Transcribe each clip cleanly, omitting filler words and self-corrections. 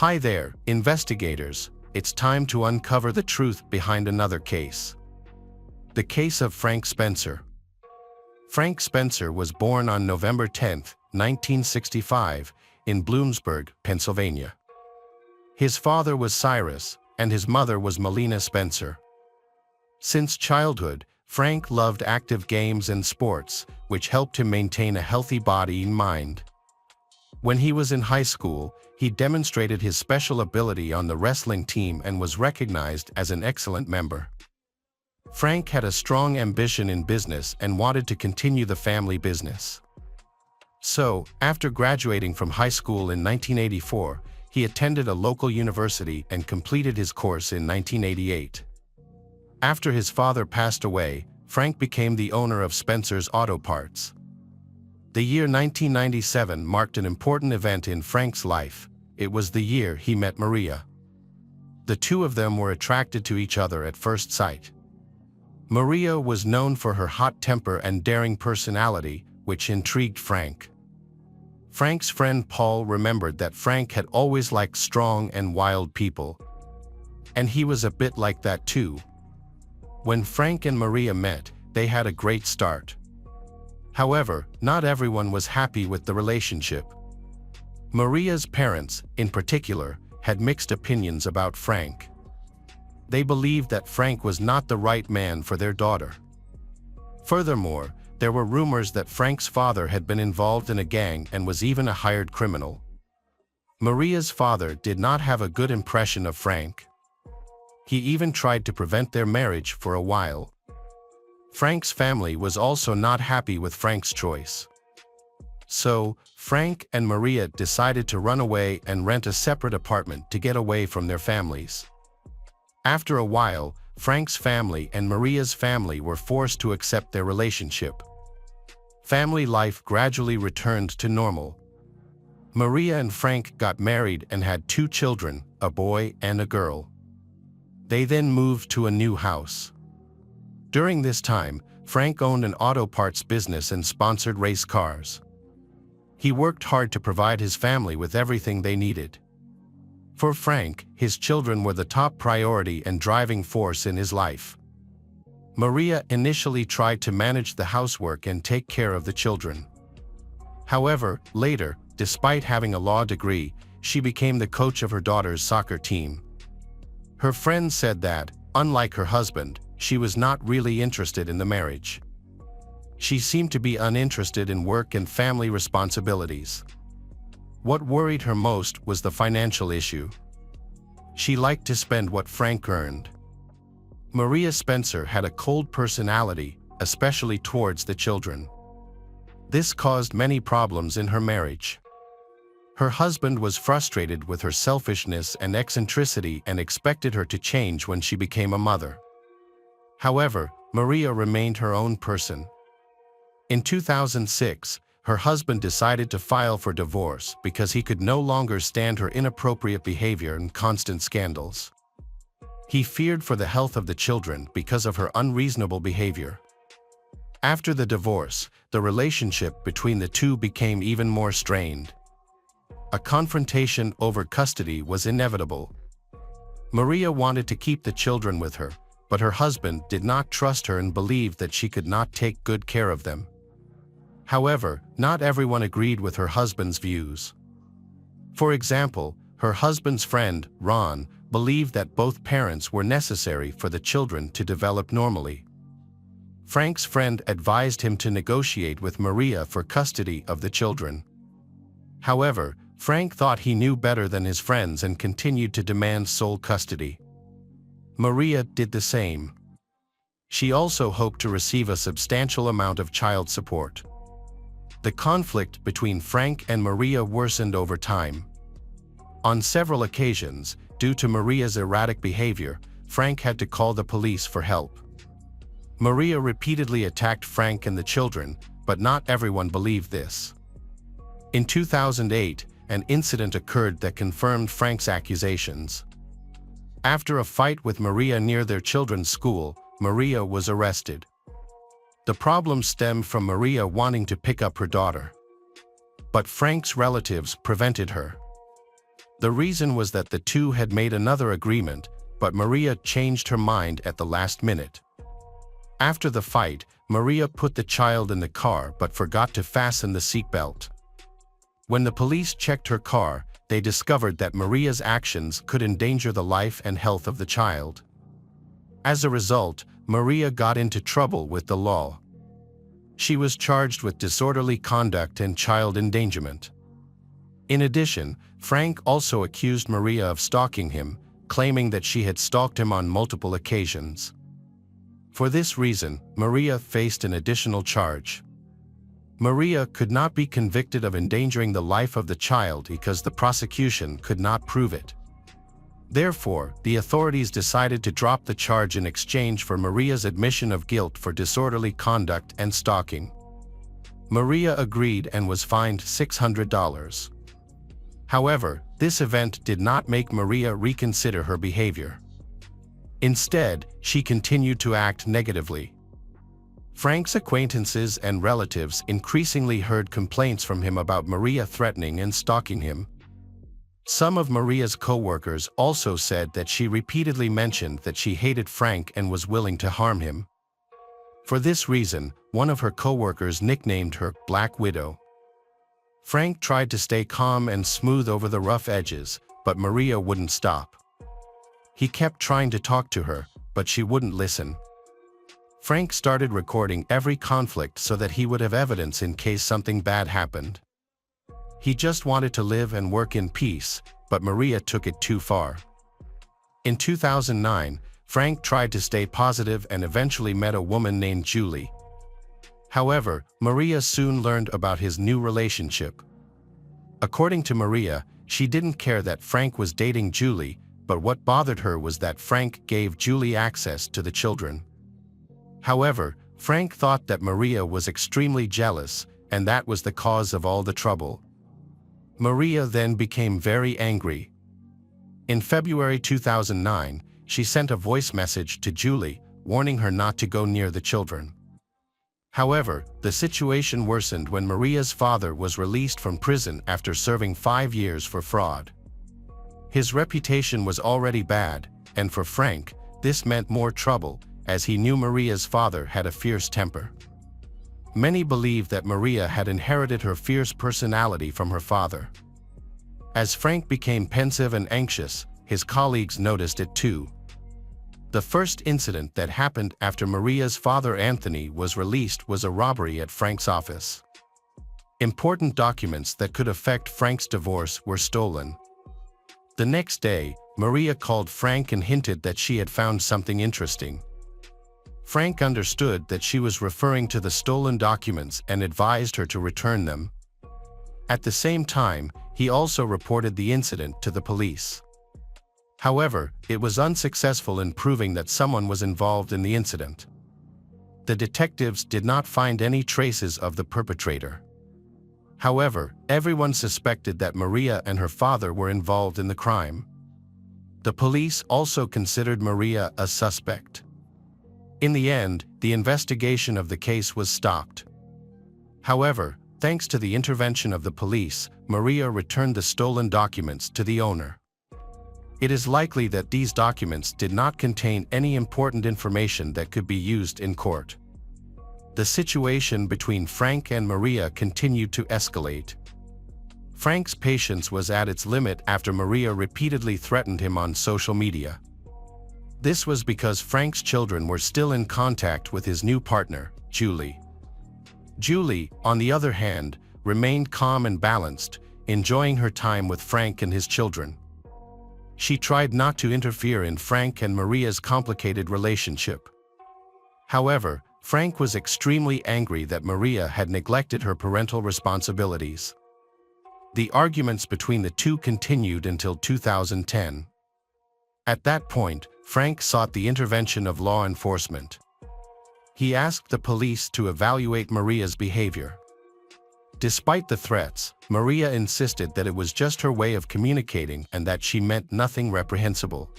Hi there, investigators. It's time to uncover the truth behind another case. The case of Frank Spencer. Frank Spencer was born on November 10, 1965, in Bloomsburg, Pennsylvania. His father was Cyrus, and his mother was Melina Spencer. Since childhood, Frank loved active games and sports, which helped him maintain a healthy body and mind. When he was in high school, he demonstrated his special ability on the wrestling team and was recognized as an excellent member. Frank had a strong ambition in business and wanted to continue the family business. So, after graduating from high school in 1984, he attended a local university and completed his course in 1988. After his father passed away, Frank became the owner of Spencer's Auto Parts. The year 1997 marked an important event in Frank's life. It was the year he met Maria. The two of them were attracted to each other at first sight. Maria was known for her hot temper and daring personality, which intrigued Frank. Frank's friend Paul remembered that Frank had always liked strong and wild people. And he was a bit like that too. When Frank and Maria met, they had a great start. However, not everyone was happy with the relationship. Maria's parents, in particular, had mixed opinions about Frank. They believed that Frank was not the right man for their daughter. Furthermore, there were rumors that Frank's father had been involved in a gang and was even a hired criminal. Maria's father did not have a good impression of Frank. He even tried to prevent their marriage for a while. Frank's family was also not happy with Frank's choice. So, Frank and Maria decided to run away and rent a separate apartment to get away from their families. After a while, Frank's family and Maria's family were forced to accept their relationship. Family life gradually returned to normal. Maria and Frank got married and had 2 children, a boy and a girl. They then moved to a new house. During this time, Frank owned an auto parts business and sponsored race cars. He worked hard to provide his family with everything they needed. For Frank, his children were the top priority and driving force in his life. Maria initially tried to manage the housework and take care of the children. However, later, despite having a law degree, she became the coach of her daughter's soccer team. Her friends said that, unlike her husband, she was not really interested in the marriage. She seemed to be uninterested in work and family responsibilities. What worried her most was the financial issue. She liked to spend what Frank earned. Maria Spencer had a cold personality, especially towards the children. This caused many problems in her marriage. Her husband was frustrated with her selfishness and eccentricity and expected her to change when she became a mother. However, Maria remained her own person. In 2006, her husband decided to file for divorce because he could no longer stand her inappropriate behavior and constant scandals. He feared for the health of the children because of her unreasonable behavior. After the divorce, the relationship between the two became even more strained. A confrontation over custody was inevitable. Maria wanted to keep the children with her, but her husband did not trust her and believed that she could not take good care of them. However, not everyone agreed with her husband's views. For example, her husband's friend, Ron, believed that both parents were necessary for the children to develop normally. Frank's friend advised him to negotiate with Maria for custody of the children. However, Frank thought he knew better than his friends and continued to demand sole custody. Maria did the same. She also hoped to receive a substantial amount of child support. The conflict between Frank and Maria worsened over time. On several occasions, due to Maria's erratic behavior, Frank had to call the police for help. Maria repeatedly attacked Frank and the children, but not everyone believed this. In 2008, an incident occurred that confirmed Frank's accusations. After a fight with Maria near their children's school, Maria was arrested. The problem stemmed from Maria wanting to pick up her daughter. But Frank's relatives prevented her. The reason was that the two had made another agreement, but Maria changed her mind at the last minute. After the fight, Maria put the child in the car but forgot to fasten the seatbelt. When the police checked her car, they discovered that Maria's actions could endanger the life and health of the child. As a result, Maria got into trouble with the law. She was charged with disorderly conduct and child endangerment. In addition, Frank also accused Maria of stalking him, claiming that she had stalked him on multiple occasions. For this reason, Maria faced an additional charge. Maria could not be convicted of endangering the life of the child because the prosecution could not prove it. Therefore, the authorities decided to drop the charge in exchange for Maria's admission of guilt for disorderly conduct and stalking. Maria agreed and was fined $600. However, this event did not make Maria reconsider her behavior. Instead, she continued to act negatively. Frank's acquaintances and relatives increasingly heard complaints from him about Maria threatening and stalking him. Some of Maria's co-workers also said that she repeatedly mentioned that she hated Frank and was willing to harm him. For this reason, one of her co-workers nicknamed her Black Widow. Frank tried to stay calm and smooth over the rough edges, but Maria wouldn't stop. He kept trying to talk to her, but she wouldn't listen. Frank started recording every conflict so that he would have evidence in case something bad happened. He just wanted to live and work in peace, but Maria took it too far. In 2009, Frank tried to stay positive and eventually met a woman named Julie. However, Maria soon learned about his new relationship. According to Maria, she didn't care that Frank was dating Julie, but what bothered her was that Frank gave Julie access to the children. However, Frank thought that Maria was extremely jealous, and that was the cause of all the trouble. Maria then became very angry. In February 2009, she sent a voice message to Julie, warning her not to go near the children. However, the situation worsened when Maria's father was released from prison after serving 5 years for fraud. His reputation was already bad, and for Frank, this meant more trouble, as he knew Maria's father had a fierce temper. Many believe that Maria had inherited her fierce personality from her father. As Frank became pensive and anxious, his colleagues noticed it too. The first incident that happened after Maria's father Anthony was released was a robbery at Frank's office. Important documents that could affect Frank's divorce were stolen. The next day, Maria called Frank and hinted that she had found something interesting. Frank understood that she was referring to the stolen documents and advised her to return them. At the same time, he also reported the incident to the police. However, it was unsuccessful in proving that someone was involved in the incident. The detectives did not find any traces of the perpetrator. However, everyone suspected that Maria and her father were involved in the crime. The police also considered Maria a suspect. In the end, the investigation of the case was stopped. However, thanks to the intervention of the police, Maria returned the stolen documents to the owner. It is likely that these documents did not contain any important information that could be used in court. The situation between Frank and Maria continued to escalate. Frank's patience was at its limit after Maria repeatedly threatened him on social media. This was because Frank's children were still in contact with his new partner, Julie. Julie, on the other hand, remained calm and balanced, enjoying her time with Frank and his children. She tried not to interfere in Frank and Maria's complicated relationship. However, Frank was extremely angry that Maria had neglected her parental responsibilities. The arguments between the two continued until 2010. At that point, Frank sought the intervention of law enforcement. He asked the police to evaluate Maria's behavior. Despite the threats, Maria insisted that it was just her way of communicating and that she meant nothing reprehensible.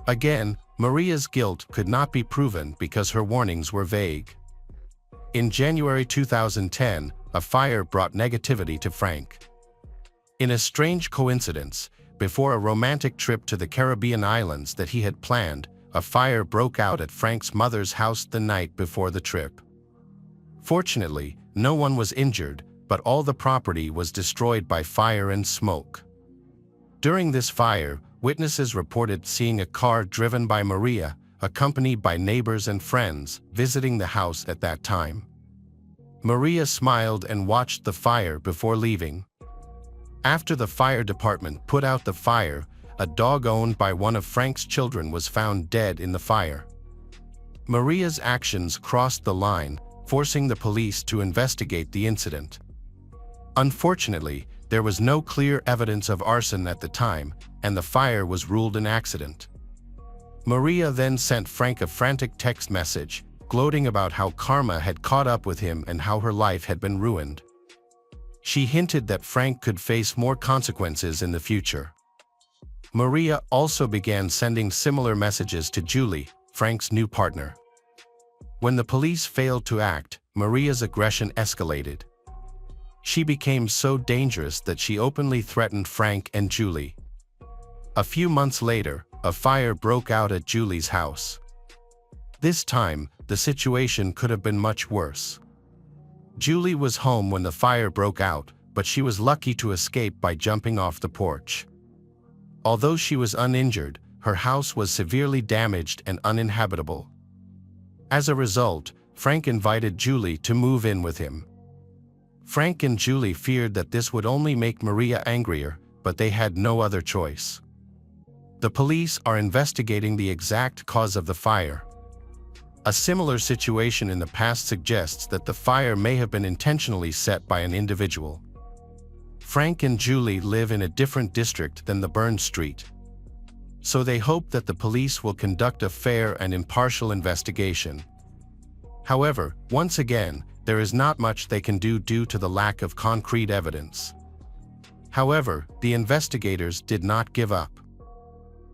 Again, Maria's guilt could not be proven because her warnings were vague. In January 2010, a fire brought negativity to Frank. In a strange coincidence, before a romantic trip to the Caribbean islands that he had planned, a fire broke out at Frank's mother's house the night before the trip. Fortunately, no one was injured, but all the property was destroyed by fire and smoke. During this fire, witnesses reported seeing a car driven by Maria, accompanied by neighbors and friends, visiting the house at that time. Maria smiled and watched the fire before leaving. After the fire department put out the fire, a dog owned by one of Frank's children was found dead in the fire. Maria's actions crossed the line, forcing the police to investigate the incident. Unfortunately, there was no clear evidence of arson at the time, and the fire was ruled an accident. Maria then sent Frank a frantic text message, gloating about how karma had caught up with him and how her life had been ruined. She hinted that Frank could face more consequences in the future. Maria also began sending similar messages to Julie, Frank's new partner. When the police failed to act, Maria's aggression escalated. She became so dangerous that she openly threatened Frank and Julie. A few months later, a fire broke out at Julie's house. This time, the situation could have been much worse. Julie was home when the fire broke out, but she was lucky to escape by jumping off the porch. Although she was uninjured, her house was severely damaged and uninhabitable. As a result, Frank invited Julie to move in with him. Frank and Julie feared that this would only make Maria angrier, but they had no other choice. The police are investigating the exact cause of the fire. A similar situation in the past suggests that the fire may have been intentionally set by an individual. Frank and Julie live in a different district than the burned street, so they hope that the police will conduct a fair and impartial investigation. However, once again, there is not much they can do due to the lack of concrete evidence. However, the investigators did not give up.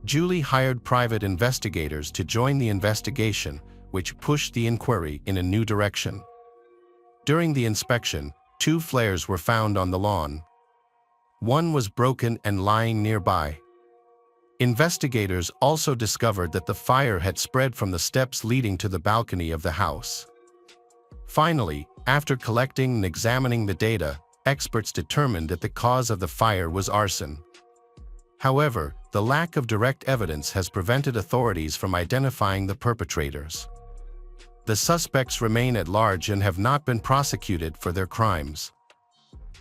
Julie hired private investigators to join the investigation, which pushed the inquiry in a new direction. During the inspection, 2 flares were found on the lawn. One was broken and lying nearby. Investigators also discovered that the fire had spread from the steps leading to the balcony of the house. Finally, after collecting and examining the data, experts determined that the cause of the fire was arson. However, the lack of direct evidence has prevented authorities from identifying the perpetrators. The suspects remain at large and have not been prosecuted for their crimes.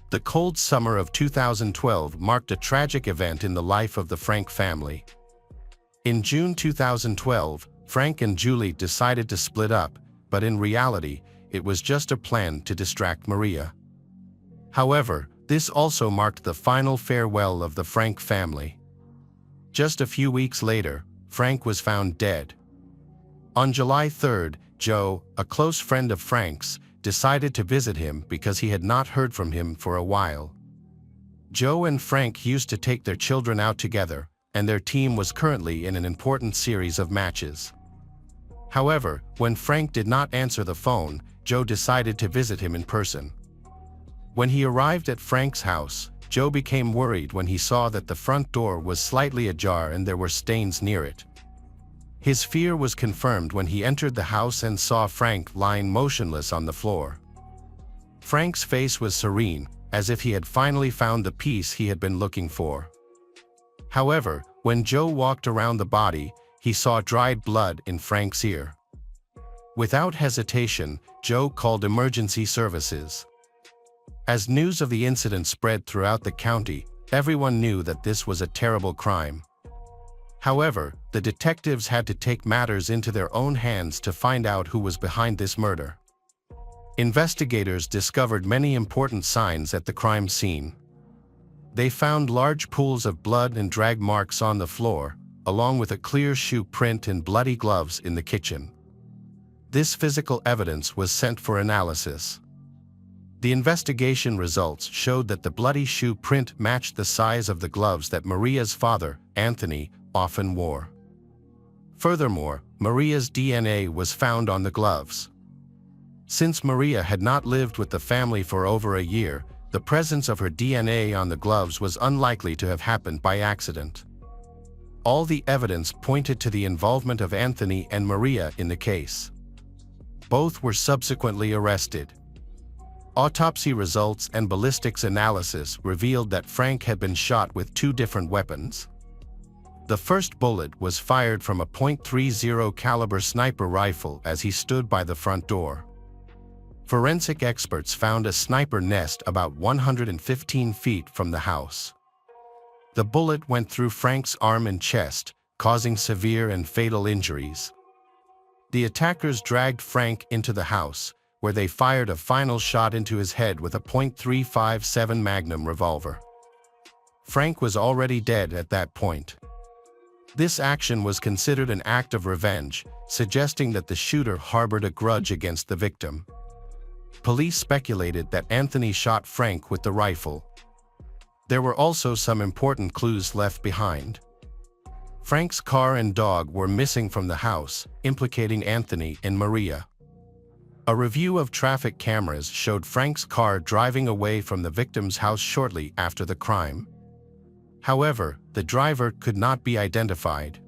The cold summer of 2012 marked a tragic event in the life of the Frank family. In June 2012, Frank and Julie decided to split up, but in reality, it was just a plan to distract Maria. However, this also marked the final farewell of the Frank family. Just a few weeks later, Frank was found dead. On July 3rd, Joe, a close friend of Frank's, decided to visit him because he had not heard from him for a while. Joe and Frank used to take their children out together, and their team was currently in an important series of matches. However, when Frank did not answer the phone, Joe decided to visit him in person. When he arrived at Frank's house, Joe became worried when he saw that the front door was slightly ajar and there were stains near it. His fear was confirmed when he entered the house and saw Frank lying motionless on the floor. Frank's face was serene, as if he had finally found the peace he had been looking for. However, when Joe walked around the body, he saw dried blood in Frank's ear. Without hesitation, Joe called emergency services. As news of the incident spread throughout the county, everyone knew that this was a terrible crime. However, the detectives had to take matters into their own hands to find out who was behind this murder. Investigators discovered many important signs at the crime scene. They found large pools of blood and drag marks on the floor, along with a clear shoe print and bloody gloves in the kitchen. This physical evidence was sent for analysis. The investigation results showed that the bloody shoe print matched the size of the gloves that Maria's father, Anthony, often wore. Furthermore, Maria's DNA was found on the gloves. Since Maria had not lived with the family for over a year, The presence of her DNA on the gloves was unlikely to have happened by accident. All the evidence pointed to the involvement of Anthony and Maria in the case. Both were subsequently arrested. Autopsy results and ballistics analysis revealed that Frank had been shot with 2 different weapons. The first bullet was fired from a .30 caliber sniper rifle as he stood by the front door. Forensic experts found a sniper nest about 115 feet from the house. The bullet went through Frank's arm and chest, causing severe and fatal injuries. The attackers dragged Frank into the house, where they fired a final shot into his head with a .357 Magnum revolver. Frank was already dead at that point. This action was considered an act of revenge, suggesting that the shooter harbored a grudge against the victim. Police speculated that Anthony shot Frank with the rifle. There were also some important clues left behind. Frank's car and dog were missing from the house, implicating Anthony and Maria. A review of traffic cameras showed Frank's car driving away from the victim's house shortly after the crime. However, the driver could not be identified.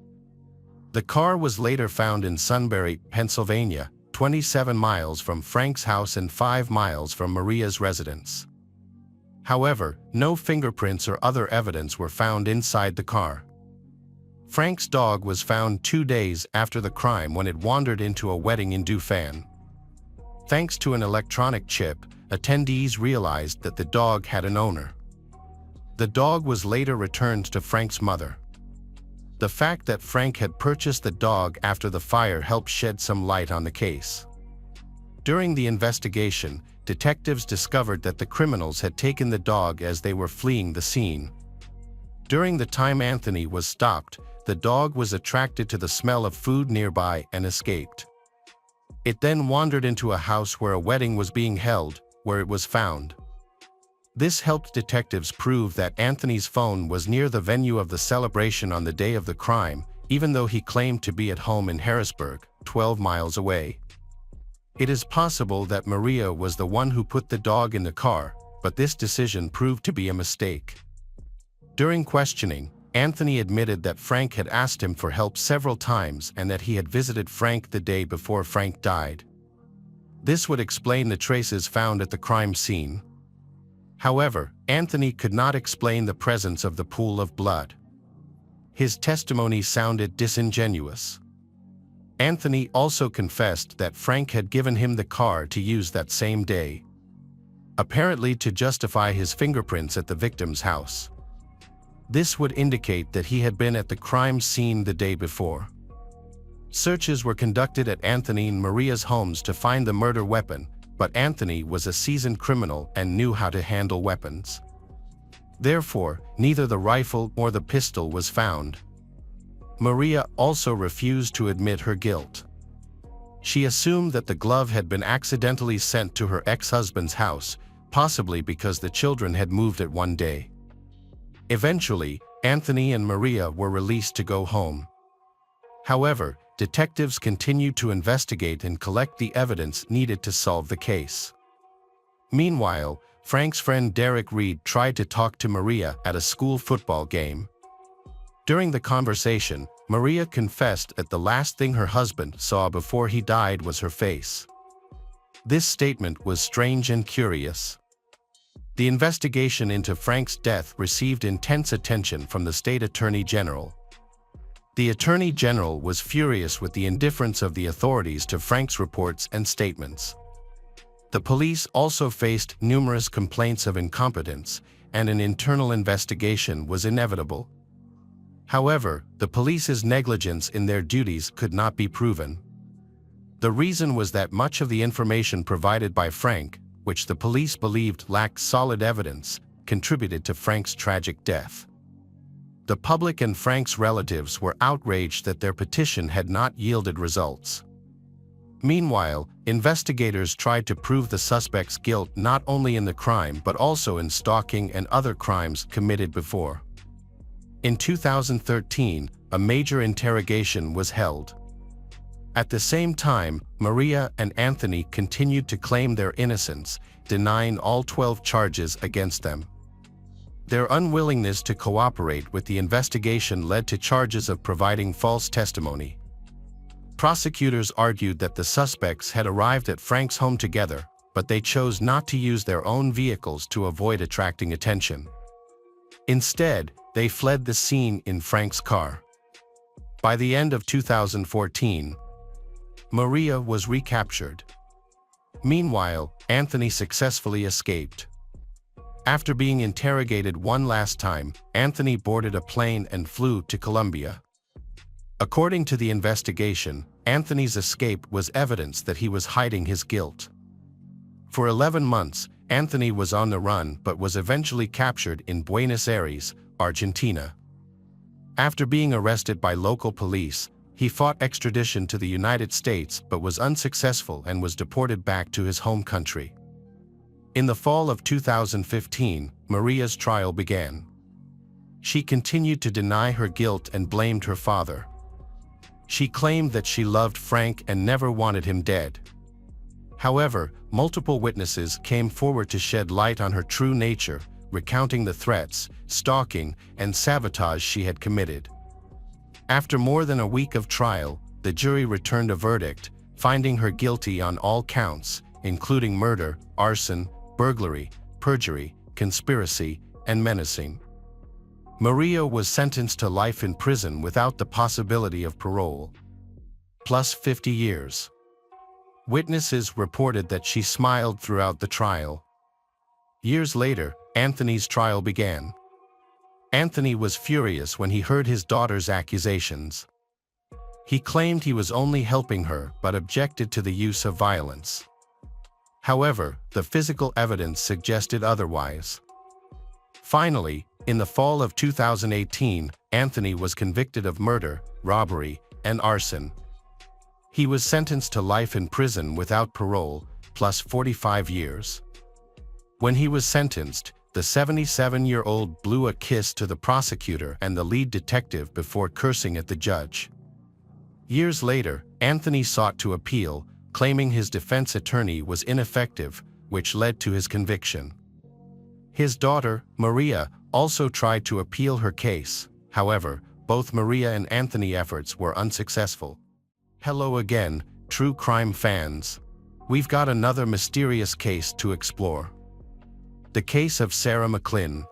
The car was later found in Sunbury, Pennsylvania, 27 miles from Frank's house and 5 miles from Maria's residence. However, no fingerprints or other evidence were found inside the car. Frank's dog was found 2 days after the crime when it wandered into a wedding in Dauphin. Thanks to an electronic chip, attendees realized that the dog had an owner. The dog was later returned to Frank's mother. The fact that Frank had purchased the dog after the fire helped shed some light on the case. During the investigation, detectives discovered that the criminals had taken the dog as they were fleeing the scene. During the time Anthony was stopped, the dog was attracted to the smell of food nearby and escaped. It then wandered into a house where a wedding was being held, where it was found. This helped detectives prove that Anthony's phone was near the venue of the celebration on the day of the crime, even though he claimed to be at home in Harrisburg, 12 miles away. It is possible that Maria was the one who put the dog in the car, but this decision proved to be a mistake. During questioning, Anthony admitted that Frank had asked him for help several times and that he had visited Frank the day before Frank died. This would explain the traces found at the crime scene. However, Anthony could not explain the presence of the pool of blood. His testimony sounded disingenuous. Anthony also confessed that Frank had given him the car to use that same day, apparently to justify his fingerprints at the victim's house. This would indicate that he had been at the crime scene the day before. Searches were conducted at Anthony and Maria's homes to find the murder weapon, but Anthony was a seasoned criminal and knew how to handle weapons. Therefore, neither the rifle nor the pistol was found. Maria also refused to admit her guilt. She assumed that the glove had been accidentally sent to her ex-husband's house, possibly because the children had moved it one day. Eventually, Anthony and Maria were released to go home. However, detectives continued to investigate and collect the evidence needed to solve the case. Meanwhile, Frank's friend Derek Reed tried to talk to Maria at a school football game. During the conversation, Maria confessed that the last thing her husband saw before he died was her face. This statement was strange and curious. The investigation into Frank's death received intense attention from the state attorney general. The attorney general was furious with the indifference of the authorities to Frank's reports and statements. The police also faced numerous complaints of incompetence, and an internal investigation was inevitable. However, the police's negligence in their duties could not be proven. The reason was that much of the information provided by Frank, which the police believed lacked solid evidence, contributed to Frank's tragic death. The public and Frank's relatives were outraged that their petition had not yielded results. Meanwhile, investigators tried to prove the suspect's guilt not only in the crime but also in stalking and other crimes committed before. In 2013, a major interrogation was held. At the same time, Maria and Anthony continued to claim their innocence, denying all 12 charges against them. Their unwillingness to cooperate with the investigation led to charges of providing false testimony. Prosecutors argued that the suspects had arrived at Frank's home together, but they chose not to use their own vehicles to avoid attracting attention. Instead, they fled the scene in Frank's car. By the end of 2014, Maria was recaptured. Meanwhile, Anthony successfully escaped. After being interrogated one last time, Anthony boarded a plane and flew to Colombia. According to the investigation, Anthony's escape was evidence that he was hiding his guilt. For 11 months, Anthony was on the run but was eventually captured in Buenos Aires, Argentina. After being arrested by local police, he fought extradition to the United States but was unsuccessful and was deported back to his home country. In the fall of 2015, Maria's trial began. She continued to deny her guilt and blamed her father. She claimed that she loved Frank and never wanted him dead. However, multiple witnesses came forward to shed light on her true nature, recounting the threats, stalking, and sabotage she had committed. After more than a week of trial, the jury returned a verdict, finding her guilty on all counts, including murder, arson, burglary, perjury, conspiracy, and menacing. Maria was sentenced to life in prison without the possibility of parole, plus 50 years. Witnesses reported that she smiled throughout the trial. Years later, Anthony's trial began. Anthony was furious when he heard his daughter's accusations. He claimed he was only helping her but objected to the use of violence. However, the physical evidence suggested otherwise. Finally, in the fall of 2018, Anthony was convicted of murder, robbery, and arson. He was sentenced to life in prison without parole, plus 45 years. When he was sentenced, the 77-year-old blew a kiss to the prosecutor and the lead detective before cursing at the judge. Years later, Anthony sought to appeal, claiming his defense attorney was ineffective, which led to his conviction. His daughter, Maria, also tried to appeal her case. However, both Maria and Anthony efforts were unsuccessful. Hello again, true crime fans. We've got another mysterious case to explore. The case of Sarah McLynn.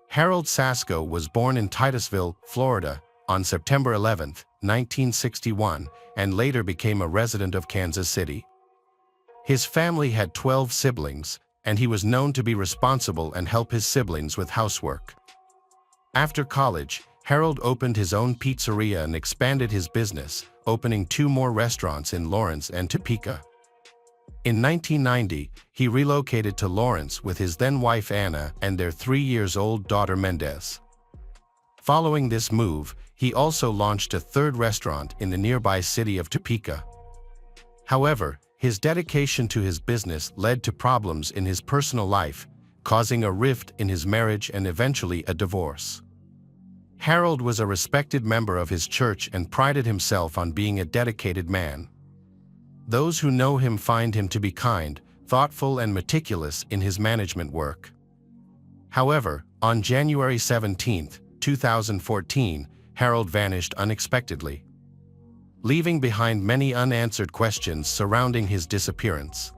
Harold Sasko was born in Titusville, Florida, on September 11, 1961, and later became a resident of Kansas City. His family had 12 siblings, and he was known to be responsible and help his siblings with housework. After college, Harold opened his own pizzeria and expanded his business, opening 2 more restaurants in Lawrence and Topeka. In 1990, he relocated to Lawrence with his then-wife Anna and their 3-year-old daughter Mendez. Following this move, he also launched a 3rd restaurant in the nearby city of Topeka. However, his dedication to his business led to problems in his personal life, causing a rift in his marriage and eventually a divorce. Harold was a respected member of his church and prided himself on being a dedicated man. Those who know him find him to be kind, thoughtful, and meticulous in his management work. However, on January 17, 2014, Harold vanished unexpectedly, leaving behind many unanswered questions surrounding his disappearance.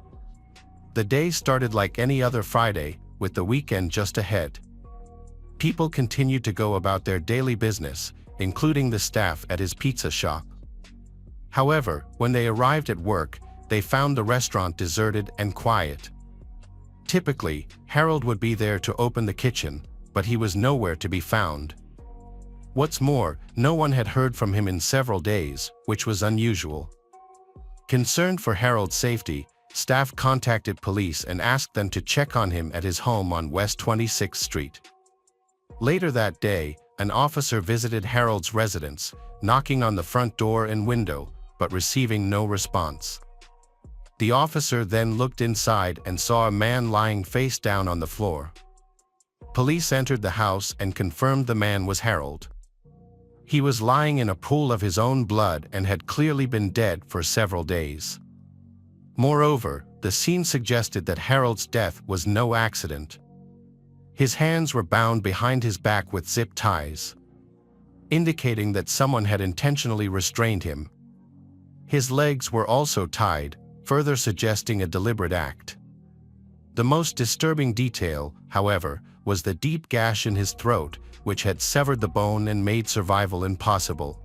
The day started like any other Friday, with the weekend just ahead. People continued to go about their daily business, including the staff at his pizza shop. However, when they arrived at work, they found the restaurant deserted and quiet. Typically, Harold would be there to open the kitchen, but he was nowhere to be found. What's more, no one had heard from him in several days, which was unusual. Concerned for Harold's safety, staff contacted police and asked them to check on him at his home on West 26th Street. Later that day, an officer visited Harold's residence, knocking on the front door and window, but receiving no response. The officer then looked inside and saw a man lying face down on the floor. Police entered the house and confirmed the man was Harold. He was lying in a pool of his own blood and had clearly been dead for several days. Moreover, the scene suggested that Harold's death was no accident. His hands were bound behind his back with zip ties, indicating that someone had intentionally restrained him. His legs were also tied, further suggesting a deliberate act. The most disturbing detail, however, was the deep gash in his throat, which had severed the bone and made survival impossible.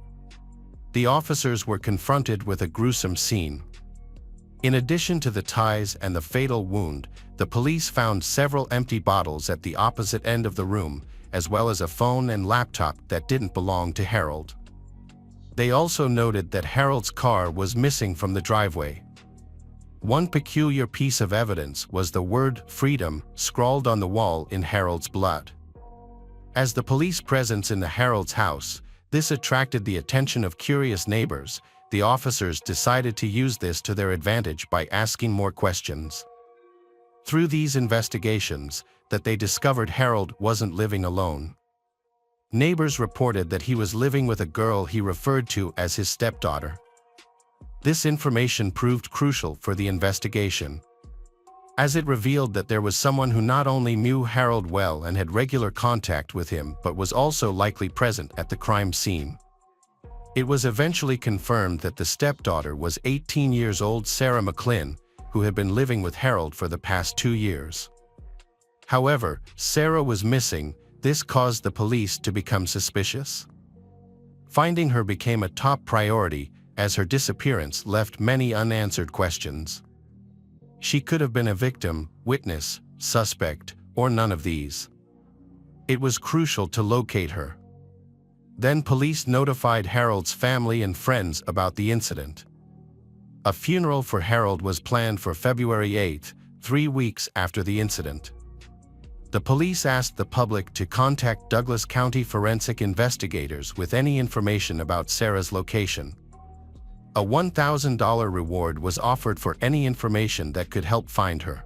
The officers were confronted with a gruesome scene. In addition to the ties and the fatal wound, the police found several empty bottles at the opposite end of the room, as well as a phone and laptop that didn't belong to Harold. They also noted that Harold's car was missing from the driveway. One peculiar piece of evidence was the word "freedom" scrawled on the wall in Harold's blood. As the police presence in the Harold's house, this attracted the attention of curious neighbors. The officers decided to use this to their advantage by asking more questions. Through these investigations, that they discovered Harold wasn't living alone. Neighbors reported that he was living with a girl he referred to as his stepdaughter. This information proved crucial for the investigation, as it revealed that there was someone who not only knew Harold well and had regular contact with him but was also likely present at the crime scene. It was eventually confirmed that the stepdaughter was 18 years old Sarah McLean, who had been living with Harold for the past 2 years. However, Sarah was missing. This caused the police to become suspicious. Finding her became a top priority, as her disappearance left many unanswered questions. She could have been a victim, witness, suspect, or none of these. It was crucial to locate her. Then police notified Harold's family and friends about the incident. A funeral for Harold was planned for February 8, 3 weeks after the incident. The police asked the public to contact Douglas County forensic investigators with any information about Sarah's location. A $1,000 reward was offered for any information that could help find her.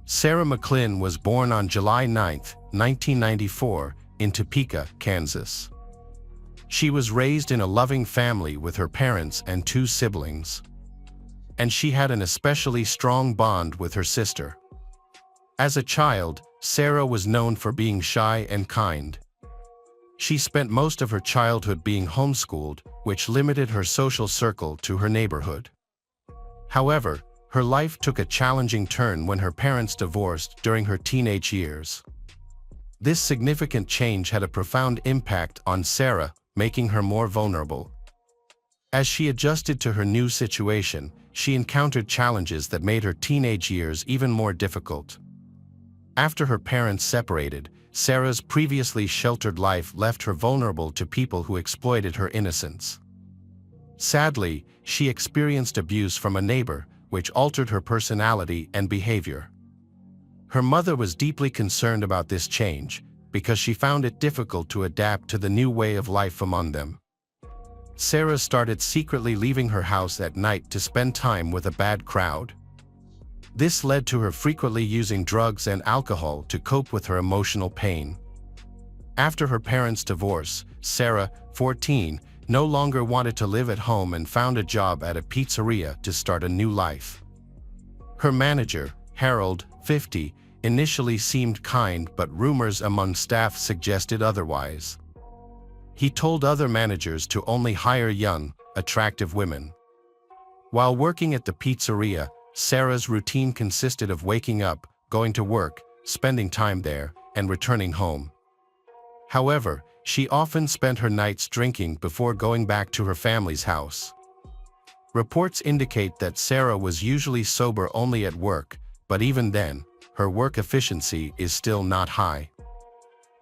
Sarah McLean was born on July 9, 1994, in Topeka, Kansas. She was raised in a loving family with her parents and 2 siblings. And she had an especially strong bond with her sister. As a child, Sarah was known for being shy and kind. She spent most of her childhood being homeschooled, which limited her social circle to her neighborhood. However, her life took a challenging turn when her parents divorced during her teenage years. This significant change had a profound impact on Sarah, making her more vulnerable. As she adjusted to her new situation, she encountered challenges that made her teenage years even more difficult. After her parents separated, Sarah's previously sheltered life left her vulnerable to people who exploited her innocence. Sadly, she experienced abuse from a neighbor, which altered her personality and behavior. Her mother was deeply concerned about this change, because she found it difficult to adapt to the new way of life among them. Sarah started secretly leaving her house at night to spend time with a bad crowd. This led to her frequently using drugs and alcohol to cope with her emotional pain. After her parents' divorce, Sarah, 14, no longer wanted to live at home and found a job at a pizzeria to start a new life. Her manager, Harold, 50, initially seemed kind, but rumors among staff suggested otherwise. He told other managers to only hire young, attractive women. While working at the pizzeria, Sarah's routine consisted of waking up, going to work, spending time there, and returning home. However, she often spent her nights drinking before going back to her family's house. Reports indicate that Sarah was usually sober only at work, but even then, her work efficiency is still not high.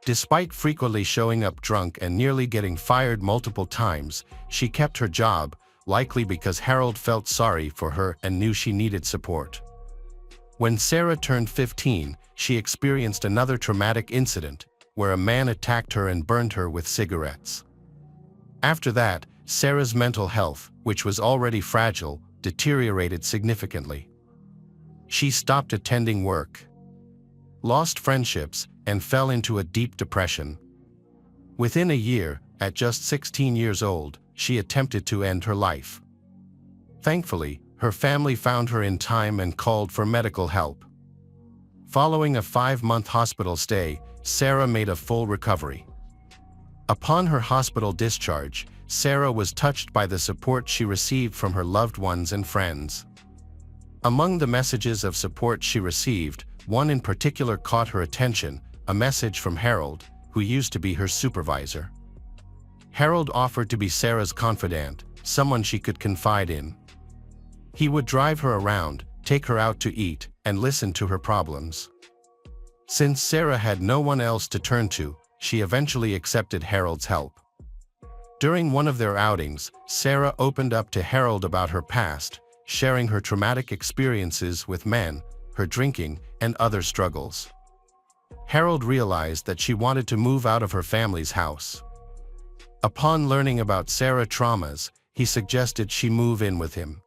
Despite frequently showing up drunk and nearly getting fired multiple times, she kept her job, likely because Harold felt sorry for her and knew she needed support. When Sarah turned 15, she experienced another traumatic incident, where a man attacked her and burned her with cigarettes. After that, Sarah's mental health, which was already fragile, deteriorated significantly. She stopped attending work, lost friendships, and fell into a deep depression. Within a year, At just 16 years old, she attempted to end her life. Thankfully, her family found her in time and called for medical help. Following a 5-month hospital stay, Sarah made a full recovery. Upon her hospital discharge, Sarah was touched by the support she received from her loved ones and friends. Among the messages of support she received, one in particular caught her attention, a message from Harold, who used to be her supervisor. Harold offered to be Sarah's confidant, someone she could confide in. He would drive her around, take her out to eat, and listen to her problems. Since Sarah had no one else to turn to, she eventually accepted Harold's help. During one of their outings, Sarah opened up to Harold about her past, sharing her traumatic experiences with men, her drinking, and other struggles. Harold realized that she wanted to move out of her family's house. Upon learning about Sarah's traumas, he suggested she move in with him.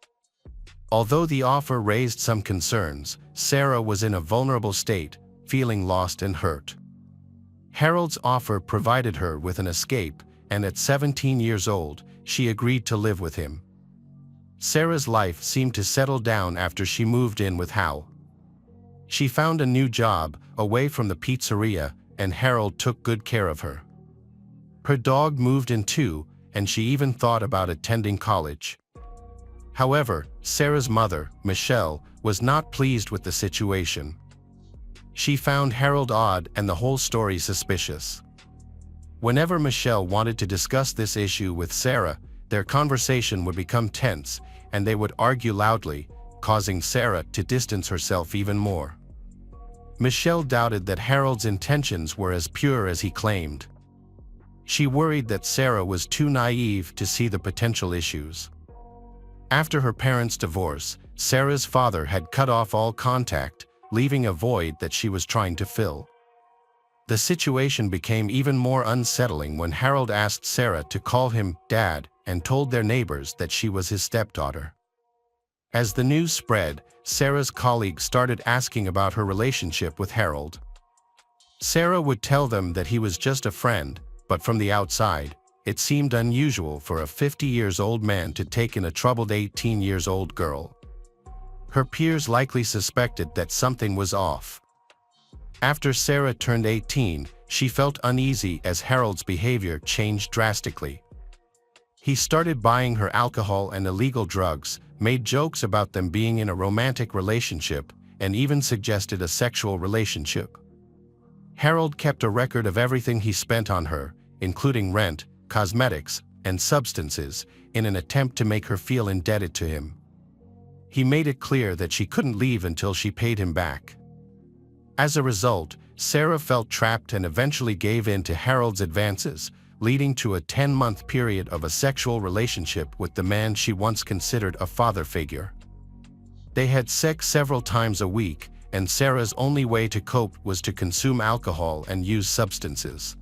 Although the offer raised some concerns, Sarah was in a vulnerable state, feeling lost and hurt. Harold's offer provided her with an escape, and at 17 years old, she agreed to live with him. Sarah's life seemed to settle down after she moved in with Hal. She found a new job, away from the pizzeria, and Harold took good care of her. Her dog moved in too, and she even thought about attending college. However, Sarah's mother, Michelle, was not pleased with the situation. She found Harold odd and the whole story suspicious. Whenever Michelle wanted to discuss this issue with Sarah, their conversation would become tense, and they would argue loudly, causing Sarah to distance herself even more. Michelle doubted that Harold's intentions were as pure as he claimed. She worried that Sarah was too naive to see the potential issues. After her parents' divorce, Sarah's father had cut off all contact, leaving a void that she was trying to fill. The situation became even more unsettling when Harold asked Sarah to call him Dad and told their neighbors that she was his stepdaughter. As the news spread, Sarah's colleagues started asking about her relationship with Harold. Sarah would tell them that he was just a friend, but from the outside, it seemed unusual for a 50-year-old man to take in a troubled 18-year-old girl. Her peers likely suspected that something was off. After Sarah turned 18, she felt uneasy as Harold's behavior changed drastically. He started buying her alcohol and illegal drugs, made jokes about them being in a romantic relationship, and even suggested a sexual relationship. Harold kept a record of everything he spent on her, including rent, cosmetics, and substances, in an attempt to make her feel indebted to him. He made it clear that she couldn't leave until she paid him back. As a result, Sarah felt trapped and eventually gave in to Harold's advances, leading to a 10-month period of a sexual relationship with the man she once considered a father figure. They had sex several times a week, and Sarah's only way to cope was to consume alcohol and use substances,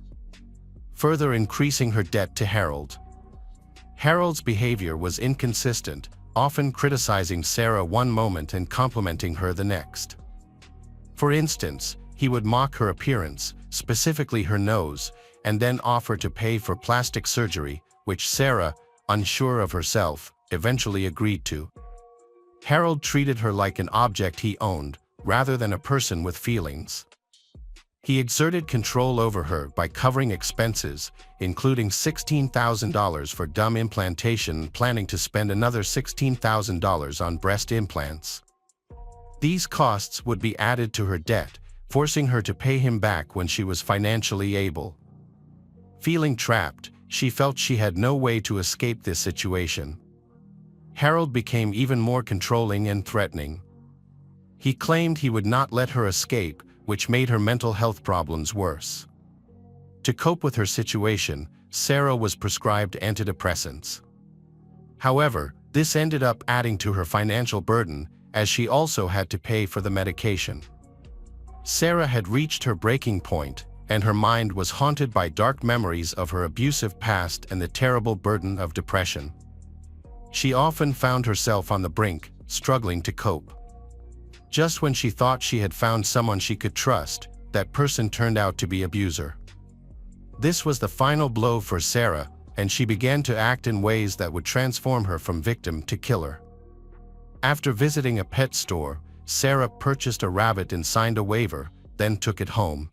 further increasing her debt to Harold. Harold's behavior was inconsistent, often criticizing Sarah one moment and complimenting her the next. For instance, he would mock her appearance, specifically her nose, and then offer to pay for plastic surgery, which Sarah, unsure of herself, eventually agreed to. Harold treated her like an object he owned, rather than a person with feelings. He exerted control over her by covering expenses, including $16,000 for dumb implantation and planning to spend another $16,000 on breast implants. These costs would be added to her debt, forcing her to pay him back when she was financially able. Feeling trapped, she felt she had no way to escape this situation. Harold became even more controlling and threatening. He claimed he would not let her escape, which made her mental health problems worse. To cope with her situation, Sarah was prescribed antidepressants. However, this ended up adding to her financial burden, as she also had to pay for the medication. Sarah had reached her breaking point, and her mind was haunted by dark memories of her abusive past and the terrible burden of depression. She often found herself on the brink, struggling to cope. Just when she thought she had found someone she could trust, that person turned out to be an abuser. This was the final blow for Sarah, and she began to act in ways that would transform her from victim to killer. After visiting a pet store, Sarah purchased a rabbit and signed a waiver, then took it home.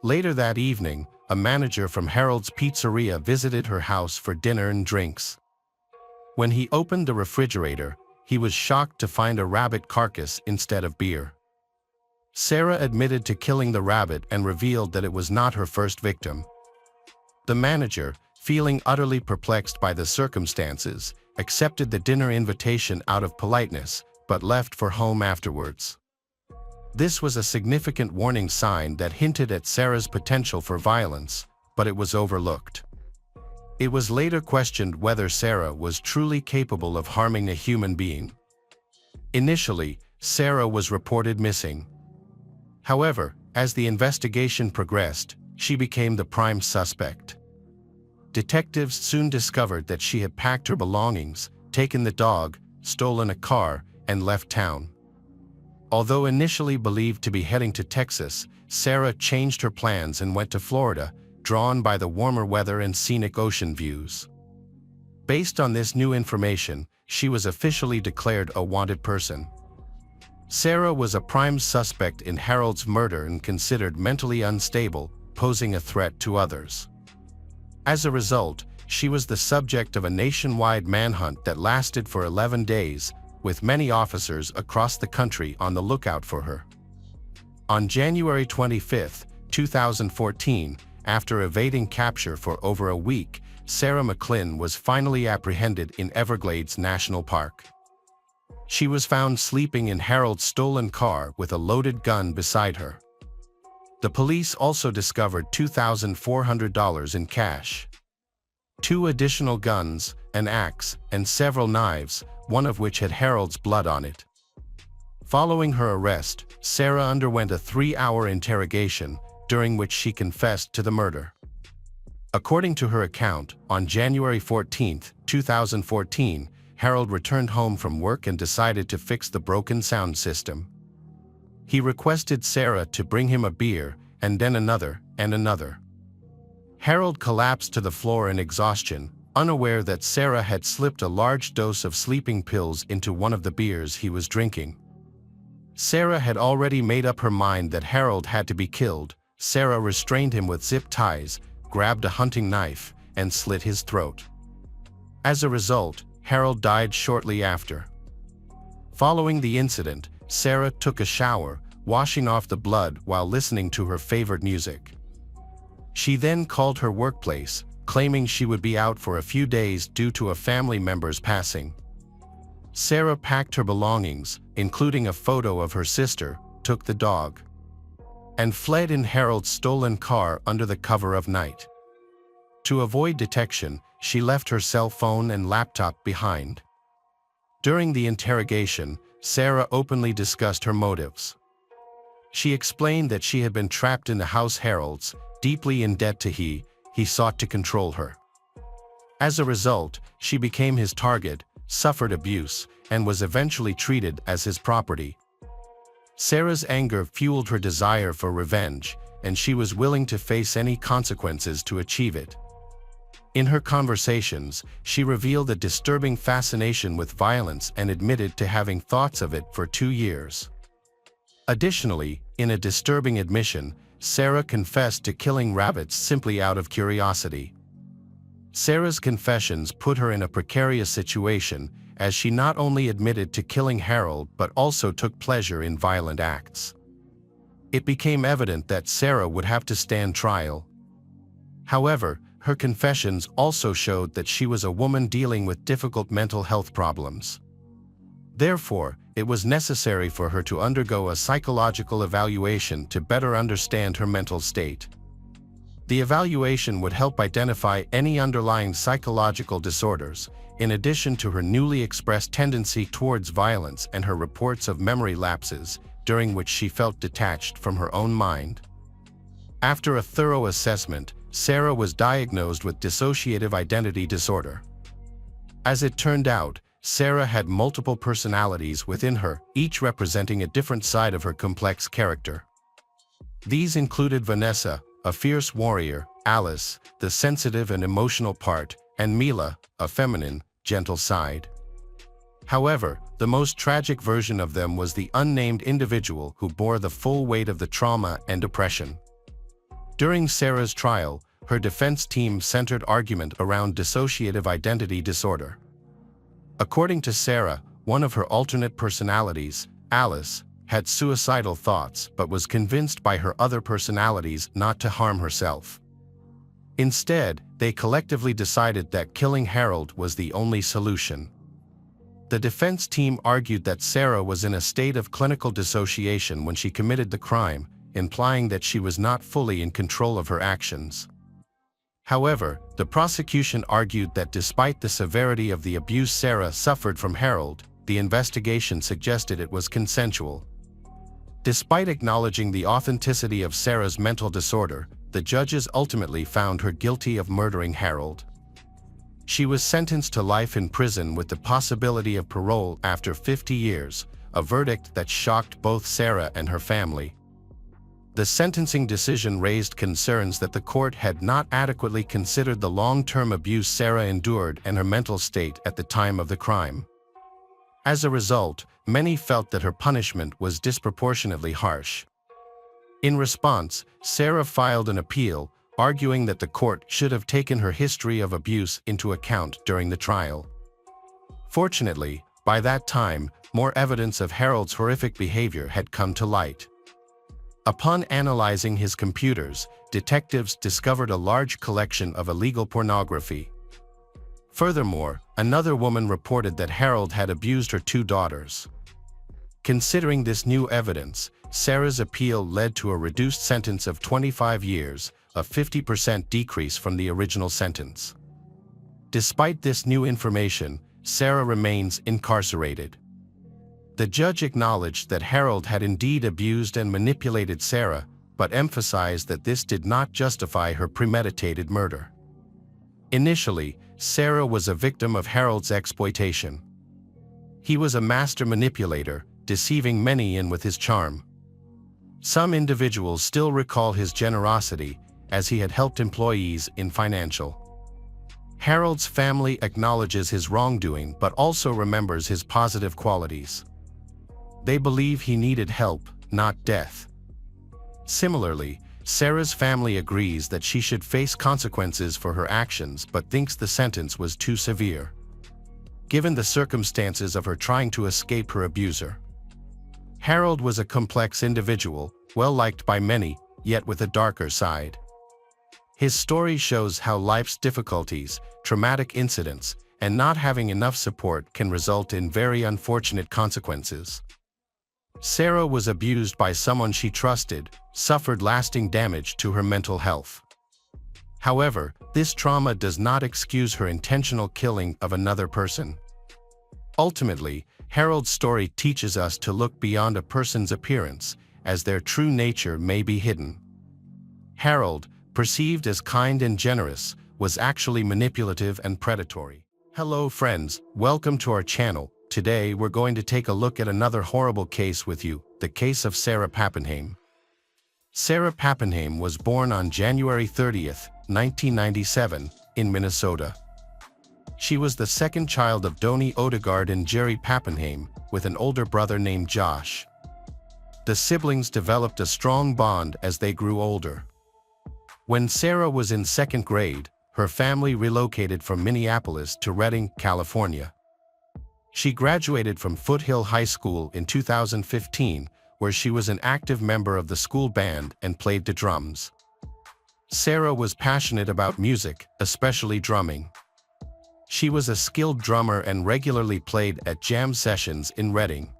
Later that evening, a manager from Harold's Pizzeria visited her house for dinner and drinks. When he opened the refrigerator, he was shocked to find a rabbit carcass instead of beer. Sarah admitted to killing the rabbit and revealed that it was not her first victim. The manager, feeling utterly perplexed by the circumstances, accepted the dinner invitation out of politeness, but left for home afterwards. This was a significant warning sign that hinted at Sarah's potential for violence, but it was overlooked. It was later questioned whether Sarah was truly capable of harming a human being. Initially, Sarah was reported missing. However, as the investigation progressed, she became the prime suspect. Detectives soon discovered that she had packed her belongings, taken the dog, stolen a car, and left town. Although initially believed to be heading to Texas, Sarah changed her plans and went to Florida, drawn by the warmer weather and scenic ocean views. Based on this new information, she was officially declared a wanted person. Sarah was a prime suspect in Harold's murder and considered mentally unstable, posing a threat to others. As a result, she was the subject of a nationwide manhunt that lasted for 11 days, with many officers across the country on the lookout for her. On January 25, 2014, after evading capture for over a week, Sarah McLin was finally apprehended in Everglades National Park. She was found sleeping in Harold's stolen car with a loaded gun beside her. The police also discovered $2,400 in cash, 2 additional guns, an axe, and several knives, one of which had Harold's blood on it. Following her arrest, Sarah underwent a 3-hour interrogation, during which she confessed to the murder. According to her account, on January 14, 2014, Harold returned home from work and decided to fix the broken sound system. He requested Sarah to bring him a beer, and then another, and another. Harold collapsed to the floor in exhaustion, unaware that Sarah had slipped a large dose of sleeping pills into one of the beers he was drinking. Sarah had already made up her mind that Harold had to be killed. Sarah restrained him with zip ties, grabbed a hunting knife, and slit his throat. As a result, Harold died shortly after. Following the incident, Sarah took a shower, washing off the blood while listening to her favorite music. She then called her workplace, claiming she would be out for a few days due to a family member's passing. Sarah packed her belongings, including a photo of her sister, took the dog, and fled in Harold's stolen car under the cover of night. To avoid detection, she left her cell phone and laptop behind. During the interrogation, Sarah openly discussed her motives. She explained that she had been trapped in the house Harold's, deeply in debt to he sought to control her. As a result, she became his target, suffered abuse, and was eventually treated as his property. Sarah's anger fueled her desire for revenge, and she was willing to face any consequences to achieve it. In her conversations, she revealed a disturbing fascination with violence and admitted to having thoughts of it for 2 years. Additionally, in a disturbing admission, Sarah confessed to killing rabbits simply out of curiosity. Sarah's confessions put her in a precarious situation, as she not only admitted to killing Harold but also took pleasure in violent acts. It became evident that Sarah would have to stand trial. However, her confessions also showed that she was a woman dealing with difficult mental health problems. Therefore, it was necessary for her to undergo a psychological evaluation to better understand her mental state. The evaluation would help identify any underlying psychological disorders, in addition to her newly expressed tendency towards violence and her reports of memory lapses, during which she felt detached from her own mind. After a thorough assessment, Sarah was diagnosed with dissociative identity disorder. As it turned out, Sarah had multiple personalities within her, each representing a different side of her complex character. These included Vanessa, a fierce warrior, Alice, the sensitive and emotional part, and Mila, a feminine, gentle side. However, the most tragic version of them was the unnamed individual who bore the full weight of the trauma and oppression. During Sarah's trial, her defense team centered argument around dissociative identity disorder. According to Sarah, one of her alternate personalities, Alice, had suicidal thoughts but was convinced by her other personalities not to harm herself. Instead, they collectively decided that killing Harold was the only solution. The defense team argued that Sarah was in a state of clinical dissociation when she committed the crime, implying that she was not fully in control of her actions. However, the prosecution argued that despite the severity of the abuse Sarah suffered from Harold, the investigation suggested it was consensual. Despite acknowledging the authenticity of Sarah's mental disorder, the judges ultimately found her guilty of murdering Harold. She was sentenced to life in prison with the possibility of parole after 50 years, a verdict that shocked both Sarah and her family. The sentencing decision raised concerns that the court had not adequately considered the long-term abuse Sarah endured and her mental state at the time of the crime. As a result, many felt that her punishment was disproportionately harsh. In response, Sarah filed an appeal, arguing that the court should have taken her history of abuse into account during the trial. Fortunately, by that time, more evidence of Harold's horrific behavior had come to light. Upon analyzing his computers, detectives discovered a large collection of illegal pornography. Furthermore, another woman reported that Harold had abused her two daughters. Considering this new evidence, Sarah's appeal led to a reduced sentence of 25 years, a 50% decrease from the original sentence. Despite this new information, Sarah remains incarcerated. The judge acknowledged that Harold had indeed abused and manipulated Sarah, but emphasized that this did not justify her premeditated murder. Initially, Sarah was a victim of Harold's exploitation. He was a master manipulator, deceiving many in with his charm. Some individuals still recall his generosity, as he had helped employees in financial. Harold's family acknowledges his wrongdoing but also remembers his positive qualities. They believe he needed help, not death. Similarly, Sarah's family agrees that she should face consequences for her actions but thinks the sentence was too severe, given the circumstances of her trying to escape her abuser. Harold was a complex individual, well-liked by many, yet with a darker side. His story shows how life's difficulties, traumatic incidents, and not having enough support can result in very unfortunate consequences. Sarah was abused by someone she trusted, suffered lasting damage to her mental health. However, this trauma does not excuse her intentional killing of another person. Ultimately, Harold's story teaches us to look beyond a person's appearance, as their true nature may be hidden. Harold, perceived as kind and generous, was actually manipulative and predatory. Hello friends, welcome to our channel. Today we're going to take a look at another horrible case with you, the case of Sarah Pappenheim. Sarah Pappenheim was born on January 30th, 1997, in Minnesota. She was the second child of Donnie Odegaard and Jerry Pappenheim, with an older brother named Josh. The siblings developed a strong bond as they grew older. When Sarah was in second grade, her family relocated from Minneapolis to Redding, California. She graduated from Foothill High School in 2015, where she was an active member of the school band and played the drums. Sarah was passionate about music, especially drumming. She was a skilled drummer and regularly played at jam sessions in Redding.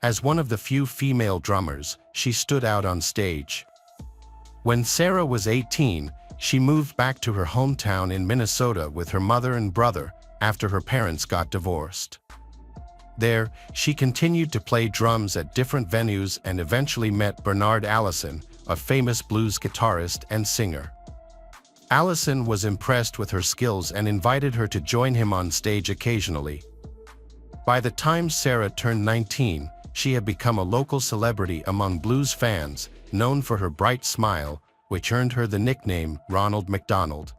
As one of the few female drummers, she stood out on stage. When Sarah was 18, she moved back to her hometown in Minnesota with her mother and brother after her parents got divorced. There, she continued to play drums at different venues and eventually met Bernard Allison, a famous blues guitarist and singer. Allison was impressed with her skills and invited her to join him on stage occasionally. By the time Sarah turned 19, she had become a local celebrity among blues fans, known for her bright smile, which earned her the nickname Ronald McDonald.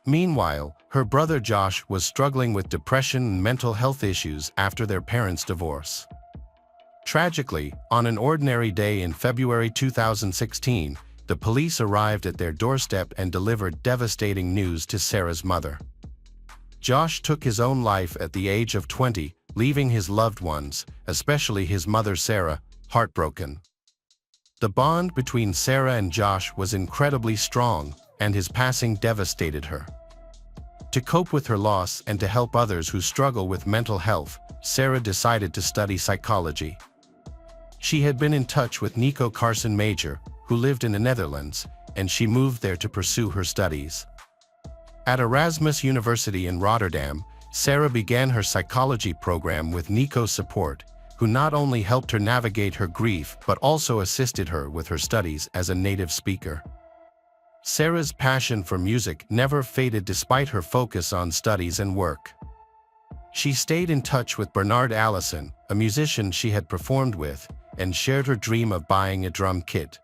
Meanwhile, her brother Josh was struggling with depression and mental health issues after their parents' divorce. Tragically, on an ordinary day in February 2016, the police arrived at their doorstep and delivered devastating news to Sarah's mother. Josh took his own life at the age of 20, leaving his loved ones, especially his mother Sarah, heartbroken. The bond between Sarah and Josh was incredibly strong, and his passing devastated her. To cope with her loss and to help others who struggle with mental health, Sarah decided to study psychology. She had been in touch with Nico Carson Major, who lived in the Netherlands, and she moved there to pursue her studies. At Erasmus University in Rotterdam, Sarah began her psychology program with Nico's support, who not only helped her navigate her grief but also assisted her with her studies as a native speaker. Sarah's passion for music never faded despite her focus on studies and work. She stayed in touch with Bernard Allison, a musician she had performed with, and shared her dream of buying a drum kit.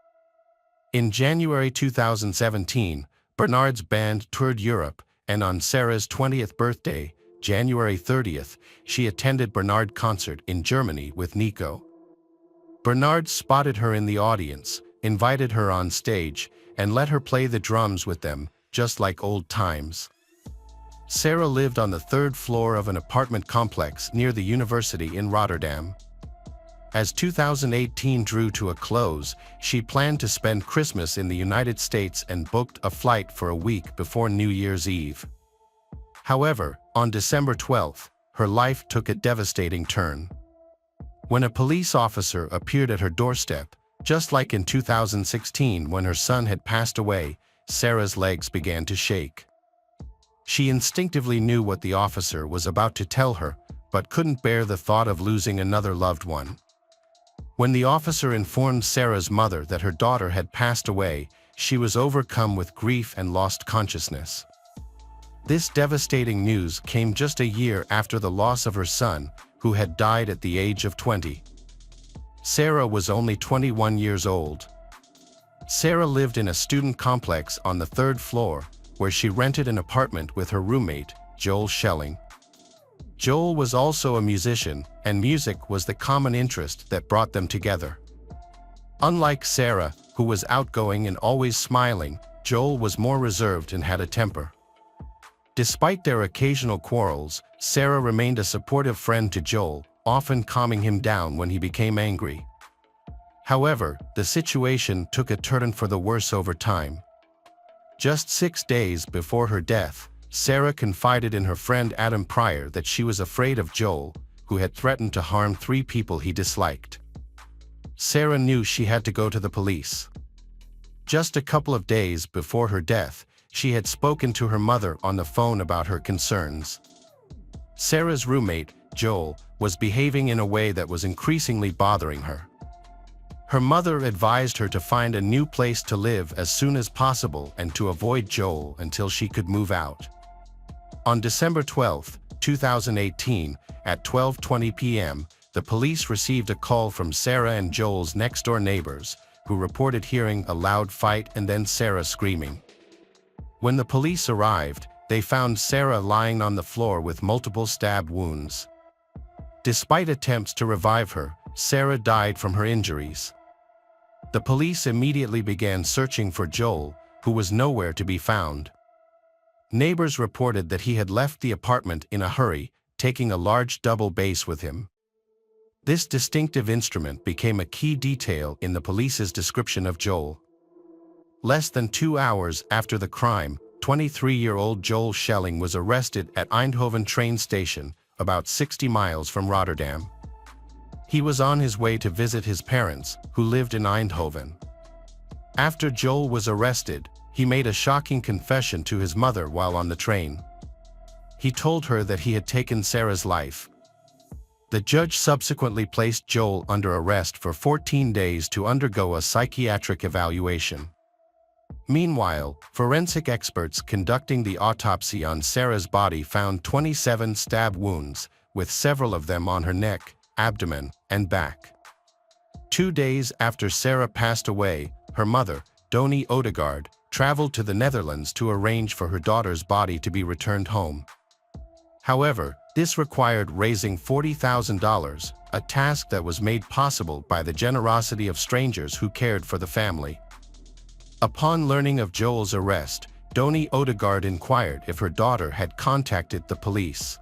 In January 2017, Bernard's band toured Europe, and on Sarah's 20th birthday, January 30th, she attended Bernard's concert in Germany with Nico. Bernard spotted her in the audience, invited her on stage, and let her play the drums with them, just like old times. Sarah lived on the third floor of an apartment complex near the university in Rotterdam. As 2018 drew to a close, she planned to spend Christmas in the United States and booked a flight for a week before New Year's Eve. However, on December 12th, her life took a devastating turn. When a police officer appeared at her doorstep, just like in 2016 when her son had passed away, Sarah's legs began to shake. She instinctively knew what the officer was about to tell her, but couldn't bear the thought of losing another loved one. When the officer informed Sarah's mother that her daughter had passed away, she was overcome with grief and lost consciousness. This devastating news came just a year after the loss of her son, who had died at the age of 20. Sarah was only 21 years old. Sarah lived in a student complex on the third floor, where she rented an apartment with her roommate, Joel Schelling. Joel was also a musician, and music was the common interest that brought them together. Unlike Sarah, who was outgoing and always smiling, Joel was more reserved and had a temper. Despite their occasional quarrels, Sarah remained a supportive friend to Joel, often calming him down when he became angry. However, the situation took a turn for the worse over time. Just 6 days before her death, Sarah confided in her friend Adam Pryor that she was afraid of Joel, who had threatened to harm 3 people he disliked. Sarah knew she had to go to the police. Just a couple of days before her death, she had spoken to her mother on the phone about her concerns. Sarah's roommate, Joel, was behaving in a way that was increasingly bothering her. Her mother advised her to find a new place to live as soon as possible and to avoid Joel until she could move out. On December 12, 2018, at 12:20 p.m., the police received a call from Sarah and Joel's next-door neighbors, who reported hearing a loud fight and then Sarah screaming. When the police arrived, they found Sarah lying on the floor with multiple stab wounds. Despite attempts to revive her, Sarah died from her injuries. The police immediately began searching for Joel, who was nowhere to be found. Neighbors reported that he had left the apartment in a hurry, taking a large double bass with him. This distinctive instrument became a key detail in the police's description of Joel. Less than 2 hours after the crime, 23-year-old Joel Schelling was arrested at Eindhoven train station, about 60 miles from Rotterdam. He was on his way to visit his parents, who lived in Eindhoven. After Joel was arrested, he made a shocking confession to his mother while on the train. He told her that he had taken Sarah's life. The judge subsequently placed Joel under arrest for 14 days to undergo a psychiatric evaluation. Meanwhile, forensic experts conducting the autopsy on Sarah's body found 27 stab wounds, with several of them on her neck, abdomen, and back. 2 days after Sarah passed away, her mother, Doni Odegaard, traveled to the Netherlands to arrange for her daughter's body to be returned home. However, this required raising $40,000, a task that was made possible by the generosity of strangers who cared for the family. Upon learning of Joel's arrest, Doni Odegaard inquired if her daughter had contacted the police.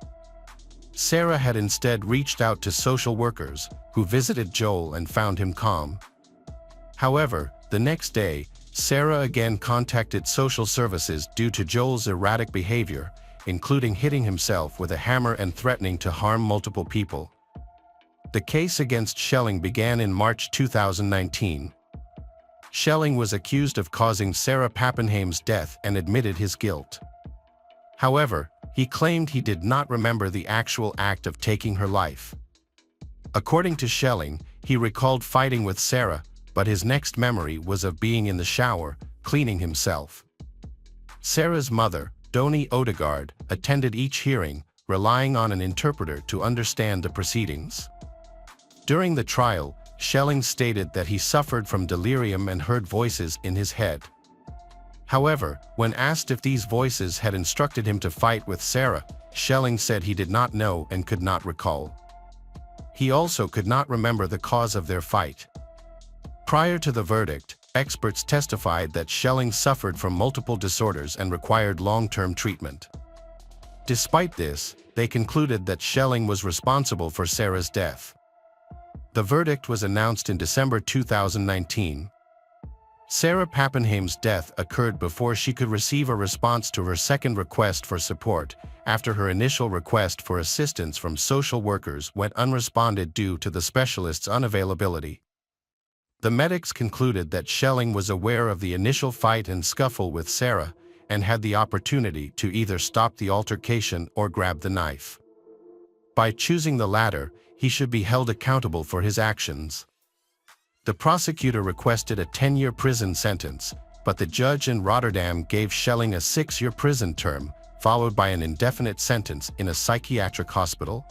Sarah had instead reached out to social workers, who visited Joel and found him calm. However, the next day, Sarah again contacted social services due to Joel's erratic behavior, including hitting himself with a hammer and threatening to harm multiple people. The case against Schelling began in March 2019. Schelling was accused of causing Sarah Pappenheim's death and admitted his guilt. However, he claimed he did not remember the actual act of taking her life. According to Schelling, he recalled fighting with Sarah, but his next memory was of being in the shower, cleaning himself. Sarah's mother, Doni Odegaard, attended each hearing, relying on an interpreter to understand the proceedings. During the trial, Schelling stated that he suffered from delirium and heard voices in his head. However, when asked if these voices had instructed him to fight with Sarah, Schelling said he did not know and could not recall. He also could not remember the cause of their fight. Prior to the verdict, experts testified that Schelling suffered from multiple disorders and required long-term treatment. Despite this, they concluded that Schelling was responsible for Sarah's death. The verdict was announced in December 2019. Sarah Pappenheim's death occurred before she could receive a response to her second request for support, after her initial request for assistance from social workers went unresponded due to the specialist's unavailability. The medics concluded that Schelling was aware of the initial fight and scuffle with Sarah, and had the opportunity to either stop the altercation or grab the knife. By choosing the latter, he should be held accountable for his actions. The prosecutor requested a 10-year prison sentence, but the judge in Rotterdam gave Schelling a 6-year prison term, followed by an indefinite sentence in a psychiatric hospital.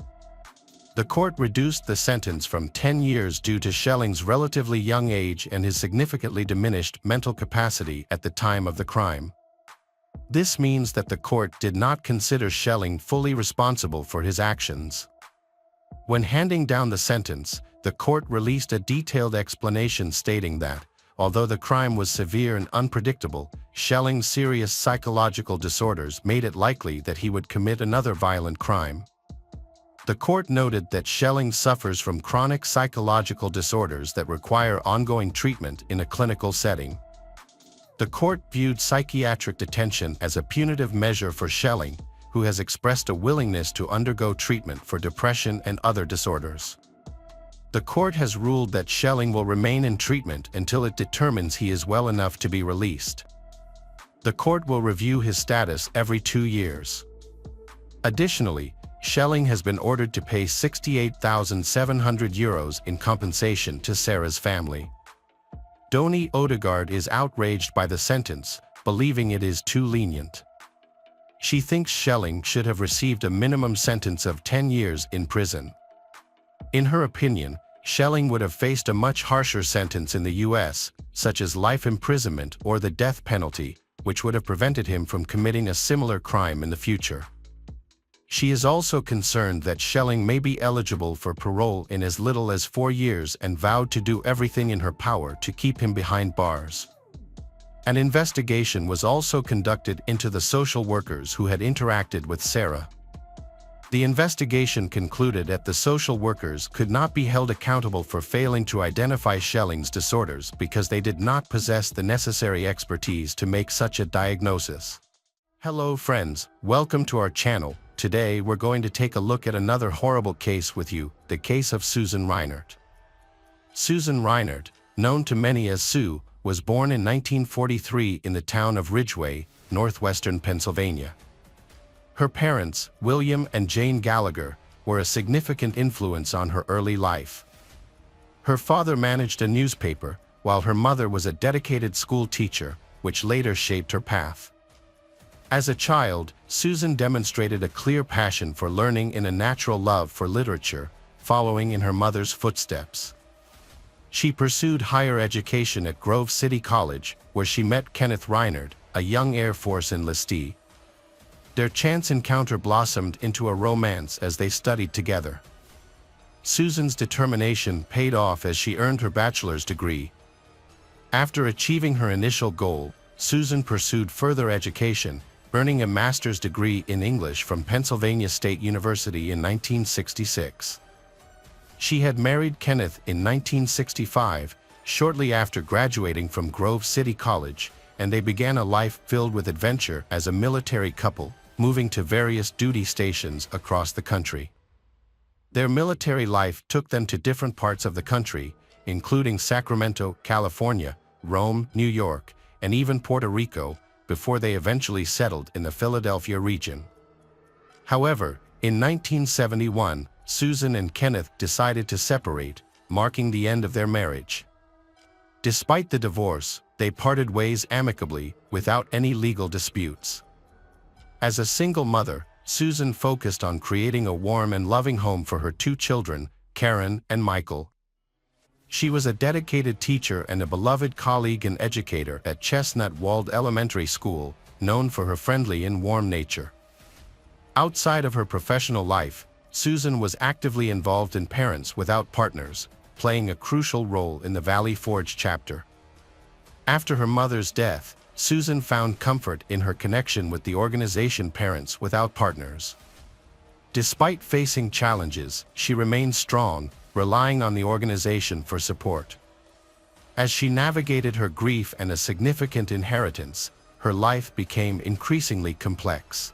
The court reduced the sentence from 10 years due to Schelling's relatively young age and his significantly diminished mental capacity at the time of the crime. This means that the court did not consider Schelling fully responsible for his actions. When handing down the sentence, the court released a detailed explanation stating that, although the crime was severe and unpredictable, Schelling's serious psychological disorders made it likely that he would commit another violent crime. The court noted that Schelling suffers from chronic psychological disorders that require ongoing treatment in a clinical setting. The court viewed psychiatric detention as a punitive measure for Schelling, who has expressed a willingness to undergo treatment for depression and other disorders. The court has ruled that Schelling will remain in treatment until it determines he is well enough to be released. The court will review his status every 2 years. Additionally, Schelling has been ordered to pay €68,700 in compensation to Sarah's family. Doni Odegaard is outraged by the sentence, believing it is too lenient. She thinks Schelling should have received a minimum sentence of 10 years in prison. In her opinion, Schelling would have faced a much harsher sentence in the US, such as life imprisonment or the death penalty, which would have prevented him from committing a similar crime in the future. She is also concerned that Schelling may be eligible for parole in as little as 4 years and vowed to do everything in her power to keep him behind bars. An investigation was also conducted into the social workers who had interacted with Sarah. The investigation concluded that the social workers could not be held accountable for failing to identify Schelling's disorders because they did not possess the necessary expertise to make such a diagnosis. Hello friends, welcome to our channel. Today we're going to take a look at another horrible case with you, the case of Susan Reinert. Susan Reinert, known to many as Sue, was born in 1943 in the town of Ridgeway, northwestern Pennsylvania. Her parents, William and Jane Gallagher, were a significant influence on her early life. Her father managed a newspaper, while her mother was a dedicated school teacher, which later shaped her path. As a child, Susan demonstrated a clear passion for learning and a natural love for literature, following in her mother's footsteps. She pursued higher education at Grove City College, where she met Kenneth Reinhardt, a young Air Force enlistee. Their chance encounter blossomed into a romance as they studied together. Susan's determination paid off as she earned her bachelor's degree. After achieving her initial goal, Susan pursued further education, earning a master's degree in English from Pennsylvania State University in 1966. She had married Kenneth in 1965, shortly after graduating from Grove City College, and they began a life filled with adventure as a military couple, moving to various duty stations across the country. Their military life took them to different parts of the country, including Sacramento, California, Rome, New York, and even Puerto Rico, before they eventually settled in the Philadelphia region. However, in 1971, Susan and Kenneth decided to separate, marking the end of their marriage. Despite the divorce, they parted ways amicably, without any legal disputes. As a single mother, Susan focused on creating a warm and loving home for her two children, Karen and Michael. She was a dedicated teacher and a beloved colleague and educator at Chestnut Walled Elementary School, known for her friendly and warm nature. Outside of her professional life, Susan was actively involved in Parents Without Partners, playing a crucial role in the Valley Forge chapter. After her mother's death, Susan found comfort in her connection with the organization Parents Without Partners. Despite facing challenges, she remained strong, relying on the organization for support. As she navigated her grief and a significant inheritance, her life became increasingly complex.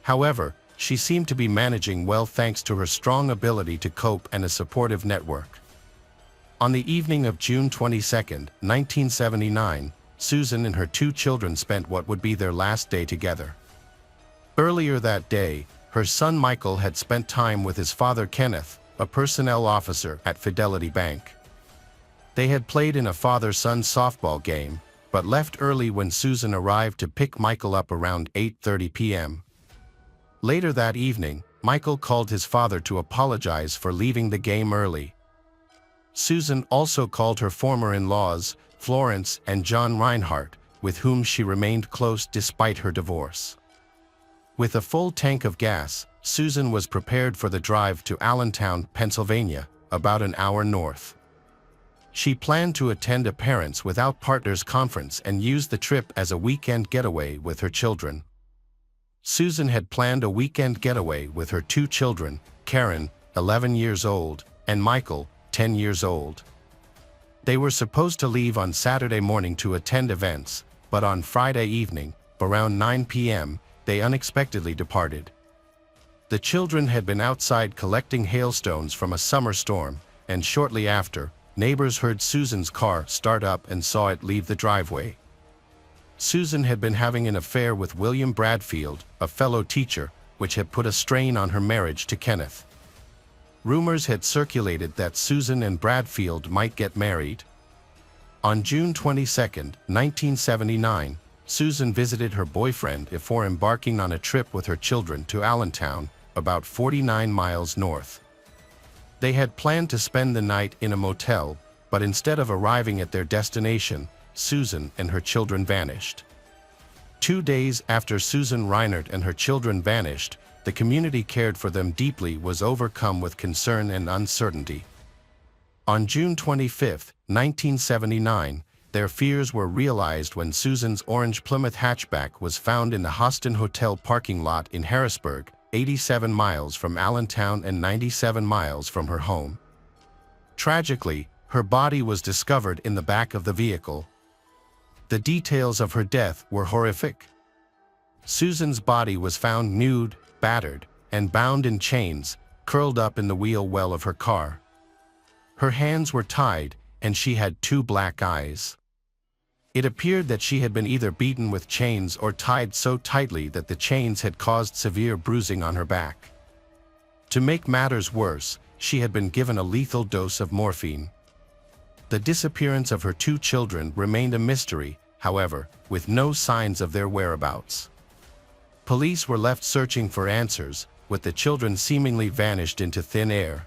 However, she seemed to be managing well thanks to her strong ability to cope and a supportive network. On the evening of June 22, 1979, Susan and her two children spent what would be their last day together. Earlier that day, her son Michael had spent time with his father Kenneth, a personnel officer at Fidelity Bank. They had played in a father-son softball game, but left early when Susan arrived to pick Michael up around 8:30 p.m. Later that evening, Michael called his father to apologize for leaving the game early. Susan also called her former in-laws, Florence and John Reinhardt, with whom she remained close despite her divorce. With a full tank of gas, Susan was prepared for the drive to Allentown, Pennsylvania, about an hour north. She planned to attend a Parents Without Partners conference and use the trip as a weekend getaway with her children. Susan had planned a weekend getaway with her two children, Karen, 11 years old, and Michael, 10 years old. They were supposed to leave on Saturday morning to attend events, but on Friday evening, around 9 p.m., they unexpectedly departed. The children had been outside collecting hailstones from a summer storm, and shortly after, neighbors heard Susan's car start up and saw it leave the driveway. Susan had been having an affair with William Bradfield, a fellow teacher, which had put a strain on her marriage to Kenneth. Rumors had circulated that Susan and Bradfield might get married. On June 22, 1979, Susan visited her boyfriend before embarking on a trip with her children to Allentown, about 49 miles north. They had planned to spend the night in a motel, but instead of arriving at their destination, Susan and her children vanished. 2 days after Susan Reinhardt and her children vanished, the community cared for them deeply was overcome with concern and uncertainty. On June 25, 1979, their fears were realized when Susan's orange Plymouth hatchback was found in the Hostin Hotel parking lot in Harrisburg, 87 miles from Allentown and 97 miles from her home. Tragically, her body was discovered in the back of the vehicle. The details of her death were horrific. Susan's body was found nude, battered, and bound in chains, curled up in the wheel well of her car. Her hands were tied, and she had 2 black eyes. It appeared that she had been either beaten with chains or tied so tightly that the chains had caused severe bruising on her back. To make matters worse, she had been given a lethal dose of morphine. The disappearance of her 2 children remained a mystery, however, with no signs of their whereabouts. Police were left searching for answers, with the children seemingly vanished into thin air.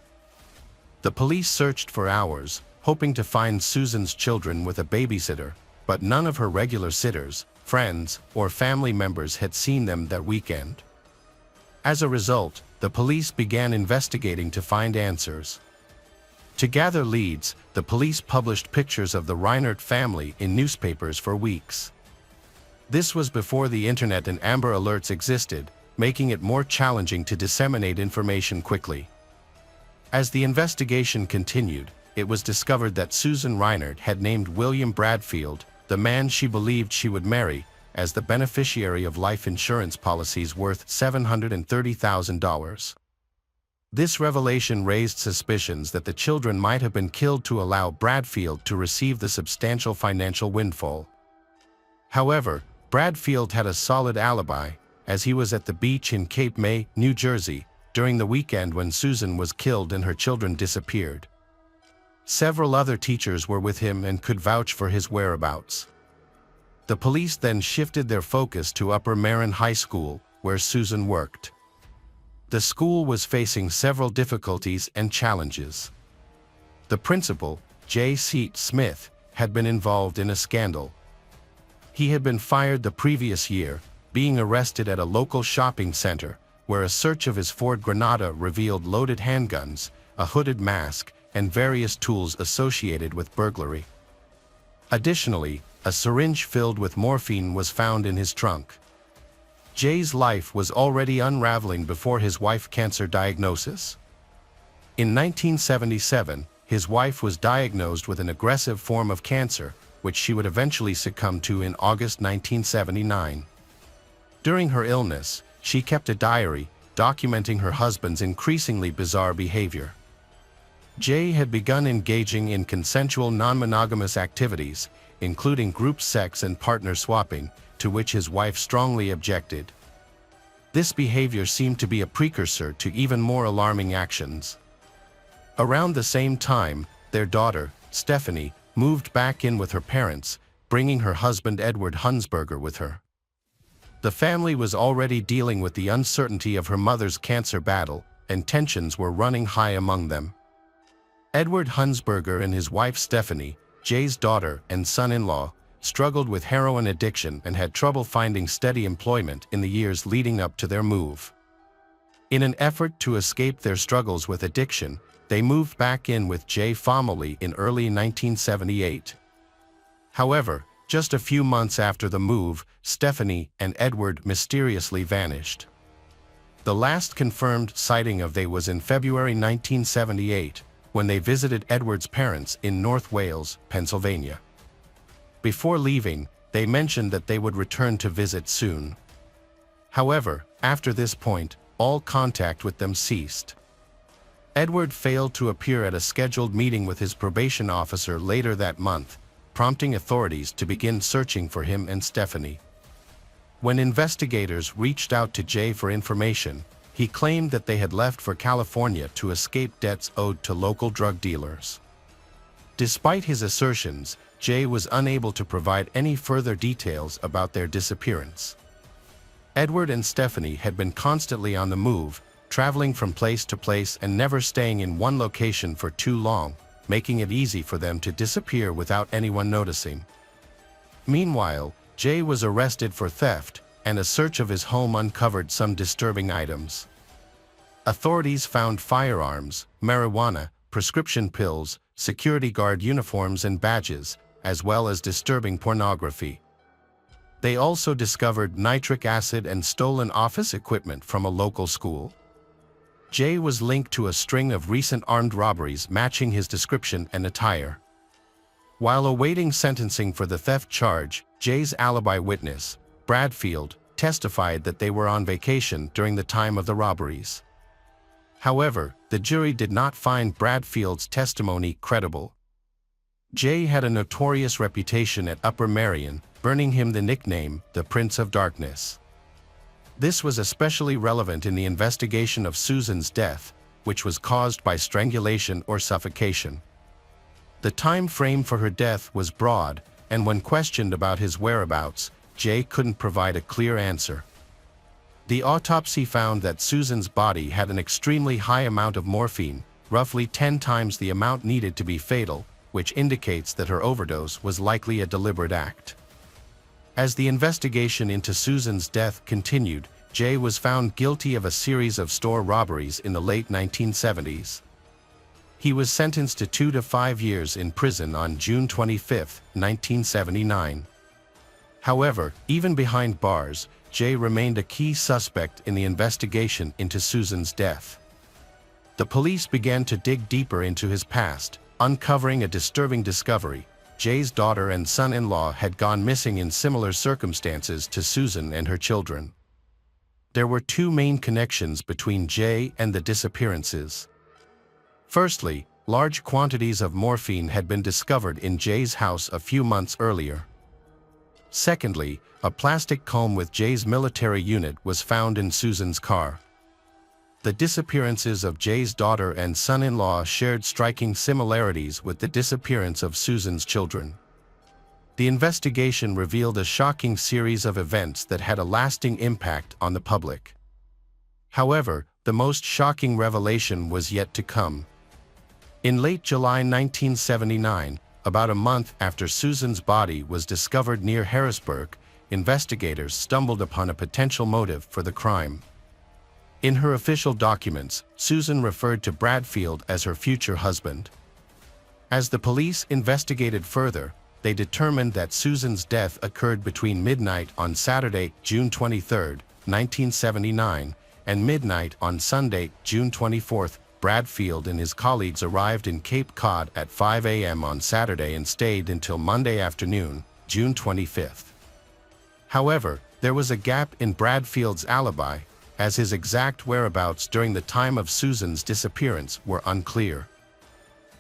The police searched for hours, hoping to find Susan's children with a babysitter, but none of her regular sitters, friends, or family members had seen them that weekend. As a result, the police began investigating to find answers. To gather leads, the police published pictures of the Reinert family in newspapers for weeks. This was before the internet and Amber Alerts existed, making it more challenging to disseminate information quickly. As the investigation continued, it was discovered that Susan Reinert had named William Bradfield, the man she believed she would marry, as the beneficiary of life insurance policies worth $730,000. This revelation raised suspicions that the children might have been killed to allow Bradfield to receive the substantial financial windfall. However, Bradfield had a solid alibi, as he was at the beach in Cape May, New Jersey, during the weekend when Susan was killed and her children disappeared. Several other teachers were with him and could vouch for his whereabouts. The police then shifted their focus to Upper Marin High School, where Susan worked. The school was facing several difficulties and challenges. The principal, J.C. Smith, had been involved in a scandal. He had been fired the previous year, being arrested at a local shopping center, where a search of his Ford Granada revealed loaded handguns, a hooded mask, and various tools associated with burglary. Additionally, a syringe filled with morphine was found in his trunk. Jay's life was already unraveling before his wife's cancer diagnosis. In 1977, his wife was diagnosed with an aggressive form of cancer, which she would eventually succumb to in August 1979. During her illness, she kept a diary, documenting her husband's increasingly bizarre behavior. Jay had begun engaging in consensual non-monogamous activities, including group sex and partner swapping, to which his wife strongly objected. This behavior seemed to be a precursor to even more alarming actions. Around the same time, their daughter, Stephanie, moved back in with her parents, bringing her husband Edward Hunsberger with her. The family was already dealing with the uncertainty of her mother's cancer battle, and tensions were running high among them. Edward Hunsberger and his wife Stephanie, Jay's daughter and son-in-law, struggled with heroin addiction and had trouble finding steady employment in the years leading up to their move. In an effort to escape their struggles with addiction, they moved back in with Jay family in early 1978. However, just a few months after the move, Stephanie and Edward mysteriously vanished. The last confirmed sighting of they was in February 1978, when they visited Edward's parents in North Wales, Pennsylvania. Before leaving, they mentioned that they would return to visit soon. However, after this point, all contact with them ceased. Edward failed to appear at a scheduled meeting with his probation officer later that month, prompting authorities to begin searching for him and Stephanie. When investigators reached out to Jay for information, he claimed that they had left for California to escape debts owed to local drug dealers. Despite his assertions, Jay was unable to provide any further details about their disappearance. Edward and Stephanie had been constantly on the move, traveling from place to place and never staying in one location for too long, making it easy for them to disappear without anyone noticing. Meanwhile, Jay was arrested for theft, and a search of his home uncovered some disturbing items. Authorities found firearms, marijuana, prescription pills, security guard uniforms and badges, as well as disturbing pornography. They also discovered nitric acid and stolen office equipment from a local school. Jay was linked to a string of recent armed robberies matching his description and attire. While awaiting sentencing for the theft charge, Jay's alibi witness, Bradfield, testified that they were on vacation during the time of the robberies. However, the jury did not find Bradfield's testimony credible. Jay had a notorious reputation at Upper Merion, earning him the nickname, the Prince of Darkness. This was especially relevant in the investigation of Susan's death, which was caused by strangulation or suffocation. The time frame for her death was broad, and when questioned about his whereabouts, Jay couldn't provide a clear answer. The autopsy found that Susan's body had an extremely high amount of morphine, roughly 10 times the amount needed to be fatal, which indicates that her overdose was likely a deliberate act. As the investigation into Susan's death continued, Jay was found guilty of a series of store robberies in the late 1970s. He was sentenced to 2 to 5 years in prison on June 25, 1979. However, even behind bars, Jay remained a key suspect in the investigation into Susan's death. The police began to dig deeper into his past, uncovering a disturbing discovery. Jay's daughter and son-in-law had gone missing in similar circumstances to Susan and her children. There were two main connections between Jay and the disappearances. Firstly, large quantities of morphine had been discovered in Jay's house a few months earlier. Secondly, a plastic comb with Jay's military unit was found in Susan's car. The disappearances of Jay's daughter and son-in-law shared striking similarities with the disappearance of Susan's children. The investigation revealed a shocking series of events that had a lasting impact on the public. However, the most shocking revelation was yet to come. In late July 1979, about a month after Susan's body was discovered near Harrisburg, investigators stumbled upon a potential motive for the crime. In her official documents, Susan referred to Bradfield as her future husband. As the police investigated further, they determined that Susan's death occurred between midnight on Saturday, June 23, 1979, and midnight on Sunday, June 24. Bradfield and his colleagues arrived in Cape Cod at 5 a.m. on Saturday and stayed until Monday afternoon, June 25. However, there was a gap in Bradfield's alibi, as his exact whereabouts during the time of Susan's disappearance were unclear.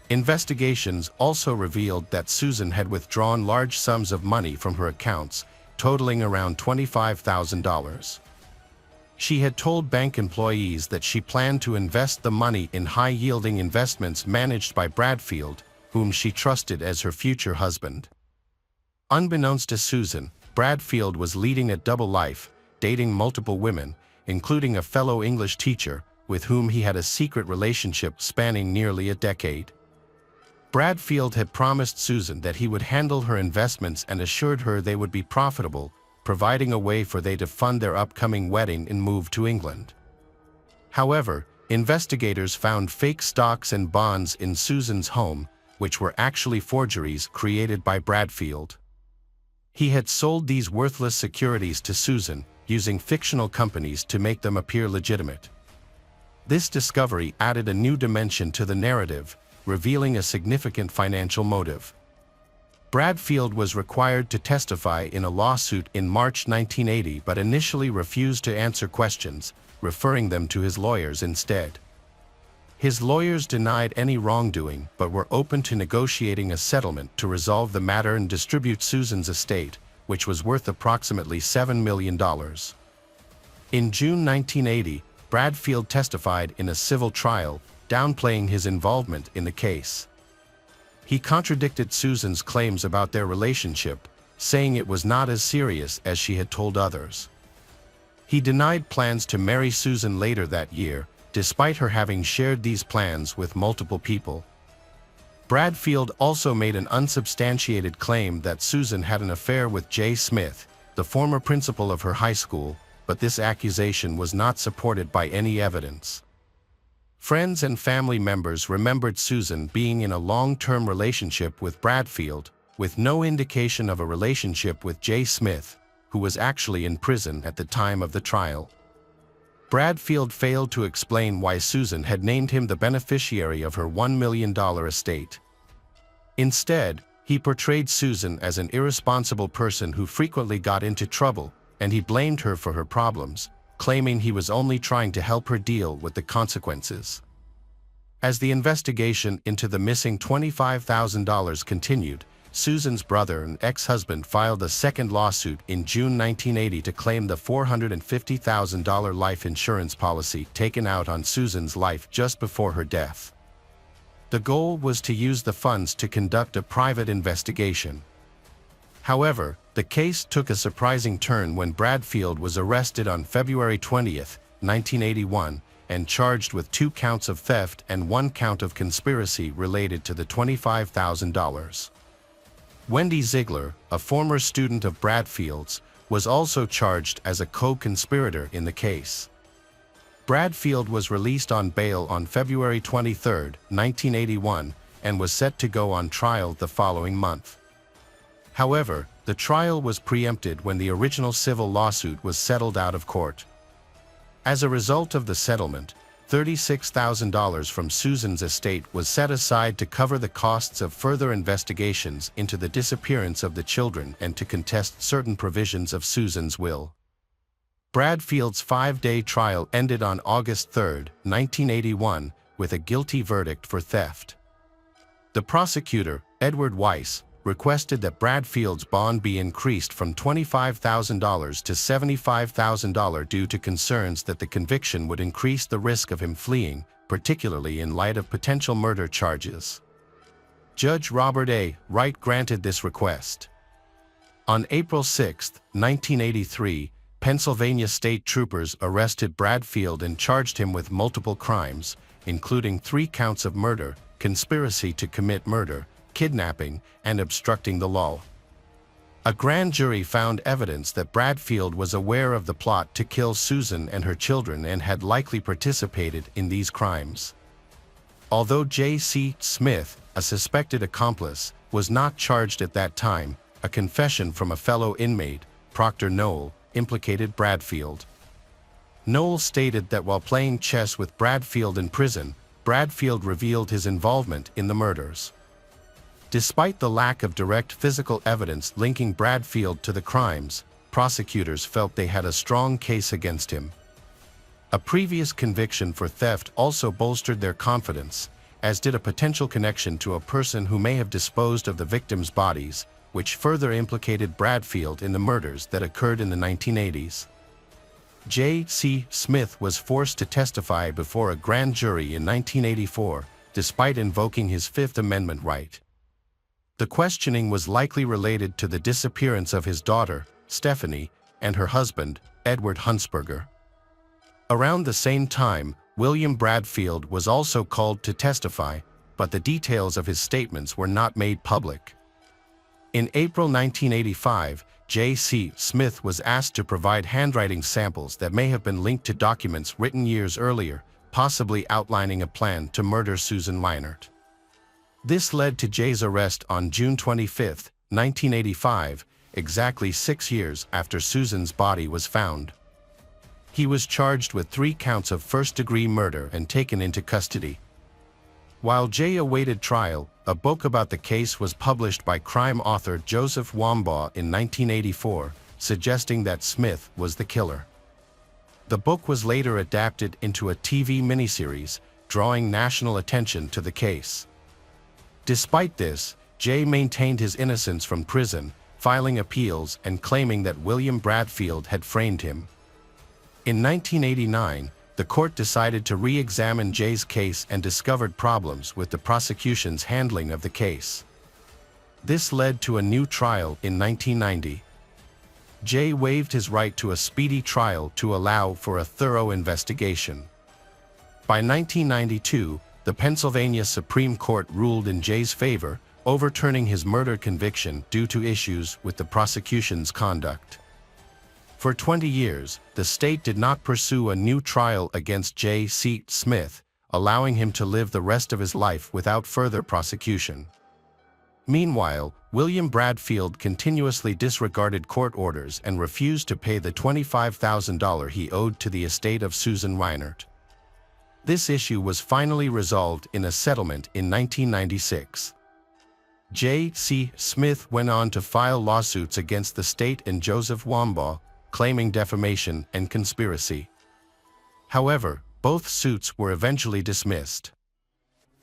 Investigations also revealed that Susan had withdrawn large sums of money from her accounts, totaling around $25,000. She had told bank employees that she planned to invest the money in high-yielding investments managed by Bradfield, whom she trusted as her future husband. Unbeknownst to Susan, Bradfield was leading a double life, dating multiple women, including a fellow English teacher, with whom he had a secret relationship spanning nearly a decade. Bradfield had promised Susan that he would handle her investments and assured her they would be profitable, providing a way for they to fund their upcoming wedding and move to England. However, investigators found fake stocks and bonds in Susan's home, which were actually forgeries created by Bradfield. He had sold these worthless securities to Susan, using fictional companies to make them appear legitimate. This discovery added a new dimension to the narrative, revealing a significant financial motive. Bradfield was required to testify in a lawsuit in March 1980 but initially refused to answer questions, referring them to his lawyers instead. His lawyers denied any wrongdoing but were open to negotiating a settlement to resolve the matter and distribute Susan's estate, which was worth approximately $7 million. In June 1980, Bradfield testified in a civil trial, downplaying his involvement in the case. He contradicted Susan's claims about their relationship, saying it was not as serious as she had told others. He denied plans to marry Susan later that year, despite her having shared these plans with multiple people. Bradfield also made an unsubstantiated claim that Susan had an affair with Jay Smith, the former principal of her high school, but this accusation was not supported by any evidence. Friends and family members remembered Susan being in a long-term relationship with Bradfield, with no indication of a relationship with Jay Smith, who was actually in prison at the time of the trial. Bradfield failed to explain why Susan had named him the beneficiary of her $1 million estate. Instead, he portrayed Susan as an irresponsible person who frequently got into trouble, and he blamed her for her problems, claiming he was only trying to help her deal with the consequences. As the investigation into the missing $25,000 continued, Susan's brother and ex-husband filed a second lawsuit in June 1980 to claim the $450,000 life insurance policy taken out on Susan's life just before her death. The goal was to use the funds to conduct a private investigation. However, the case took a surprising turn when Bradfield was arrested on February 20, 1981, and charged with 2 counts of theft and 1 count of conspiracy related to the $25,000. Wendy Ziegler, a former student of Bradfield's, was also charged as a co-conspirator in the case. Bradfield was released on bail on February 23, 1981, and was set to go on trial the following month. However, the trial was preempted when the original civil lawsuit was settled out of court. As a result of the settlement, $36,000 from Susan's estate was set aside to cover the costs of further investigations into the disappearance of the children and to contest certain provisions of Susan's will. Bradfield's 5-day trial ended on August 3, 1981, with a guilty verdict for theft. The prosecutor, Edward Weiss, requested that Bradfield's bond be increased from $25,000 to $75,000 due to concerns that the conviction would increase the risk of him fleeing, particularly in light of potential murder charges. Judge Robert A. Wright granted this request. On April 6, 1983, Pennsylvania state troopers arrested Bradfield and charged him with multiple crimes, including 3 counts of murder, conspiracy to commit murder, kidnapping, and obstructing the law. A grand jury found evidence that Bradfield was aware of the plot to kill Susan and her children and had likely participated in these crimes. Although J.C. Smith, a suspected accomplice, was not charged at that time, a confession from a fellow inmate, Proctor Knoll, implicated Bradfield. Knoll stated that while playing chess with Bradfield in prison, Bradfield revealed his involvement in the murders. Despite the lack of direct physical evidence linking Bradfield to the crimes, prosecutors felt they had a strong case against him. A previous conviction for theft also bolstered their confidence, as did a potential connection to a person who may have disposed of the victims' bodies, which further implicated Bradfield in the murders that occurred in the 1980s. J.C. Smith was forced to testify before a grand jury in 1984, despite invoking his Fifth Amendment right. The questioning was likely related to the disappearance of his daughter, Stephanie, and her husband, Edward Huntsberger. Around the same time, William Bradfield was also called to testify, but the details of his statements were not made public. In April 1985, J.C. Smith was asked to provide handwriting samples that may have been linked to documents written years earlier, possibly outlining a plan to murder Susan Leinert. This led to Jay's arrest on June 25, 1985, exactly 6 years after Susan's body was found. He was charged with 3 counts of first-degree murder and taken into custody. While Jay awaited trial, a book about the case was published by crime author Joseph Wambaugh in 1984, suggesting that Smith was the killer. The book was later adapted into a TV miniseries, drawing national attention to the case. Despite this, Jay maintained his innocence from prison, filing appeals and claiming that William Bradfield had framed him. In 1989, the court decided to re-examine Jay's case and discovered problems with the prosecution's handling of the case. This led to a new trial in 1990. Jay waived his right to a speedy trial to allow for a thorough investigation. By 1992, the Pennsylvania Supreme Court ruled in Jay's favor, overturning his murder conviction due to issues with the prosecution's conduct. For 20 years, the state did not pursue a new trial against J.C. Smith, allowing him to live the rest of his life without further prosecution. Meanwhile, William Bradfield continuously disregarded court orders and refused to pay the $25,000 he owed to the estate of Susan Leinert. This issue was finally resolved in a settlement in 1996. J.C. Smith went on to file lawsuits against the state and Joseph Wambaugh, claiming defamation and conspiracy. However, both suits were eventually dismissed.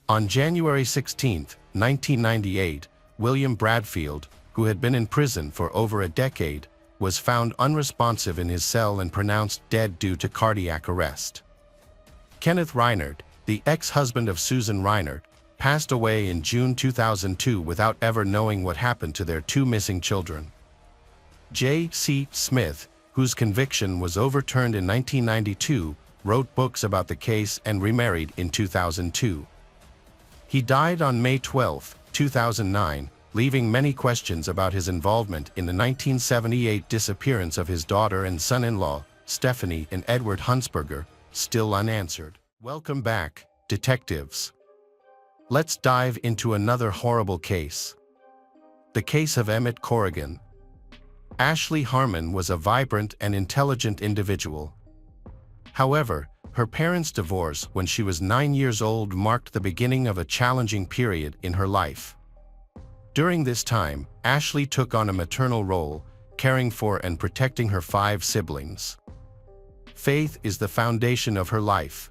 On January 16, 1998, William Bradfield, who had been in prison for over a decade, was found unresponsive in his cell and pronounced dead due to cardiac arrest. Kenneth Reinert, the ex-husband of Susan Leinert, passed away in June 2002 without ever knowing what happened to their 2 missing children. J.C. Smith, whose conviction was overturned in 1992, wrote books about the case and remarried in 2002. He died on May 12, 2009, leaving many questions about his involvement in the 1978 disappearance of his daughter and son-in-law, Stephanie and Edward Huntsberger, still unanswered. Welcome back, detectives. Let's dive into another horrible case. The case of Emmett Corrigan. Ashley Harmon was a vibrant and intelligent individual. However, her parents' divorce when she was 9 years old marked the beginning of a challenging period in her life. During this time, Ashley took on a maternal role, caring for and protecting her 5 siblings. Faith is the foundation of her life.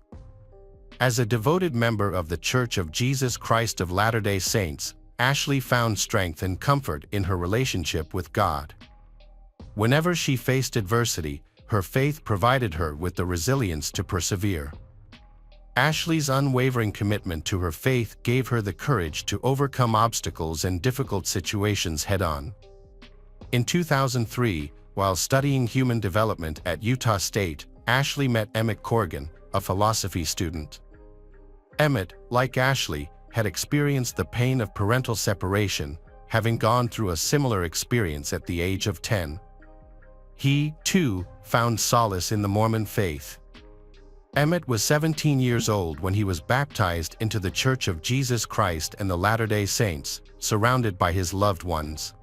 As a devoted member of the Church of Jesus Christ of Latter-day Saints, Ashley found strength and comfort in her relationship with God. Whenever she faced adversity, her faith provided her with the resilience to persevere. Ashley's unwavering commitment to her faith gave her the courage to overcome obstacles and difficult situations head-on. In 2003, while studying human development at Utah State, Ashley met Emmett Corrigan, a philosophy student. Emmett, like Ashley, had experienced the pain of parental separation, having gone through a similar experience at the age of 10. He, too, found solace in the Mormon faith. Emmett was 17 years old when he was baptized into the Church of Jesus Christ and the Latter-day Saints, surrounded by his loved ones.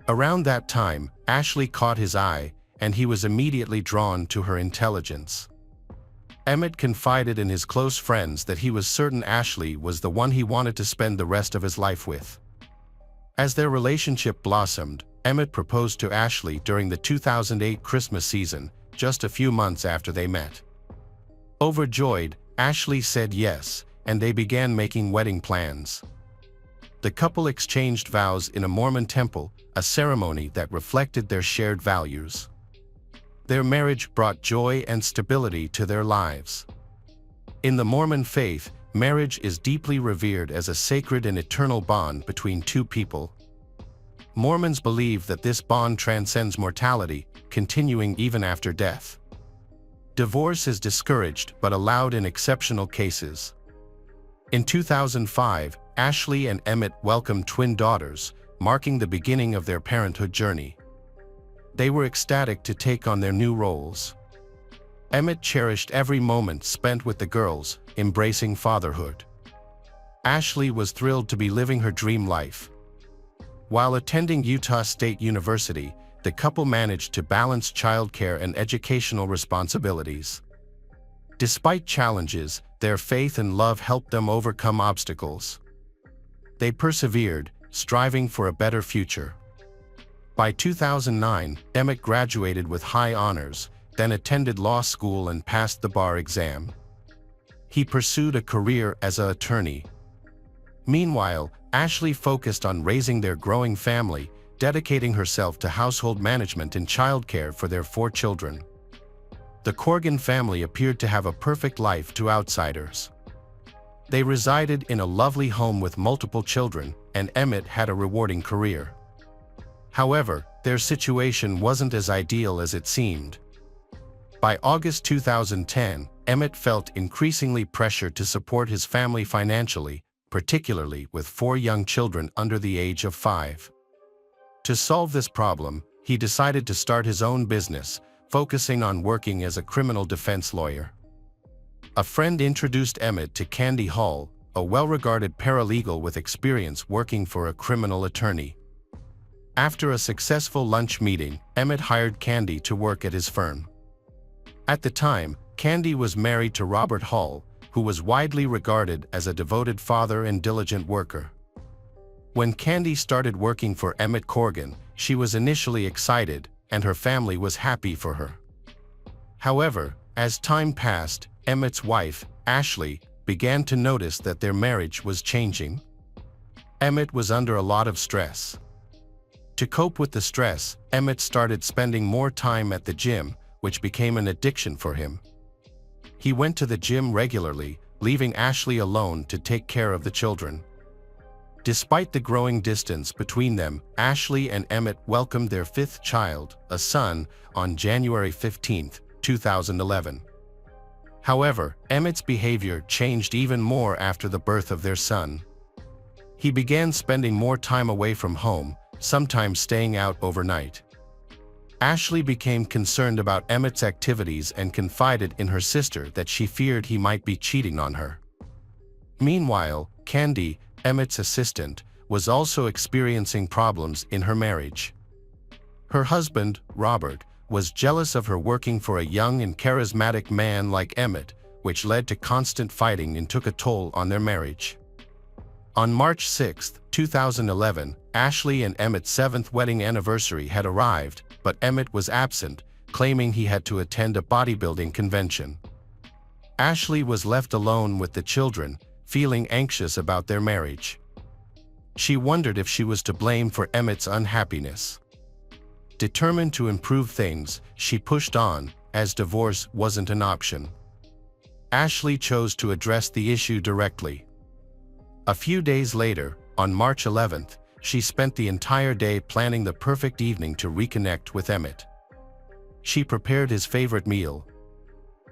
Around that time, Ashley caught his eye, and he was immediately drawn to her intelligence. Emmett confided in his close friends that he was certain Ashley was the one he wanted to spend the rest of his life with. As their relationship blossomed, Emmett proposed to Ashley during the 2008 Christmas season, just a few months after they met. Overjoyed, Ashley said yes, and they began making wedding plans. The couple exchanged vows in a Mormon temple, a ceremony that reflected their shared values. Their marriage brought joy and stability to their lives. In the Mormon faith, marriage is deeply revered as a sacred and eternal bond between two people. Mormons believe that this bond transcends mortality, continuing even after death. Divorce is discouraged but allowed in exceptional cases. In 2005, Ashley and Emmett welcomed twin daughters, marking the beginning of their parenthood journey. They were ecstatic to take on their new roles. Emmett cherished every moment spent with the girls, embracing fatherhood. Ashley was thrilled to be living her dream life. While attending Utah State University, the couple managed to balance childcare and educational responsibilities. Despite challenges, their faith and love helped them overcome obstacles. They persevered, striving for a better future. By 2009, Emmett graduated with high honors, then attended law school and passed the bar exam. He pursued a career as an attorney. Meanwhile, Ashley focused on raising their growing family, dedicating herself to household management and childcare for their 4 children. The Corrigan family appeared to have a perfect life to outsiders. They resided in a lovely home with multiple children, and Emmett had a rewarding career. However, their situation wasn't as ideal as it seemed. By August 2010, Emmett felt increasingly pressured to support his family financially, particularly with 4 young children under the age of 5. To solve this problem, he decided to start his own business, focusing on working as a criminal defense lawyer. A friend introduced Emmett to Candy Hall, a well-regarded paralegal with experience working for a criminal attorney. After a successful lunch meeting, Emmett hired Candy to work at his firm. At the time, Candy was married to Robert Hall, who was widely regarded as a devoted father and diligent worker. When Candy started working for Emmett Corrigan, she was initially excited, and her family was happy for her. However, as time passed, Emmett's wife, Ashley, began to notice that their marriage was changing. Emmett was under a lot of stress. To cope with the stress, Emmett started spending more time at the gym, which became an addiction for him. He went to the gym regularly, leaving Ashley alone to take care of the children. Despite the growing distance between them, Ashley and Emmett welcomed their 5th child, a son, on January 15, 2011. However, Emmett's behavior changed even more after the birth of their son. He began spending more time away from home, sometimes staying out overnight. Ashley became concerned about Emmett's activities and confided in her sister that she feared he might be cheating on her. Meanwhile, Candy, Emmett's assistant, was also experiencing problems in her marriage. Her husband, Robert, was jealous of her working for a young and charismatic man like Emmett, which led to constant fighting and took a toll on their marriage. On March 6, 2011, Ashley and Emmett's 7th wedding anniversary had arrived, but Emmett was absent, claiming he had to attend a bodybuilding convention. Ashley was left alone with the children, feeling anxious about their marriage. She wondered if she was to blame for Emmett's unhappiness. Determined to improve things, she pushed on, as divorce wasn't an option. Ashley chose to address the issue directly. A few days later, on March 11th, she spent the entire day planning the perfect evening to reconnect with Emmett. She prepared his favorite meal,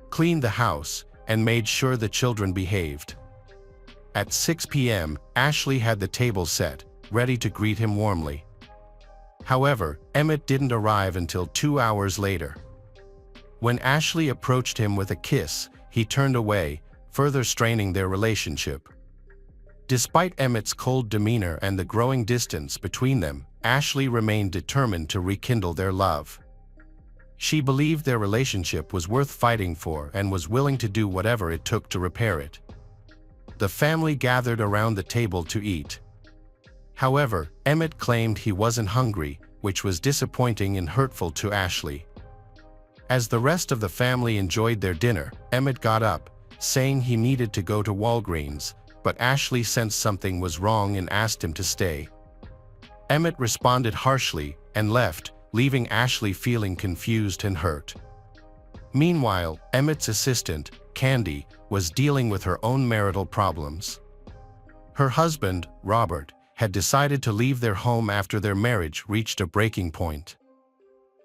cleaned the house, and made sure the children behaved. At 6 p.m., Ashley had the table set, ready to greet him warmly. However, Emmett didn't arrive until 2 hours later. When Ashley approached him with a kiss, he turned away, further straining their relationship. Despite Emmett's cold demeanor and the growing distance between them, Ashley remained determined to rekindle their love. She believed their relationship was worth fighting for and was willing to do whatever it took to repair it. The family gathered around the table to eat. However, Emmett claimed he wasn't hungry, which was disappointing and hurtful to Ashley. As the rest of the family enjoyed their dinner, Emmett got up, saying he needed to go to Walgreens, but Ashley sensed something was wrong and asked him to stay. Emmett responded harshly and left, leaving Ashley feeling confused and hurt. Meanwhile, Emmett's assistant, Candy, was dealing with her own marital problems. Her husband, Robert, had decided to leave their home after their marriage reached a breaking point.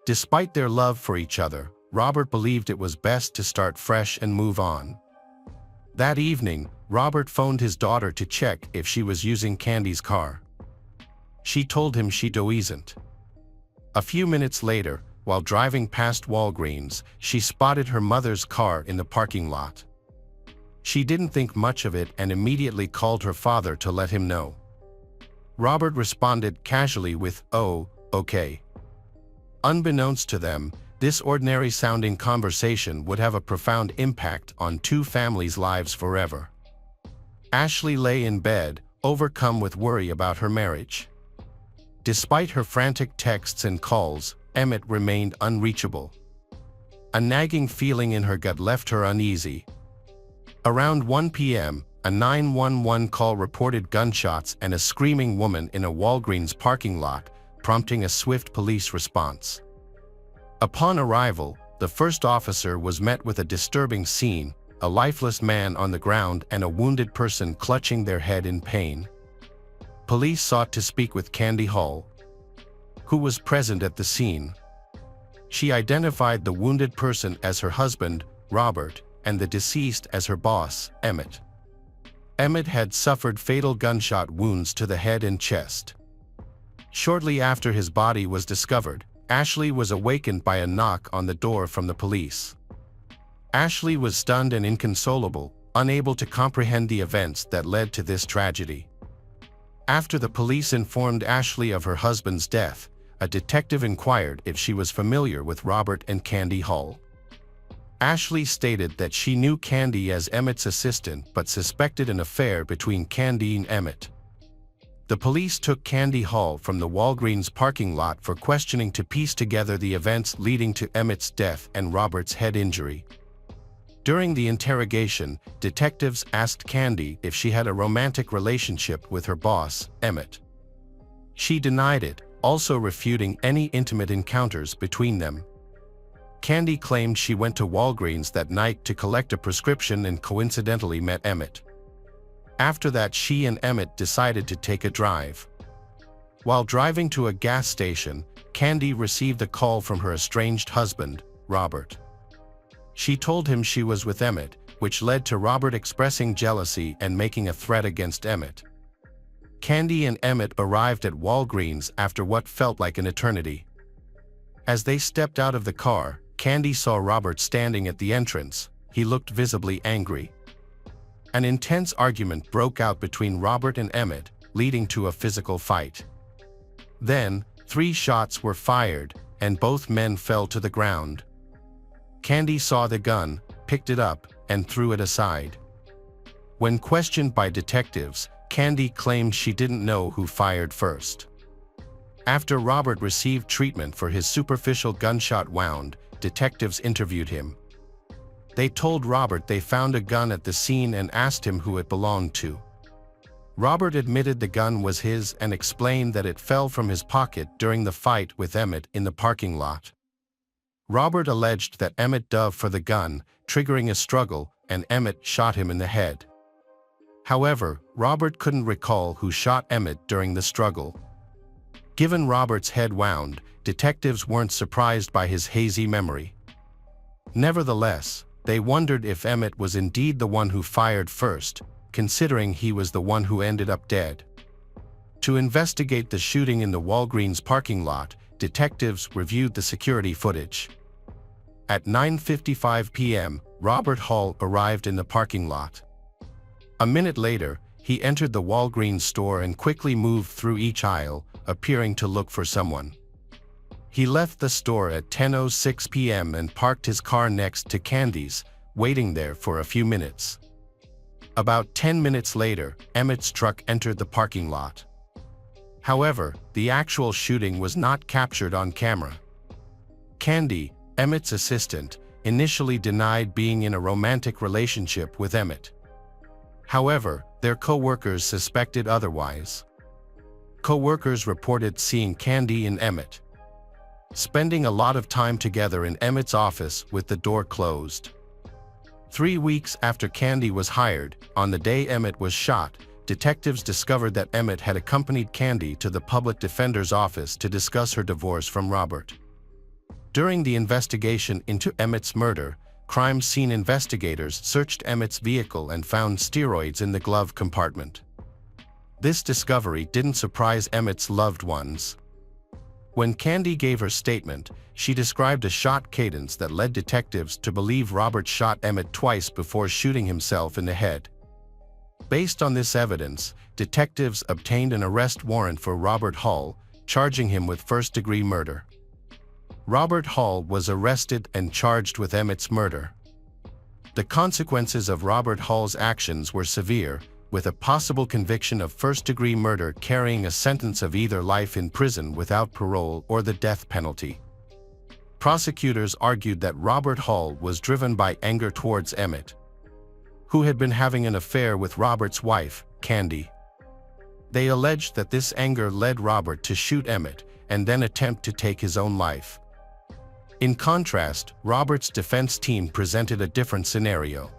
Despite their love for each other, Robert believed it was best to start fresh and move on. That evening, Robert phoned his daughter to check if she was using Candy's car. She told him she wasn't. A few minutes later, while driving past Walgreens, she spotted her mother's car in the parking lot. She didn't think much of it and immediately called her father to let him know. Robert responded casually with, "Oh, okay." Unbeknownst to them, this ordinary-sounding conversation would have a profound impact on two families' lives forever. Ashley lay in bed, overcome with worry about her marriage. Despite her frantic texts and calls, Emmett remained unreachable. A nagging feeling in her gut left her uneasy. Around 1 p.m., a 911 call reported gunshots and a screaming woman in a Walgreens parking lot, prompting a swift police response. Upon arrival, the first officer was met with a disturbing scene, a lifeless man on the ground and a wounded person clutching their head in pain. Police sought to speak with Candy Hall, who was present at the scene. She identified the wounded person as her husband, Robert, and the deceased as her boss, Emmett. Emmett had suffered fatal gunshot wounds to the head and chest. Shortly after his body was discovered, Ashley was awakened by a knock on the door from the police. Ashley was stunned and inconsolable, unable to comprehend the events that led to this tragedy. After the police informed Ashley of her husband's death, a detective inquired if she was familiar with Robert and Candy Hall. Ashley stated that she knew Candy as Emmett's assistant but suspected an affair between Candy and Emmett. The police took Candy Hall from the Walgreens parking lot for questioning to piece together the events leading to Emmett's death and Robert's head injury. During the interrogation, detectives asked Candy if she had a romantic relationship with her boss, Emmett. She denied it, also refuting any intimate encounters between them. Candy claimed she went to Walgreens that night to collect a prescription and coincidentally met Emmett. After that, she and Emmett decided to take a drive. While driving to a gas station, Candy received a call from her estranged husband, Robert. She told him she was with Emmett, which led to Robert expressing jealousy and making a threat against Emmett. Candy and Emmett arrived at Walgreens after what felt like an eternity. As they stepped out of the car, Candy saw Robert standing at the entrance. He looked visibly angry. An intense argument broke out between Robert and Emmett, leading to a physical fight. Then, 3 shots were fired, and both men fell to the ground. Candy saw the gun, picked it up, and threw it aside. When questioned by detectives, Candy claimed she didn't know who fired first. After Robert received treatment for his superficial gunshot wound, detectives interviewed him. They told Robert they found a gun at the scene and asked him who it belonged to. Robert admitted the gun was his and explained that it fell from his pocket during the fight with Emmett in the parking lot. Robert alleged that Emmett dove for the gun, triggering a struggle, and Emmett shot him in the head. However, Robert couldn't recall who shot Emmett during the struggle. Given Robert's head wound, detectives weren't surprised by his hazy memory. Nevertheless, they wondered if Emmett was indeed the one who fired first, considering he was the one who ended up dead. To investigate the shooting in the Walgreens parking lot, detectives reviewed the security footage. At 9:55 p.m., Robert Hall arrived in the parking lot. A minute later, he entered the Walgreens store and quickly moved through each aisle, appearing to look for someone. He left the store at 10:06 p.m. and parked his car next to Candy's, waiting there for a few minutes. About 10 minutes later, Emmett's truck entered the parking lot. However, the actual shooting was not captured on camera. Candy, Emmett's assistant, initially denied being in a romantic relationship with Emmett. However, their co-workers suspected otherwise. Co-workers reported seeing Candy and Emmett spending a lot of time together in Emmett's office with the door closed. 3 weeks after Candy was hired, on the day Emmett was shot, detectives discovered that Emmett had accompanied Candy to the public defender's office to discuss her divorce from Robert. During the investigation into Emmett's murder, crime scene investigators searched Emmett's vehicle and found steroids in the glove compartment. This discovery didn't surprise Emmett's loved ones. When Candy gave her statement, she described a shot cadence that led detectives to believe Robert shot Emmett twice before shooting himself in the head. Based on this evidence, detectives obtained an arrest warrant for Robert Hall, charging him with first-degree murder. Robert Hall was arrested and charged with Emmett's murder. The consequences of Robert Hall's actions were severe, with a possible conviction of first-degree murder carrying a sentence of either life in prison without parole or the death penalty. Prosecutors argued that Robert Hall was driven by anger towards Emmett, who had been having an affair with Robert's wife, Candy. They alleged that this anger led Robert to shoot Emmett and then attempt to take his own life. In contrast, Robert's defense team presented a different scenario.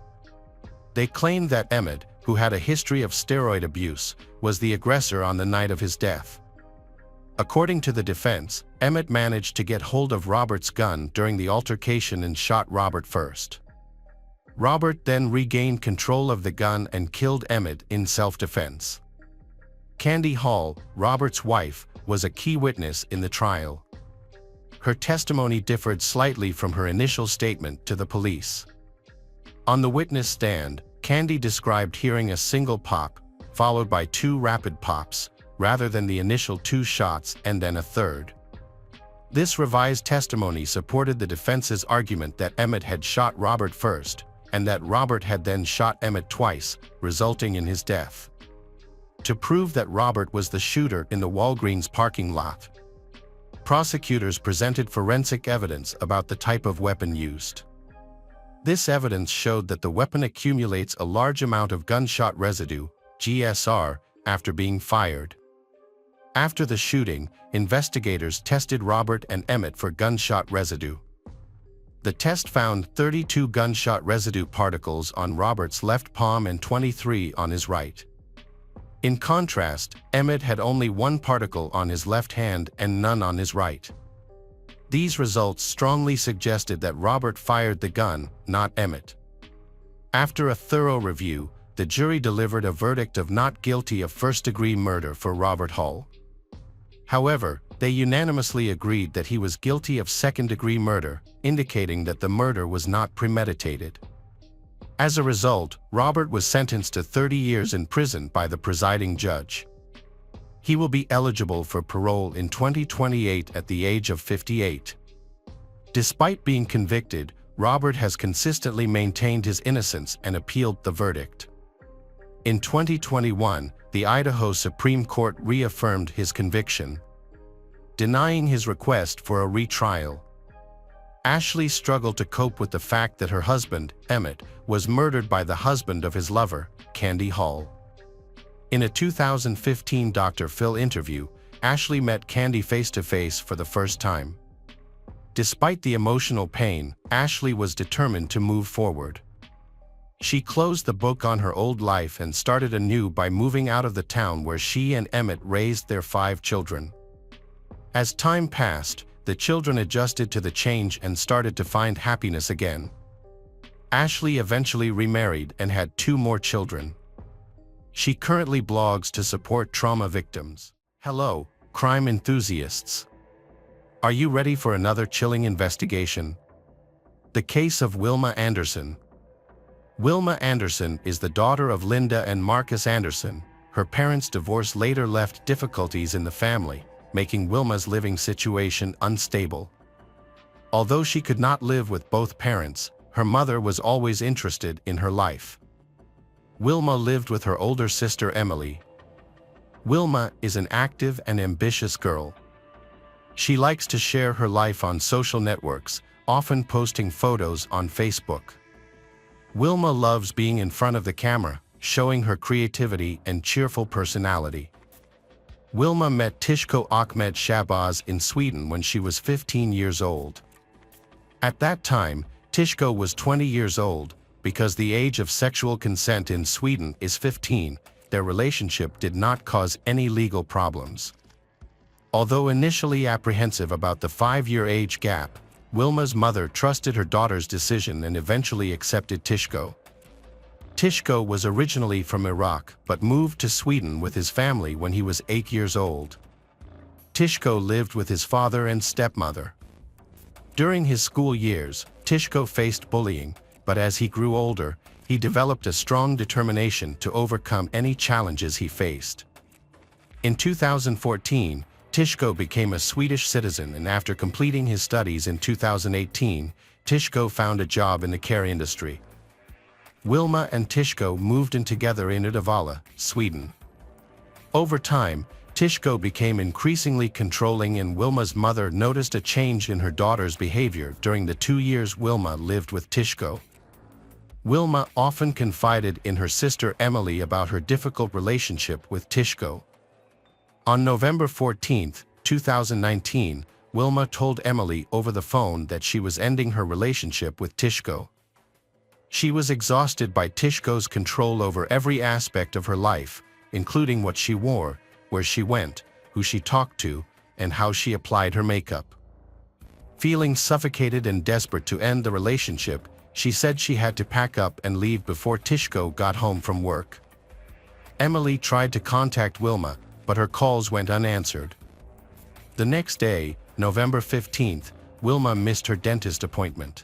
They claimed that Emmett, who had a history of steroid abuse, was the aggressor on the night of his death. According to the defense, Emmett managed to get hold of Robert's gun during the altercation and shot Robert first. Robert then regained control of the gun and killed Emmett in self-defense. Candy Hall, Robert's wife, was a key witness in the trial. Her testimony differed slightly from her initial statement to the police. On the witness stand, Candy described hearing a single pop, followed by 2 rapid pops, rather than the initial 2 shots and then a third. This revised testimony supported the defense's argument that Emmett had shot Robert first, and that Robert had then shot Emmett twice, resulting in his death. To prove that Robert was the shooter in the Walgreens parking lot, prosecutors presented forensic evidence about the type of weapon used. This evidence showed that the weapon accumulates a large amount of gunshot residue, GSR, after being fired. After the shooting, investigators tested Robert and Emmett for gunshot residue. The test found 32 gunshot residue particles on Robert's left palm and 23 on his right. In contrast, Emmett had only 1 particle on his left hand and none on his right. These results strongly suggested that Robert fired the gun, not Emmett. After a thorough review, the jury delivered a verdict of not guilty of first-degree murder for Robert Hull. However, they unanimously agreed that he was guilty of second-degree murder, indicating that the murder was not premeditated. As a result, Robert was sentenced to 30 years in prison by the presiding judge. He will be eligible for parole in 2028 at the age of 58. Despite being convicted, Robert has consistently maintained his innocence and appealed the verdict. In 2021, the Idaho Supreme Court reaffirmed his conviction, denying his request for a retrial. Ashley struggled to cope with the fact that her husband, Emmett, was murdered by the husband of his lover, Candy Hull. In a 2015 Dr. Phil interview, Ashley met Candy face-to-face for the first time. Despite the emotional pain, Ashley was determined to move forward. She closed the book on her old life and started anew by moving out of the town where she and Emmett raised their 5 children. As time passed, the children adjusted to the change and started to find happiness again. Ashley eventually remarried and had 2 more children. She currently blogs to support trauma victims. Hello, crime enthusiasts. Are you ready for another chilling investigation? The case of Wilma Anderson. Wilma Anderson is the daughter of Linda and Marcus Anderson. Her parents' divorce later left difficulties in the family, making Wilma's living situation unstable. Although she could not live with both parents, her mother was always interested in her life. Wilma lived with her older sister Emily. Wilma is an active and ambitious girl. She likes to share her life on social networks, often posting photos on Facebook. Wilma loves being in front of the camera, showing her creativity and cheerful personality. Wilma met Tishko Ahmed Shabazz in Sweden when she was 15 years old. At that time, Tishko was 20 years old. Because the age of sexual consent in Sweden is 15, their relationship did not cause any legal problems. Although initially apprehensive about the 5-year age gap, Wilma's mother trusted her daughter's decision and eventually accepted Tishko. Tishko was originally from Iraq but moved to Sweden with his family when he was 8 years old. Tishko lived with his father and stepmother. During his school years, Tishko faced bullying, but as he grew older, he developed a strong determination to overcome any challenges he faced. In 2014, Tishko became a Swedish citizen, and after completing his studies in 2018, Tishko found a job in the care industry. Wilma and Tishko moved in together in Uddevalla, Sweden. Over time, Tishko became increasingly controlling, and Wilma's mother noticed a change in her daughter's behavior during the 2 years Wilma lived with Tishko. Wilma often confided in her sister Emily about her difficult relationship with Tishko. On November 14, 2019, Wilma told Emily over the phone that she was ending her relationship with Tishko. She was exhausted by Tishko's control over every aspect of her life, including what she wore, where she went, who she talked to, and how she applied her makeup. Feeling suffocated and desperate to end the relationship, she said she had to pack up and leave before Tishko got home from work. Emily tried to contact Wilma, but her calls went unanswered. The next day, November 15th, Wilma missed her dentist appointment.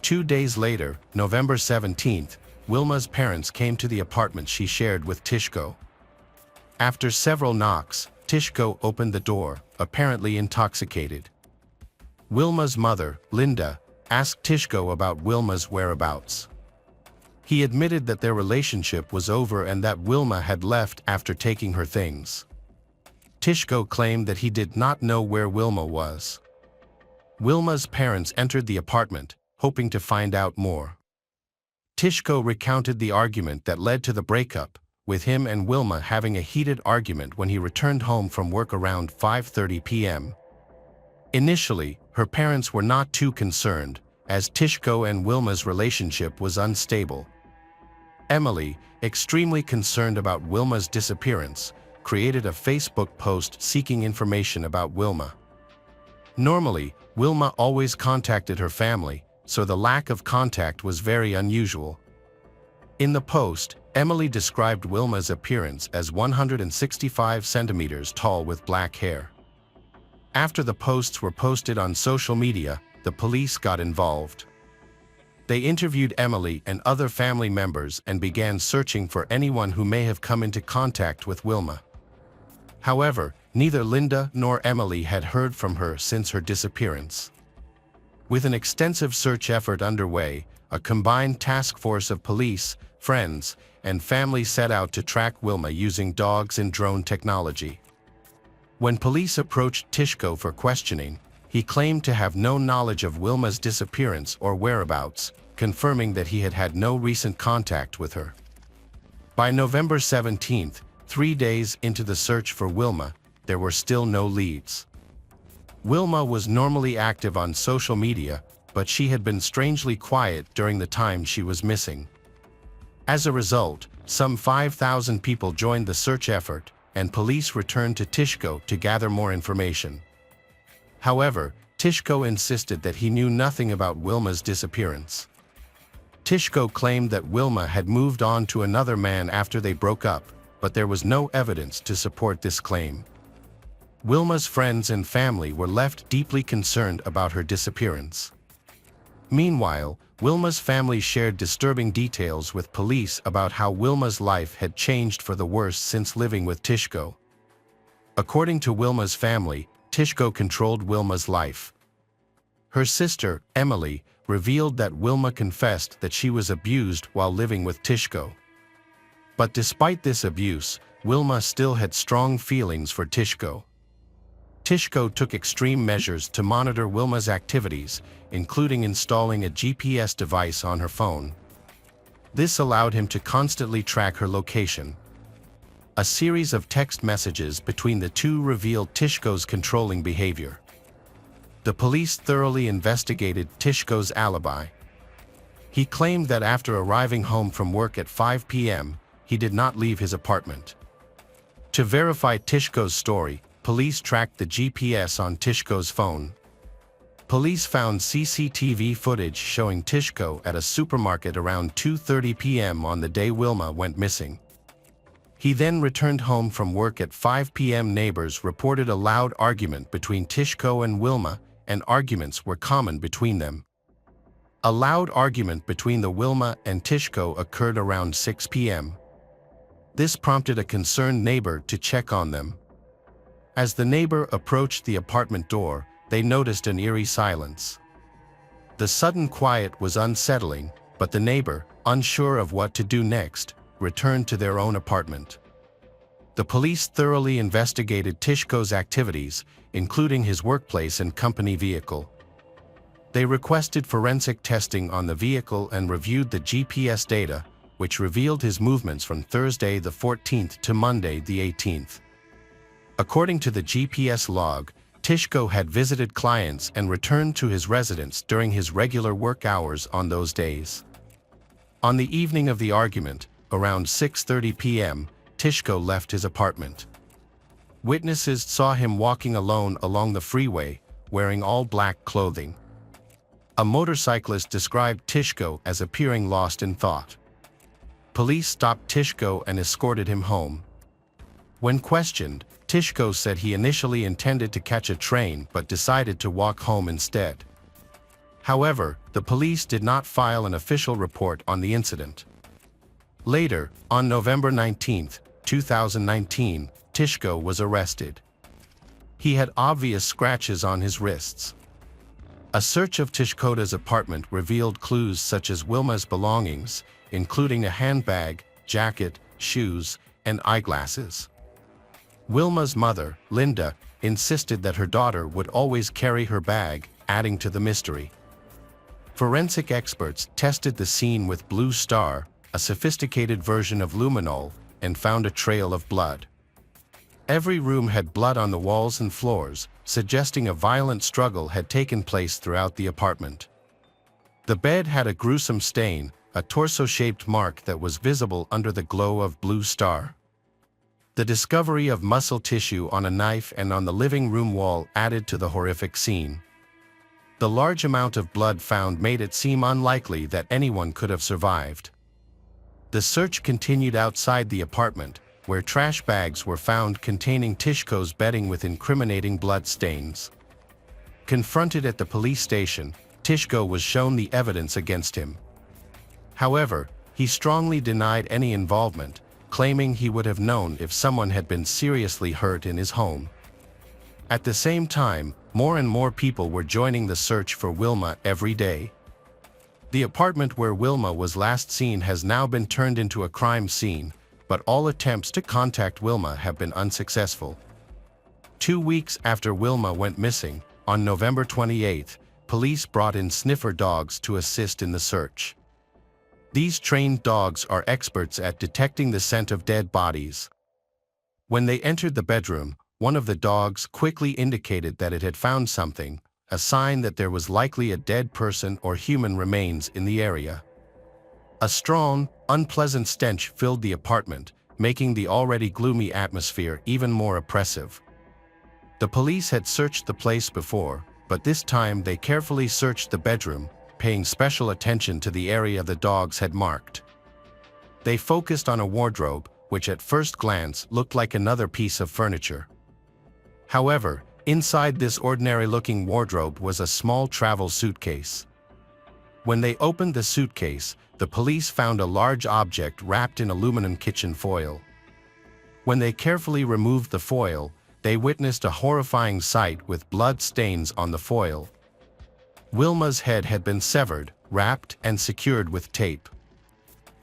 2 days later, November 17th, Wilma's parents came to the apartment she shared with Tishko. After several knocks, Tishko opened the door, apparently intoxicated. Wilma's mother, Linda, asked Tishko about Wilma's whereabouts. He admitted that their relationship was over and that Wilma had left after taking her things. Tishko claimed that he did not know where Wilma was. Wilma's parents entered the apartment, hoping to find out more. Tishko recounted the argument that led to the breakup, with him and Wilma having a heated argument when he returned home from work around 5:30 p.m. Initially, her parents were not too concerned, as Tishko and Wilma's relationship was unstable. Emily, extremely concerned about Wilma's disappearance, created a Facebook post seeking information about Wilma. Normally, Wilma always contacted her family, so the lack of contact was very unusual. In the post, Emily described Wilma's appearance as 165 centimeters tall with black hair. After the posts were posted on social media, the police got involved. They interviewed Emily and other family members and began searching for anyone who may have come into contact with Wilma. However, neither Linda nor Emily had heard from her since her disappearance. With an extensive search effort underway, a combined task force of police, friends, and family set out to track Wilma using dogs and drone technology. When police approached Tishko for questioning, he claimed to have no knowledge of Wilma's disappearance or whereabouts, confirming that he had had no recent contact with her. By November 17, 3 days into the search for Wilma, there were still no leads. Wilma was normally active on social media, but she had been strangely quiet during the time she was missing. As a result, some 5,000 people joined the search effort, and police returned to Tishko to gather more information. However, Tishko insisted that he knew nothing about Wilma's disappearance. Tishko claimed that Wilma had moved on to another man after they broke up, but there was no evidence to support this claim. Wilma's friends and family were left deeply concerned about her disappearance. Meanwhile, Wilma's family shared disturbing details with police about how Wilma's life had changed for the worse since living with Tishko. According to Wilma's family, Tishko controlled Wilma's life. Her sister, Emily, revealed that Wilma confessed that she was abused while living with Tishko. But despite this abuse, Wilma still had strong feelings for Tishko. Tishko took extreme measures to monitor Wilma's activities, including installing a GPS device on her phone. This allowed him to constantly track her location. A series of text messages between the two revealed Tishko's controlling behavior. The police thoroughly investigated Tishko's alibi. He claimed that after arriving home from work at 5 p.m., he did not leave his apartment. To verify Tishko's story, police tracked the GPS on Tishko's phone. Police found CCTV footage showing Tishko at a supermarket around 2:30 p.m. on the day Wilma went missing. He then returned home from work at 5 p.m. Neighbors reported a loud argument between Tishko and Wilma, and arguments were common between them. A loud argument between the Wilma and Tishko occurred around 6 p.m. This prompted a concerned neighbor to check on them. As the neighbor approached the apartment door, they noticed an eerie silence. The sudden quiet was unsettling, but the neighbor, unsure of what to do next, returned to their own apartment. The police thoroughly investigated Tishko's activities, including his workplace and company vehicle. They requested forensic testing on the vehicle and reviewed the GPS data, which revealed his movements from Thursday the 14th to Monday the 18th. According to the GPS log, Tishko had visited clients and returned to his residence during his regular work hours on those days. On the evening of the argument, around 6:30 p.m., Tishko left his apartment. Witnesses saw him walking alone along the freeway, wearing all black clothing. A motorcyclist described Tishko as appearing lost in thought. Police stopped Tishko and escorted him home. When questioned, Tishko said he initially intended to catch a train but decided to walk home instead. However, the police did not file an official report on the incident. Later, on November 19, 2019, Tishko was arrested. He had obvious scratches on his wrists. A search of Tishko's apartment revealed clues such as Wilma's belongings, including a handbag, jacket, shoes, and eyeglasses. Wilma's mother, Linda, insisted that her daughter would always carry her bag, adding to the mystery. Forensic experts tested the scene with Blue Star, a sophisticated version of luminol, and found a trail of blood. Every room had blood on the walls and floors, suggesting a violent struggle had taken place throughout the apartment. The bed had a gruesome stain, a torso-shaped mark that was visible under the glow of Blue Star. The discovery of muscle tissue on a knife and on the living room wall added to the horrific scene. The large amount of blood found made it seem unlikely that anyone could have survived. The search continued outside the apartment, where trash bags were found containing Tishko's bedding with incriminating blood stains. Confronted at the police station, Tishko was shown the evidence against him. However, he strongly denied any involvement, claiming he would have known if someone had been seriously hurt in his home. At the same time, more and more people were joining the search for Wilma every day. The apartment where Wilma was last seen has now been turned into a crime scene, but all attempts to contact Wilma have been unsuccessful. 2 weeks after Wilma went missing, on November 28, police brought in sniffer dogs to assist in the search. These trained dogs are experts at detecting the scent of dead bodies. When they entered the bedroom, one of the dogs quickly indicated that it had found something, a sign that there was likely a dead person or human remains in the area. A strong, unpleasant stench filled the apartment, making the already gloomy atmosphere even more oppressive. The police had searched the place before, but this time they carefully searched the bedroom, paying special attention to the area the dogs had marked. They focused on a wardrobe, which at first glance looked like another piece of furniture. However, inside this ordinary-looking wardrobe was a small travel suitcase. When they opened the suitcase, the police found a large object wrapped in aluminum kitchen foil. When they carefully removed the foil, they witnessed a horrifying sight with blood stains on the foil. Wilma's head had been severed, wrapped, and secured with tape.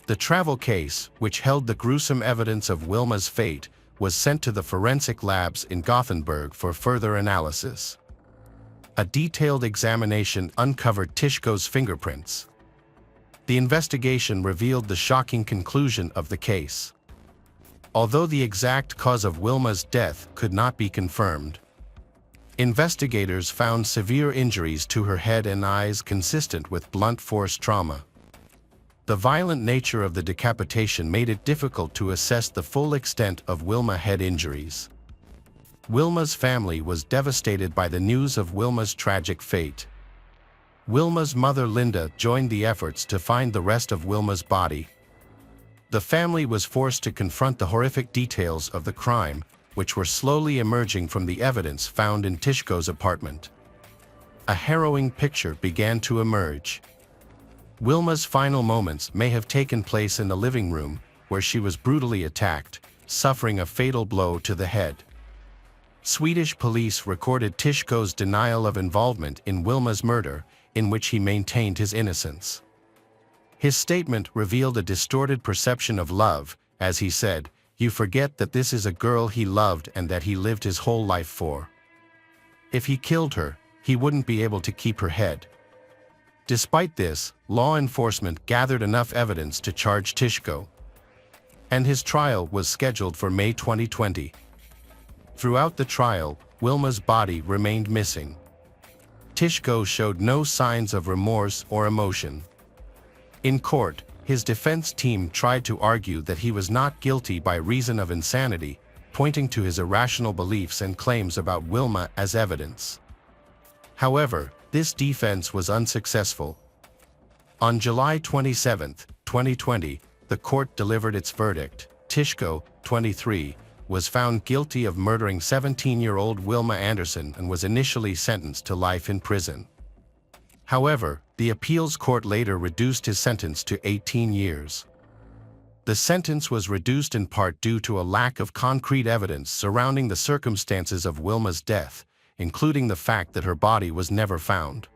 The travel case, which held the gruesome evidence of Wilma's fate, was sent to the forensic labs in Gothenburg for further analysis. A detailed examination uncovered Tishko's fingerprints. The investigation revealed the shocking conclusion of the case. Although the exact cause of Wilma's death could not be confirmed, investigators found severe injuries to her head and eyes consistent with blunt force trauma. The violent nature of the decapitation made it difficult to assess the full extent of Wilma's head injuries. Wilma's family was devastated by the news of Wilma's tragic fate. Wilma's mother Linda joined the efforts to find the rest of Wilma's body. The family was forced to confront the horrific details of the crime, which were slowly emerging from the evidence found in Tishko's apartment. A harrowing picture began to emerge. Wilma's final moments may have taken place in the living room, where she was brutally attacked, suffering a fatal blow to the head. Swedish police recorded Tishko's denial of involvement in Wilma's murder, in which he maintained his innocence. His statement revealed a distorted perception of love, as he said, "You forget that this is a girl he loved and that he lived his whole life for. If he killed her, he wouldn't be able to keep her head." Despite this, law enforcement gathered enough evidence to charge Tishko, and his trial was scheduled for May 2020. Throughout the trial, Wilma's body remained missing. Tishko showed no signs of remorse or emotion. In court, his defense team tried to argue that he was not guilty by reason of insanity, pointing to his irrational beliefs and claims about Wilma as evidence. However, this defense was unsuccessful. On July 27, 2020, the court delivered its verdict. Tishko, 23, was found guilty of murdering 17-year-old Wilma Anderson and was initially sentenced to life in prison. However, the appeals court later reduced his sentence to 18 years. The sentence was reduced in part due to a lack of concrete evidence surrounding the circumstances of Wilma's death, including the fact that her body was never found.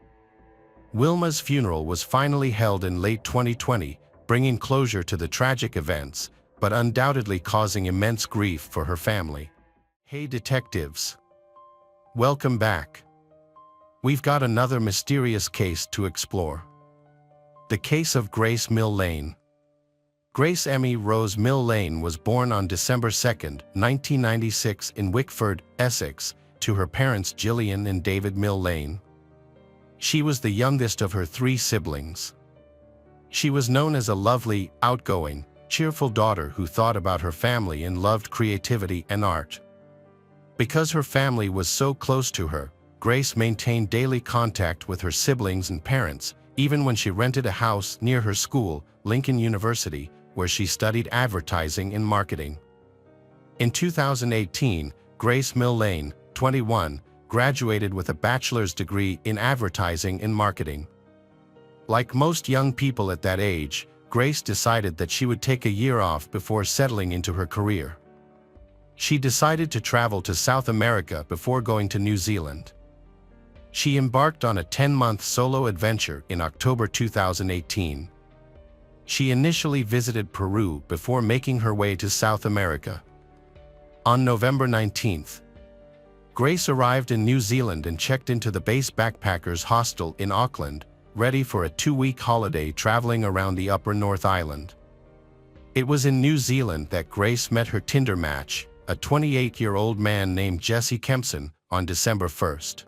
Wilma's funeral was finally held in late 2020, bringing closure to the tragic events, but undoubtedly causing immense grief for her family. Hey detectives! Welcome back. We've got another mysterious case to explore. The case of Grace Mill Lane. Grace Emmy Rose Mill Lane was born on December 2, 1996 in Wickford, Essex, to her parents Gillian and David Mill Lane. She was the youngest of her 3 siblings. She was known as a lovely, outgoing, cheerful daughter who thought about her family and loved creativity and art. Because her family was so close to her, Grace maintained daily contact with her siblings and parents, even when she rented a house near her school, Lincoln University, where she studied advertising and marketing. In 2018, Grace Milne, 21, graduated with a bachelor's degree in advertising and marketing. Like most young people at that age, Grace decided that she would take a year off before settling into her career. She decided to travel to South America before going to New Zealand. She embarked on a 10-month solo adventure in October 2018. She initially visited Peru before making her way to South America. On November 19th, Grace arrived in New Zealand and checked into the base backpackers hostel in Auckland, ready for a 2-week holiday traveling around the Upper North Island. It was in New Zealand that Grace met her Tinder match, a 28-year-old man named Jesse Kempson, on December 1st.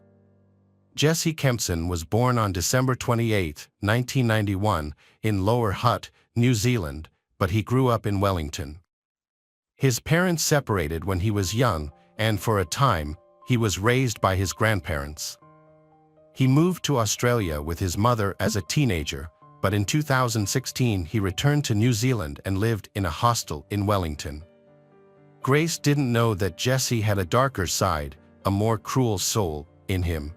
Jesse Kempson was born on December 28, 1991, in Lower Hutt, New Zealand, but he grew up in Wellington. His parents separated when he was young, and for a time, he was raised by his grandparents. He moved to Australia with his mother as a teenager, but in 2016 he returned to New Zealand and lived in a hostel in Wellington. Grace didn't know that Jesse had a darker side, a more cruel soul, in him.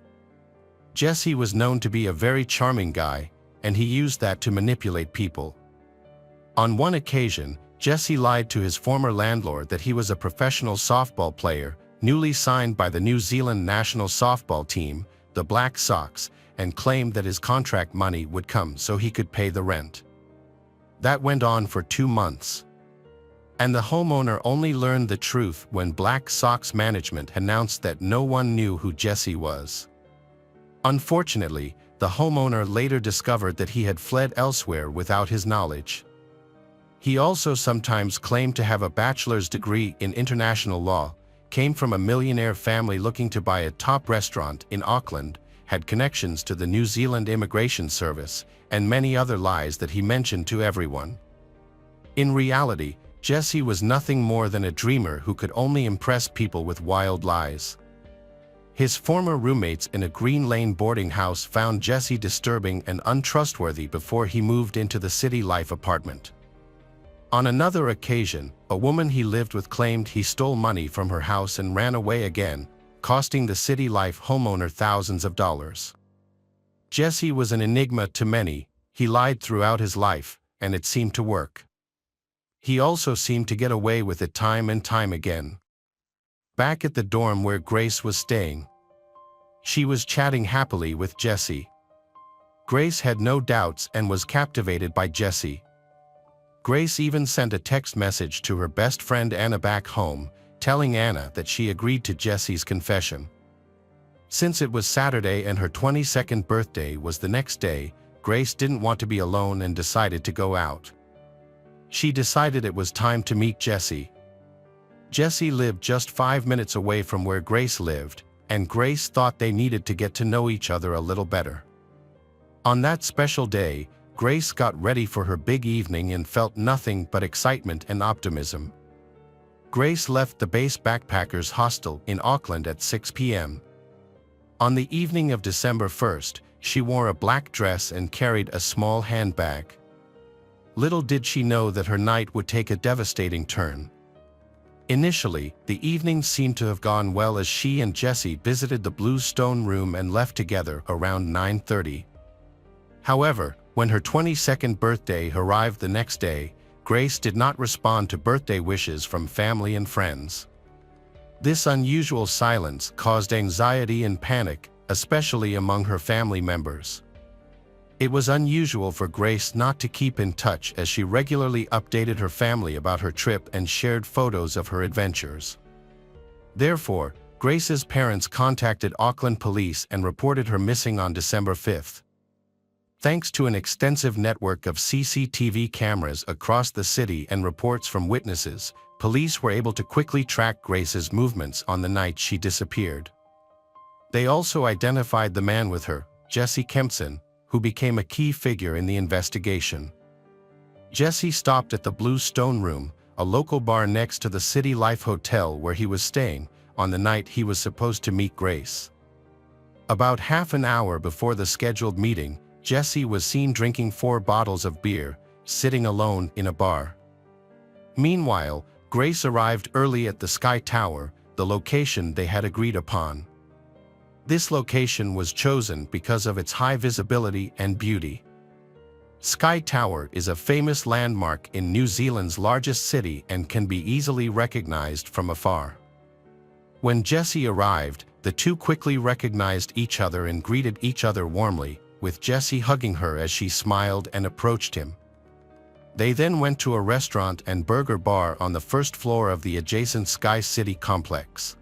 Jesse was known to be a very charming guy, and he used that to manipulate people. On one occasion, Jesse lied to his former landlord that he was a professional softball player, newly signed by the New Zealand national softball team, the Black Sox, and claimed that his contract money would come so he could pay the rent. That went on for 2 months. And the homeowner only learned the truth when Black Sox management announced that no one knew who Jesse was. Unfortunately, the homeowner later discovered that he had fled elsewhere without his knowledge. He also sometimes claimed to have a bachelor's degree in international law, came from a millionaire family looking to buy a top restaurant in Auckland, had connections to the New Zealand Immigration Service, and many other lies that he mentioned to everyone. In reality, Jesse was nothing more than a dreamer who could only impress people with wild lies. His former roommates in a Green Lane boarding house found Jesse disturbing and untrustworthy before he moved into the City Life apartment. On another occasion, a woman he lived with claimed he stole money from her house and ran away again, costing the City Life homeowner thousands of dollars. Jesse was an enigma to many. He lied throughout his life, and it seemed to work. He also seemed to get away with it time and time again. Back at the dorm where Grace was staying, she was chatting happily with Jesse. Grace had no doubts and was captivated by Jesse. Grace even sent a text message to her best friend Anna back home, telling Anna that she agreed to Jesse's confession. Since it was Saturday and her 22nd birthday was the next day, Grace didn't want to be alone and decided to go out. She decided it was time to meet Jesse. Jesse lived just 5 minutes away from where Grace lived, and Grace thought they needed to get to know each other a little better. On that special day, Grace got ready for her big evening and felt nothing but excitement and optimism. Grace left the base backpackers hostel in Auckland at 6 p.m. On the evening of December 1st, she wore a black dress and carried a small handbag. Little did she know that her night would take a devastating turn. Initially, the evening seemed to have gone well as she and Jesse visited the Blue Stone Room and left together around 9:30. However, when her 22nd birthday arrived the next day, Grace did not respond to birthday wishes from family and friends. This unusual silence caused anxiety and panic, especially among her family members. It was unusual for Grace not to keep in touch as she regularly updated her family about her trip and shared photos of her adventures. Therefore, Grace's parents contacted Auckland police and reported her missing on December 5th. Thanks to an extensive network of CCTV cameras across the city and reports from witnesses, police were able to quickly track Grace's movements on the night she disappeared. They also identified the man with her, Jesse Kempson, who became a key figure in the investigation. Jesse stopped at the Blue Stone Room, a local bar next to the City Life Hotel where he was staying, on the night he was supposed to meet Grace. About half an hour before the scheduled meeting, Jesse was seen drinking 4 bottles of beer, sitting alone in a bar. Meanwhile, Grace arrived early at the Sky Tower, the location they had agreed upon. This location was chosen because of its high visibility and beauty. Sky Tower is a famous landmark in New Zealand's largest city and can be easily recognized from afar. When Jesse arrived, the two quickly recognized each other and greeted each other warmly, with Jesse hugging her as she smiled and approached him. They then went to a restaurant and burger bar on the first floor of the adjacent Sky City complex.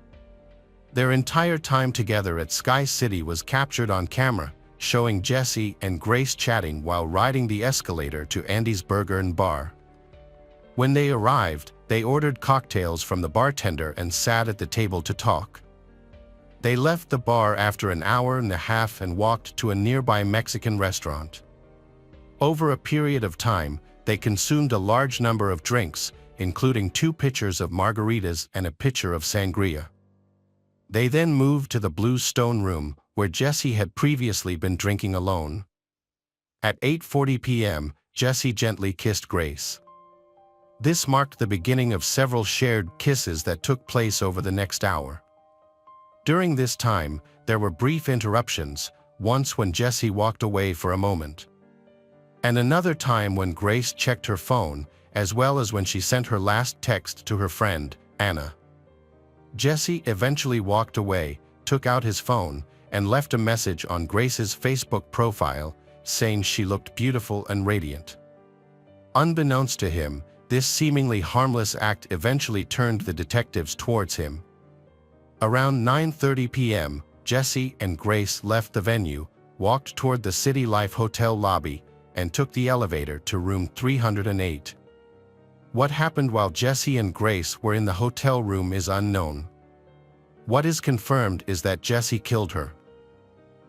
Their entire time together at Sky City was captured on camera, showing Jesse and Grace chatting while riding the escalator to Andy's Burger and Bar. When they arrived, they ordered cocktails from the bartender and sat at the table to talk. They left the bar after an hour and a half and walked to a nearby Mexican restaurant. Over a period of time, they consumed a large number of drinks, including 2 pitchers of margaritas and a pitcher of sangria. They then moved to the Blue Stone Room, where Jesse had previously been drinking alone. At 8:40 p.m., Jesse gently kissed Grace. This marked the beginning of several shared kisses that took place over the next hour. During this time, there were brief interruptions, once when Jesse walked away for a moment, and another time when Grace checked her phone, as well as when she sent her last text to her friend, Anna. Jesse eventually walked away, took out his phone, and left a message on Grace's Facebook profile, saying she looked beautiful and radiant. Unbeknownst to him, this seemingly harmless act eventually turned the detectives towards him. Around 9:30 p.m., Jesse and Grace left the venue, walked toward the City Life Hotel lobby, and took the elevator to room 308. What happened while Jesse and Grace were in the hotel room is unknown. What is confirmed is that Jesse killed her.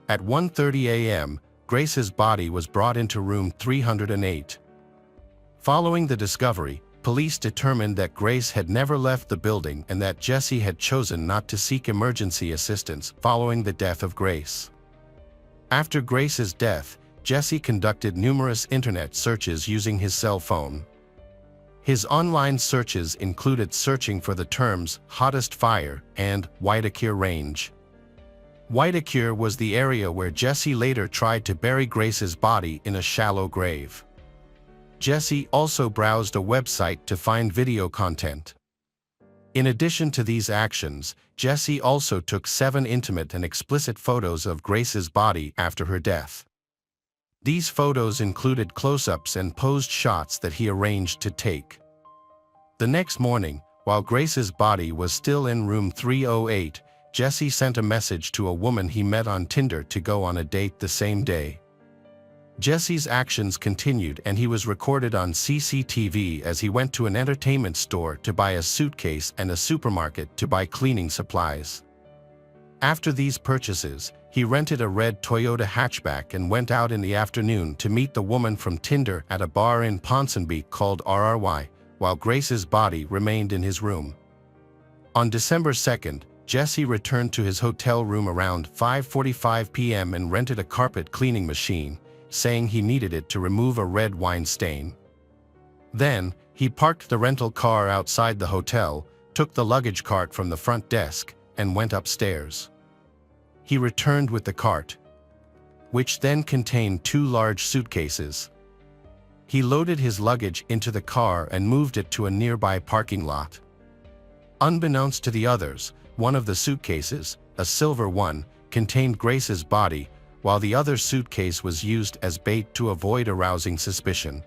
At 1:30 a.m., Grace's body was brought into room 308. Following the discovery, police determined that Grace had never left the building and that Jesse had chosen not to seek emergency assistance following the death of Grace. After Grace's death, Jesse conducted numerous internet searches using his cell phone. His online searches included searching for the terms hottest fire and Waitakere Range. Waitakere was the area where Jesse later tried to bury Grace's body in a shallow grave. Jesse also browsed a website to find video content. In addition to these actions, Jesse also took 7 intimate and explicit photos of Grace's body after her death. These photos included close-ups and posed shots that he arranged to take. The next morning, while Grace's body was still in room 308, Jesse sent a message to a woman he met on Tinder to go on a date the same day. Jesse's actions continued and he was recorded on CCTV as he went to an entertainment store to buy a suitcase and a supermarket to buy cleaning supplies. After these purchases, he rented a red Toyota hatchback and went out in the afternoon to meet the woman from Tinder at a bar in Ponsonby called RRY, while Grace's body remained in his room. On December 2nd, Jesse returned to his hotel room around 5:45 p.m. and rented a carpet cleaning machine, saying he needed it to remove a red wine stain. Then, he parked the rental car outside the hotel, took the luggage cart from the front desk, and went upstairs. He returned with the cart, which then contained 2 large suitcases. He loaded his luggage into the car and moved it to a nearby parking lot. Unbeknownst to the others, one of the suitcases, a silver one, contained Grace's body, while the other suitcase was used as bait to avoid arousing suspicion.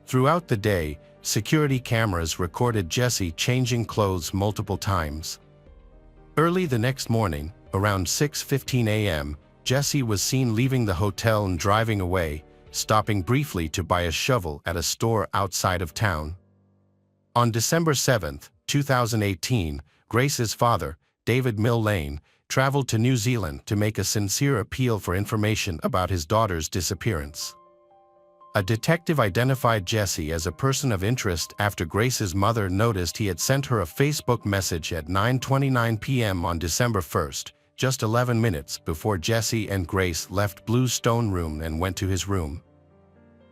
Throughout the day, security cameras recorded Jesse changing clothes multiple times. Early the next morning, around 6:15 a.m., Jesse was seen leaving the hotel and driving away, stopping briefly to buy a shovel at a store outside of town. On December 7, 2018, Grace's father, David Millane, traveled to New Zealand to make a sincere appeal for information about his daughter's disappearance. A detective identified Jesse as a person of interest after Grace's mother noticed he had sent her a Facebook message at 9:29 p.m. on December 1st, just 11 minutes before Jesse and Grace left Blue's stone room and went to his room.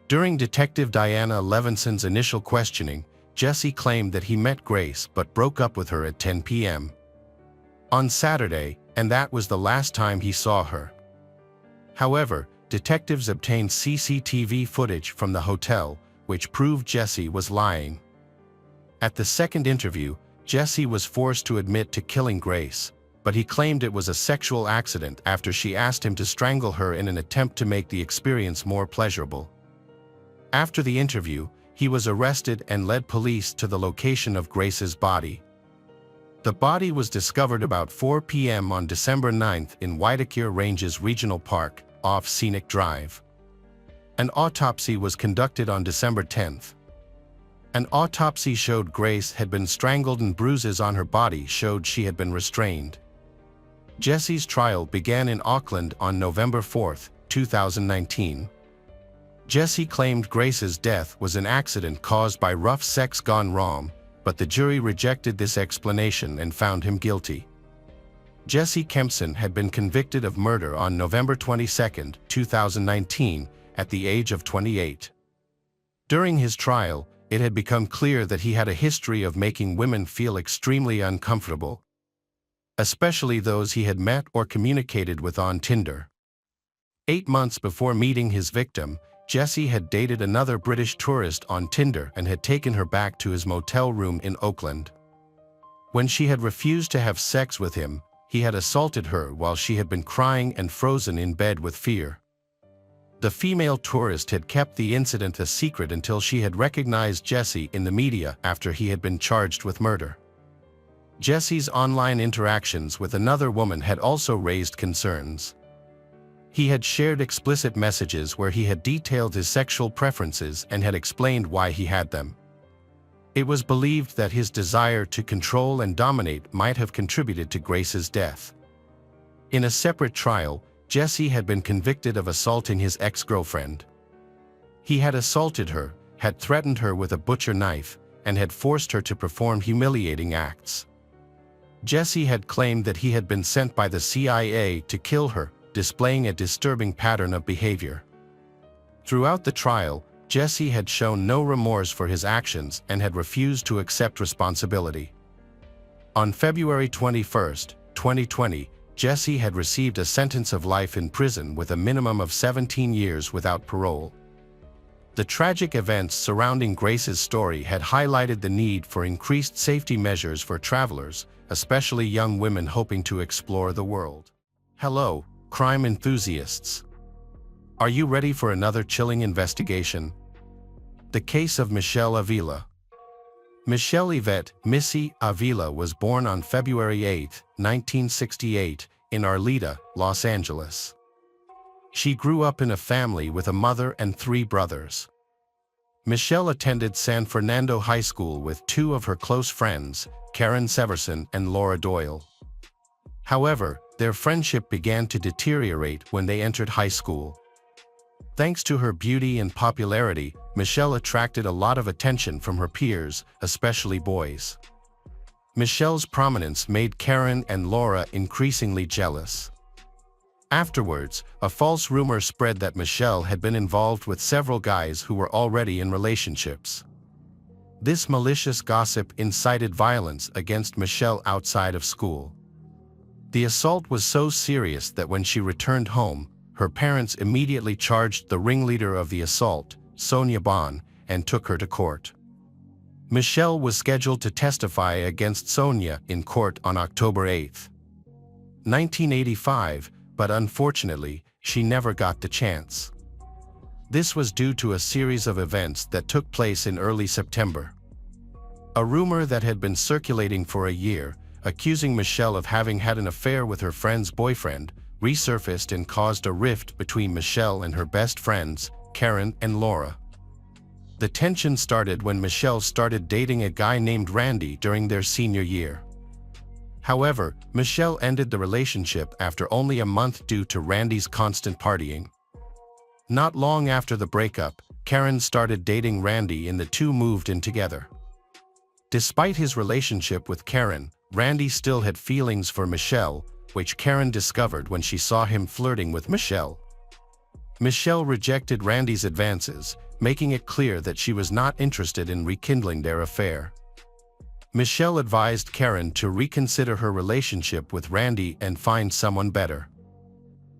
During Detective Diana Levinson's initial questioning, Jesse claimed that he met Grace but broke up with her at 10 p.m. on Saturday, and that was the last time he saw her. However, detectives obtained CCTV footage from the hotel, which proved Jesse was lying. At the second interview, Jesse was forced to admit to killing Grace, but he claimed it was a sexual accident after she asked him to strangle her in an attempt to make the experience more pleasurable. After the interview, he was arrested and led police to the location of Grace's body. The body was discovered about 4 p.m. on December 9th in Waitakere Ranges Regional Park, off Scenic Drive. An autopsy was conducted on December 10th. An autopsy showed Grace had been strangled and bruises on her body showed she had been restrained. Jesse's trial began in Auckland on November 4, 2019. Jesse claimed Grace's death was an accident caused by rough sex gone wrong, but the jury rejected this explanation and found him guilty. Jesse Kempson had been convicted of murder on November 22, 2019, at the age of 28. During his trial, it had become clear that he had a history of making women feel extremely uncomfortable, especially those he had met or communicated with on Tinder. 8 months before meeting his victim, Jesse had dated another British tourist on Tinder and had taken her back to his motel room in Oakland. When she had refused to have sex with him, he had assaulted her while she had been crying and frozen in bed with fear. The female tourist had kept the incident a secret until she had recognized Jesse in the media after he had been charged with murder. Jesse's online interactions with another woman had also raised concerns. He had shared explicit messages where he had detailed his sexual preferences and had explained why he had them. It was believed that his desire to control and dominate might have contributed to Grace's death. In a separate trial, Jesse had been convicted of assaulting his ex-girlfriend. He had assaulted her, had threatened her with a butcher knife, and had forced her to perform humiliating acts. Jesse had claimed that he had been sent by the CIA to kill her, displaying a disturbing pattern of behavior. Throughout the trial, Jesse had shown no remorse for his actions and had refused to accept responsibility. On February 21, 2020, Jesse had received a sentence of life in prison with a minimum of 17 years without parole. The tragic events surrounding Grace's story had highlighted the need for increased safety measures for travelers, especially young women hoping to explore the world. Hello, crime enthusiasts. Are you ready for another chilling investigation? The case of Michelle Avila. Michelle Yvette Missy Avila was born on February 8, 1968, in Arleta, Los Angeles. She grew up in a family with a mother and 3 brothers. Michelle attended San Fernando High School with 2 of her close friends, Karen Severson and Laura Doyle. However, their friendship began to deteriorate when they entered high school. Thanks to her beauty and popularity, Michelle attracted a lot of attention from her peers, especially boys. Michelle's prominence made Karen and Laura increasingly jealous. Afterwards, a false rumor spread that Michelle had been involved with several guys who were already in relationships. This malicious gossip incited violence against Michelle outside of school. The assault was so serious that when she returned home, her parents immediately charged the ringleader of the assault, Sonia Bon, and took her to court. Michelle was scheduled to testify against Sonia in court on October 8, 1985, but unfortunately, she never got the chance. This was due to a series of events that took place in early September. A rumor that had been circulating for a year, accusing Michelle of having had an affair with her friend's boyfriend, resurfaced and caused a rift between Michelle and her best friends, Karen and Laura. The tension started when Michelle started dating a guy named Randy during their senior year. However, Michelle ended the relationship after only a month due to Randy's constant partying. Not long after the breakup, Karen started dating Randy and the two moved in together. Despite his relationship with Karen, Randy still had feelings for Michelle, which Karen discovered when she saw him flirting with Michelle. Michelle rejected Randy's advances, making it clear that she was not interested in rekindling their affair. Michelle advised Karen to reconsider her relationship with Randy and find someone better.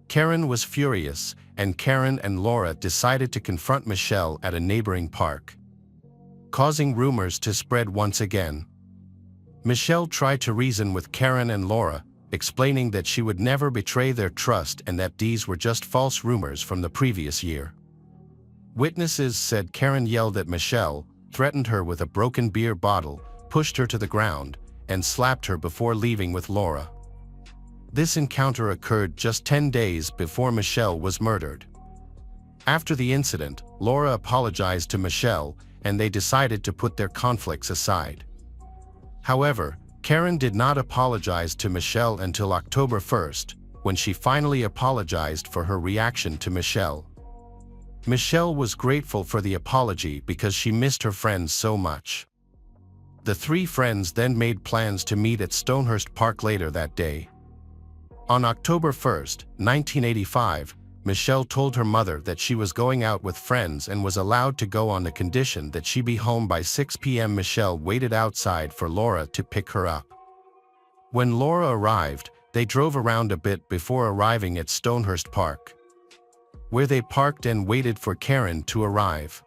Karen was furious, and Karen and Laura decided to confront Michelle at a neighboring park, causing rumors to spread once again. Michelle tried to reason with Karen and Laura, explaining that she would never betray their trust and that these were just false rumors from the previous year. Witnesses said Karen yelled at Michelle, threatened her with a broken beer bottle, pushed her to the ground, and slapped her before leaving with Laura. This encounter occurred just 10 days before Michelle was murdered. After the incident, Laura apologized to Michelle, and they decided to put their conflicts aside. However, Karen did not apologize to Michelle until October 1st, when she finally apologized for her reaction to Michelle. Michelle was grateful for the apology because she missed her friends so much. The three friends then made plans to meet at Stonehurst Park later that day. On October 1st, 1985, Michelle told her mother that she was going out with friends and was allowed to go on the condition that she be home by 6 p.m. Michelle waited outside for Laura to pick her up. When Laura arrived, they drove around a bit before arriving at Stonehurst Park, where they parked and waited for Karen to arrive.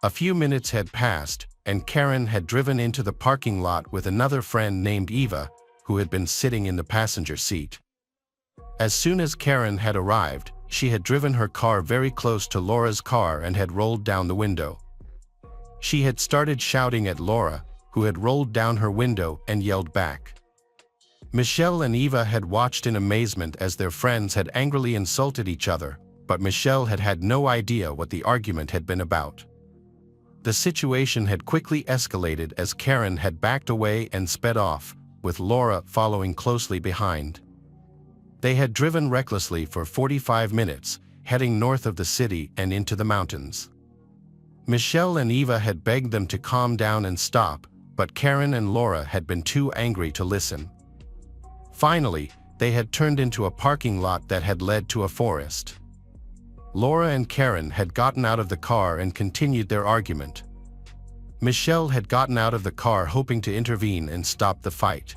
A few minutes had passed, and Karen had driven into the parking lot with another friend named Eva, who had been sitting in the passenger seat. As soon as Karen had arrived, she had driven her car very close to Laura's car and had rolled down the window. She had started shouting at Laura, who had rolled down her window and yelled back. Michelle and Eva had watched in amazement as their friends had angrily insulted each other, but Michelle had had no idea what the argument had been about. The situation had quickly escalated as Karen had backed away and sped off, with Laura following closely behind. They had driven recklessly for 45 minutes, heading north of the city and into the mountains. Michelle and Eva had begged them to calm down and stop, but Karen and Laura had been too angry to listen. Finally, they had turned into a parking lot that had led to a forest. Laura and Karen had gotten out of the car and continued their argument. Michelle had gotten out of the car hoping to intervene and stop the fight.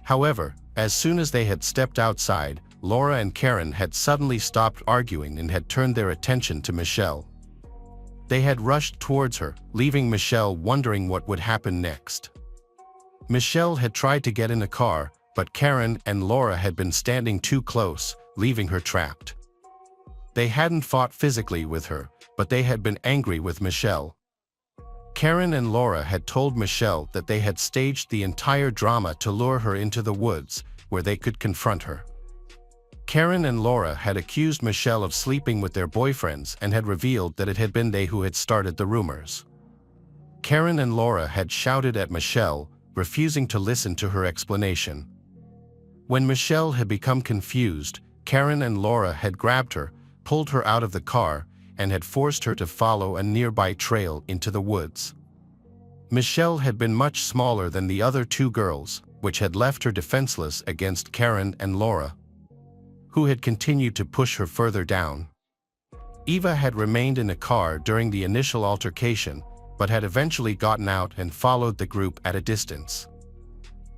However, as soon as they had stepped outside, Laura and Karen had suddenly stopped arguing and had turned their attention to Michelle. They had rushed towards her, leaving Michelle wondering what would happen next. Michelle had tried to get in the car, but Karen and Laura had been standing too close, leaving her trapped. They hadn't fought physically with her, but they had been angry with Michelle. Karen and Laura had told Michelle that they had staged the entire drama to lure her into the woods, where they could confront her. Karen and Laura had accused Michelle of sleeping with their boyfriends and had revealed that it had been they who had started the rumors. Karen and Laura had shouted at Michelle, refusing to listen to her explanation. When Michelle had become confused, Karen and Laura had grabbed her, pulled her out of the car, and had forced her to follow a nearby trail into the woods. Michelle had been much smaller than the other two girls, which had left her defenseless against Karen and Laura, who had continued to push her further down. Eva had remained in the car during the initial altercation, but had eventually gotten out and followed the group at a distance.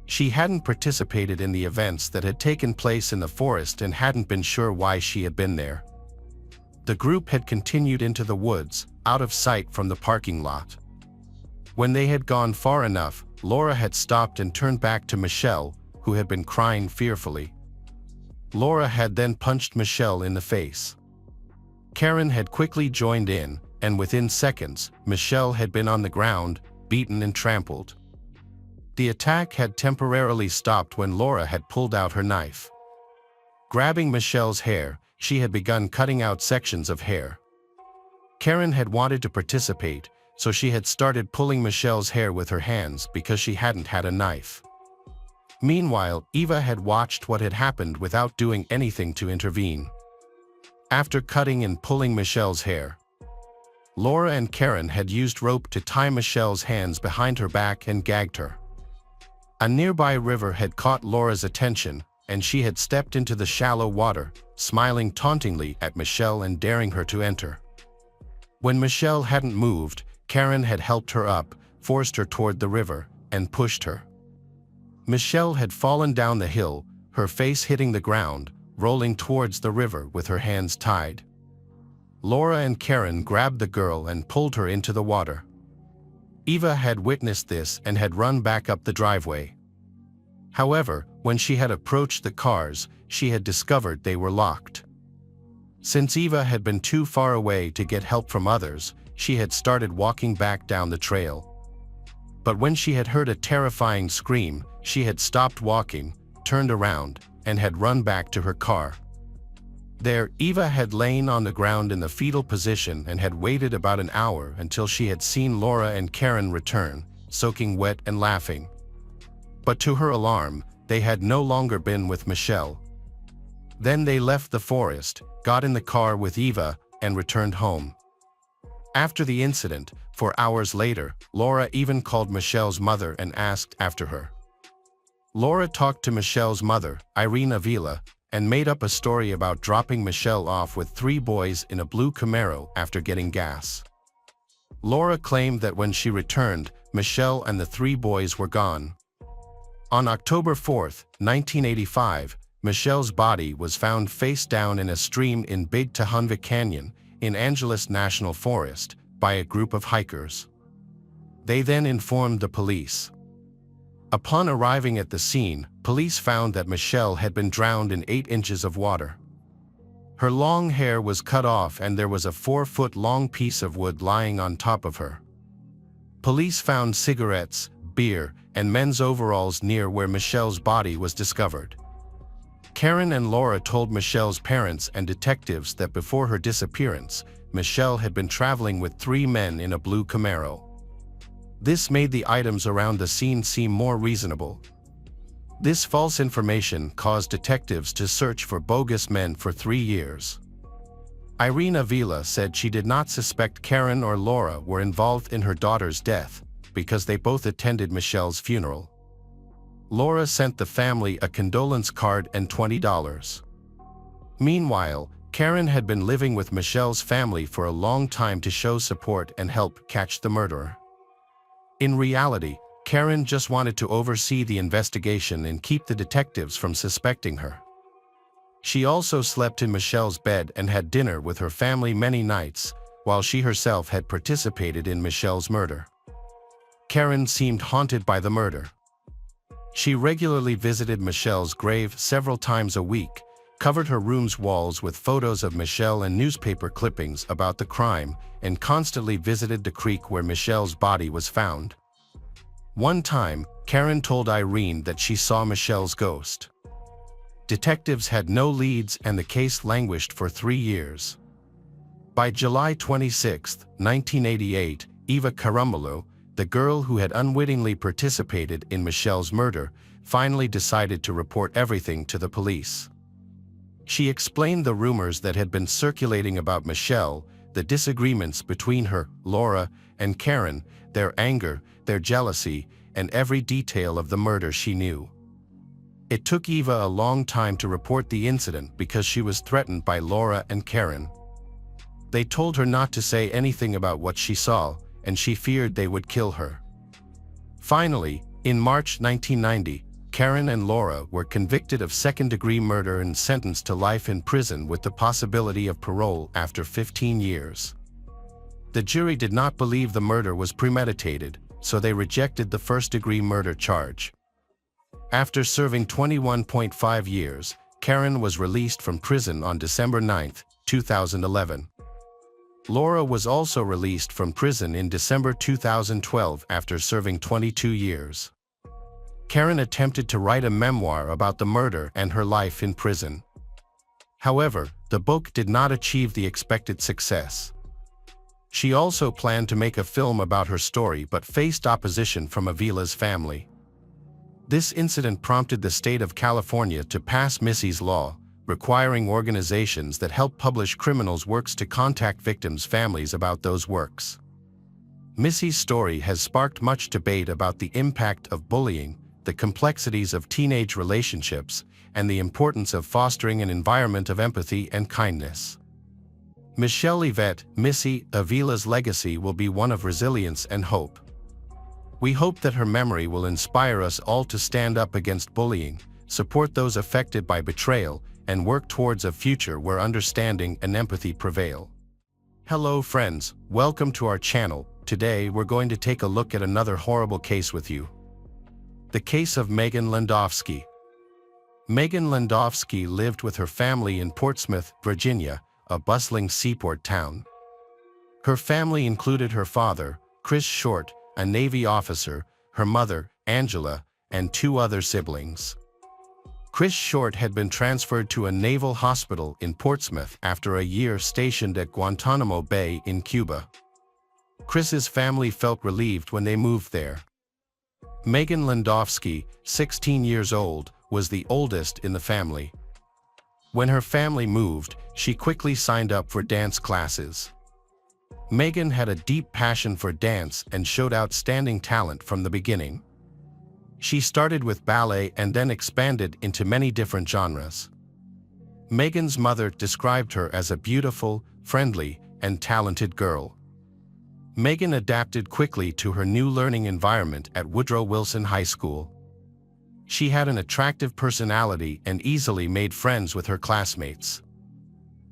She hadn't participated in the events that had taken place in the forest and hadn't been sure why she had been there. The group had continued into the woods, out of sight from the parking lot. When they had gone far enough, Laura had stopped and turned back to Michelle, who had been crying fearfully. Laura had then punched Michelle in the face. Karen had quickly joined in, and within seconds, Michelle had been on the ground, beaten and trampled. The attack had temporarily stopped when Laura had pulled out her knife. Grabbing Michelle's hair, she had begun cutting out sections of hair. Karen had wanted to participate, so she had started pulling Michelle's hair with her hands because she hadn't had a knife. Meanwhile, Eva had watched what had happened without doing anything to intervene. After cutting and pulling Michelle's hair, Laura and Karen had used rope to tie Michelle's hands behind her back and gagged her. A nearby river had caught Laura's attention, and she had stepped into the shallow water, smiling tauntingly at Michelle and daring her to enter. When Michelle hadn't moved, Karen had helped her up, forced her toward the river, and pushed her. Michelle had fallen down the hill, her face hitting the ground, rolling towards the river with her hands tied. Laura and Karen grabbed the girl and pulled her into the water. Eva had witnessed this and had run back up the driveway. However, when she had approached the cars, she had discovered they were locked. Since Eva had been too far away to get help from others, she had started walking back down the trail. But when she had heard a terrifying scream, she had stopped walking, turned around, and had run back to her car. There, Eva had lain on the ground in the fetal position and had waited about an hour until she had seen Laura and Karen return, soaking wet and laughing. But to her alarm, they had no longer been with Michelle. Then they left the forest, got in the car with Eva, and returned home. After the incident, for hours later, Laura even called Michelle's mother and asked after her. Laura talked to Michelle's mother, Irene Avila, and made up a story about dropping Michelle off with 3 boys in a blue Camaro after getting gas. Laura claimed that when she returned, Michelle and the 3 boys were gone. On October 4, 1985, Michelle's body was found face down in a stream in Big Tahunva Canyon, in Angeles National Forest, by a group of hikers. They then informed the police. Upon arriving at the scene, police found that Michelle had been drowned in 8 inches of water. Her long hair was cut off and there was a 4-foot-long piece of wood lying on top of her. Police found cigarettes, beer, and men's overalls near where Michelle's body was discovered. Karen and Laura told Michelle's parents and detectives that before her disappearance, Michelle had been traveling with 3 men in a blue Camaro. This made the items around the scene seem more reasonable. This false information caused detectives to search for bogus men for 3 years. Irene Avila said she did not suspect Karen or Laura were involved in her daughter's death because they both attended Michelle's funeral. Laura sent the family a condolence card and $20. Meanwhile, Karen had been living with Michelle's family for a long time to show support and help catch the murderer. In reality, Karen just wanted to oversee the investigation and keep the detectives from suspecting her. She also slept in Michelle's bed and had dinner with her family many nights, while she herself had participated in Michelle's murder. Karen seemed haunted by the murder. She regularly visited Michelle's grave several times a week, covered her room's walls with photos of Michelle and newspaper clippings about the crime, and constantly visited the creek where Michelle's body was found. One time, Karen told Irene that she saw Michelle's ghost. Detectives had no leads and the case languished for 3 years. By July 26, 1988, Eva Carambolo, the girl who had unwittingly participated in Michelle's murder, finally decided to report everything to the police. She explained the rumors that had been circulating about Michelle, the disagreements between her, Laura, and Karen, their anger, their jealousy, and every detail of the murder she knew. It took Eva a long time to report the incident because she was threatened by Laura and Karen. They told her not to say anything about what she saw, and she feared they would kill her. Finally, in March 1990, Karen and Laura were convicted of second-degree murder and sentenced to life in prison with the possibility of parole after 15 years. The jury did not believe the murder was premeditated, so they rejected the first-degree murder charge. After serving 21.5 years, Karen was released from prison on December 9, 2011. Laura was also released from prison in December 2012 after serving 22 years. Karen attempted to write a memoir about the murder and her life in prison. However, the book did not achieve the expected success. She also planned to make a film about her story but faced opposition from Avila's family. This incident prompted the state of California to pass Missy's Law, requiring organizations that help publish criminals' works to contact victims' families about those works. Missy's story has sparked much debate about the impact of bullying, the complexities of teenage relationships, and the importance of fostering an environment of empathy and kindness. Michelle Yvette, Missy Avila's legacy will be one of resilience and hope. We hope that her memory will inspire us all to stand up against bullying, support those affected by betrayal, and work towards a future where understanding and empathy prevail. Hello friends, welcome to our channel. Today we're going to take a look at another horrible case with you. The case of Megan Landowski. Megan Landowski lived with her family in Portsmouth, Virginia, a bustling seaport town. Her family included her father, Chris Short, a Navy officer, her mother, Angela, and 2 other siblings. Chris Short had been transferred to a naval hospital in Portsmouth after a year stationed at Guantanamo Bay in Cuba. Chris's family felt relieved when they moved there. Megan Landowski, 16 years old, was the oldest in the family. When her family moved, she quickly signed up for dance classes. Megan had a deep passion for dance and showed outstanding talent from the beginning. She started with ballet and then expanded into many different genres. Megan's mother described her as a beautiful, friendly, and talented girl. Megan adapted quickly to her new learning environment at Woodrow Wilson High School. She had an attractive personality and easily made friends with her classmates.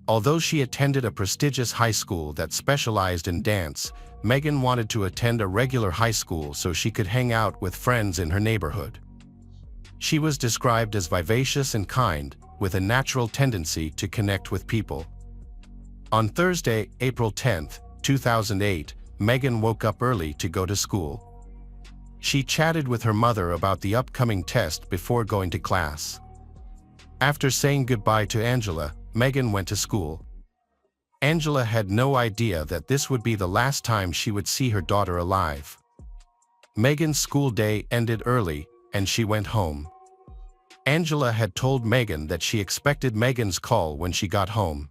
Although she attended a prestigious high school that specialized in dance, Megan wanted to attend a regular high school so she could hang out with friends in her neighborhood. She was described as vivacious and kind, with a natural tendency to connect with people. On Thursday, April 10, 2008, Megan woke up early to go to school. She chatted with her mother about the upcoming test before going to class. After saying goodbye to Angela, Megan went to school. Angela had no idea that this would be the last time she would see her daughter alive. Megan's school day ended early, and she went home. Angela had told Megan that she expected Megan's call when she got home.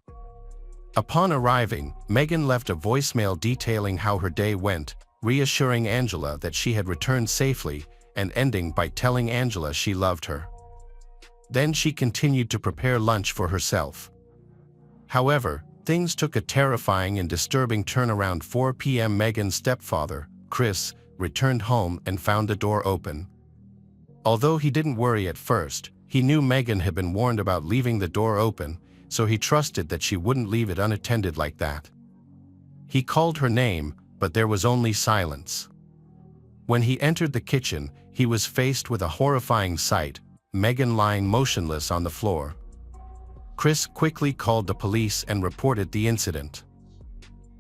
Upon arriving, Megan left a voicemail detailing how her day went, reassuring Angela that she had returned safely, and ending by telling Angela she loved her. Then she continued to prepare lunch for herself. However, things took a terrifying and disturbing turn around 4 p.m. Megan's stepfather, Chris, returned home and found the door open. Although he didn't worry at first, he knew Megan had been warned about leaving the door open, so he trusted that she wouldn't leave it unattended like that. He called her name, but there was only silence. When he entered the kitchen, he was faced with a horrifying sight, Megan lying motionless on the floor. Chris quickly called the police and reported the incident.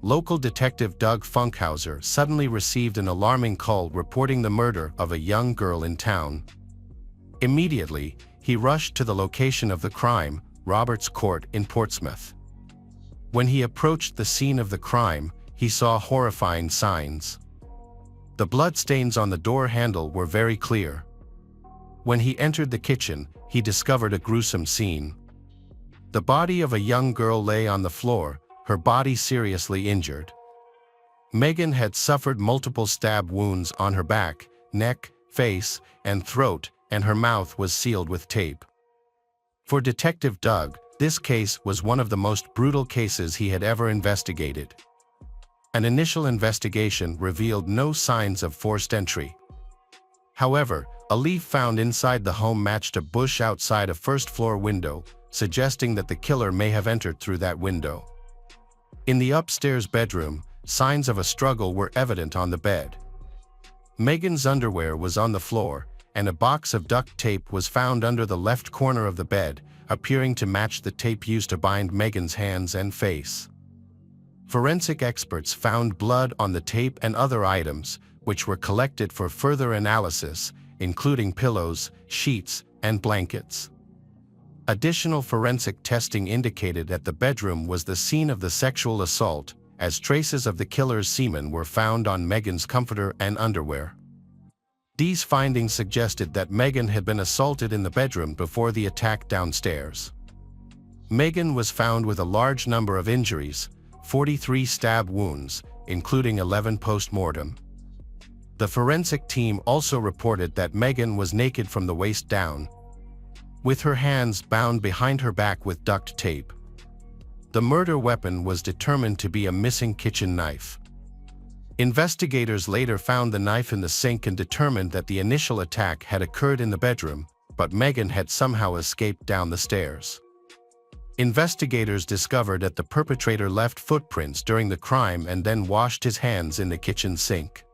Local detective Doug Funkhauser suddenly received an alarming call reporting the murder of a young girl in town. Immediately, he rushed to the location of the crime, Roberts Court in Portsmouth. When he approached the scene of the crime, he saw horrifying signs. The bloodstains on the door handle were very clear. When he entered the kitchen, he discovered a gruesome scene. The body of a young girl lay on the floor, her body seriously injured. Megan had suffered multiple stab wounds on her back, neck, face, and throat, and her mouth was sealed with tape. For Detective Doug, this case was one of the most brutal cases he had ever investigated. An initial investigation revealed no signs of forced entry. However, a leaf found inside the home matched a bush outside a first-floor window, suggesting that the killer may have entered through that window. In the upstairs bedroom, signs of a struggle were evident on the bed. Megan's underwear was on the floor, and a box of duct tape was found under the left corner of the bed, appearing to match the tape used to bind Megan's hands and face. Forensic experts found blood on the tape and other items, which were collected for further analysis, including pillows, sheets, and blankets. Additional forensic testing indicated that the bedroom was the scene of the sexual assault, as traces of the killer's semen were found on Megan's comforter and underwear. These findings suggested that Megan had been assaulted in the bedroom before the attack downstairs. Megan was found with a large number of injuries, 43 stab wounds, including 11 post-mortem. The forensic team also reported that Megan was naked from the waist down, with her hands bound behind her back with duct tape. The murder weapon was determined to be a missing kitchen knife. Investigators later found the knife in the sink and determined that the initial attack had occurred in the bedroom, but Megan had somehow escaped down the stairs. Investigators discovered that the perpetrator left footprints during the crime and then washed his hands in the kitchen sink.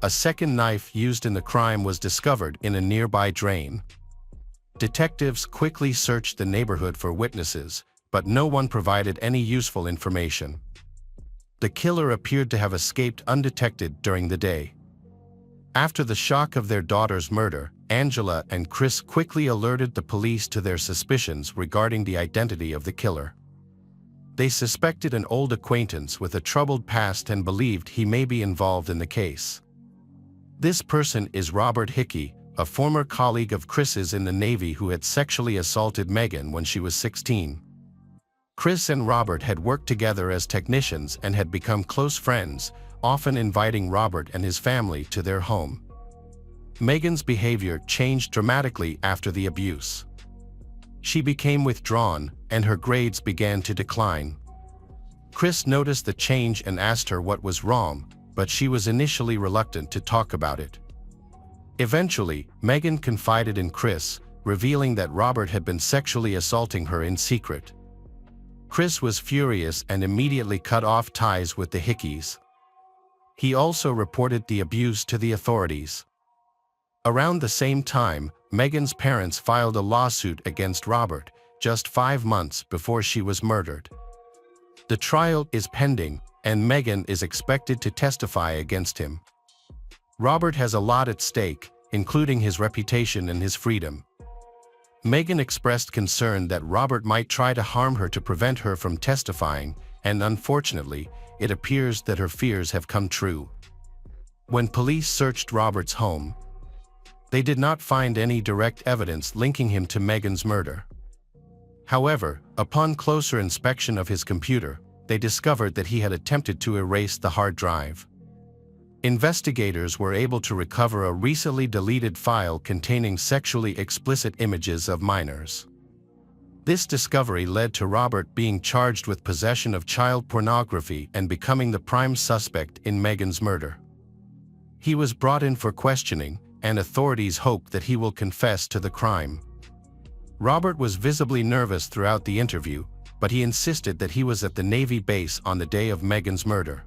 A second knife used in the crime was discovered in a nearby drain. Detectives quickly searched the neighborhood for witnesses, but no one provided any useful information. The killer appeared to have escaped undetected during the day. After the shock of their daughter's murder, Angela and Chris quickly alerted the police to their suspicions regarding the identity of the killer. They suspected an old acquaintance with a troubled past and believed he may be involved in the case. This person is Robert Hickey, a former colleague of Chris's in the Navy who had sexually assaulted Megan when she was 16. Chris and Robert had worked together as technicians and had become close friends, often inviting Robert and his family to their home. Megan's behavior changed dramatically after the abuse. She became withdrawn, and her grades began to decline. Chris noticed the change and asked her what was wrong, but she was initially reluctant to talk about it. Eventually, Megan confided in Chris, revealing that Robert had been sexually assaulting her in secret. Chris was furious and immediately cut off ties with the Hickeys. He also reported the abuse to the authorities. Around the same time, Megan's parents filed a lawsuit against Robert, just 5 months before she was murdered. The trial is pending, and Megan is expected to testify against him. Robert has a lot at stake, including his reputation and his freedom. Megan expressed concern that Robert might try to harm her to prevent her from testifying, and unfortunately, it appears that her fears have come true. When police searched Robert's home, they did not find any direct evidence linking him to Megan's murder. However, upon closer inspection of his computer, they discovered that he had attempted to erase the hard drive. Investigators were able to recover a recently deleted file containing sexually explicit images of minors. This discovery led to Robert being charged with possession of child pornography and becoming the prime suspect in Megan's murder. He was brought in for questioning, and authorities hope that he will confess to the crime. Robert was visibly nervous throughout the interview, but he insisted that he was at the Navy base on the day of Megan's murder.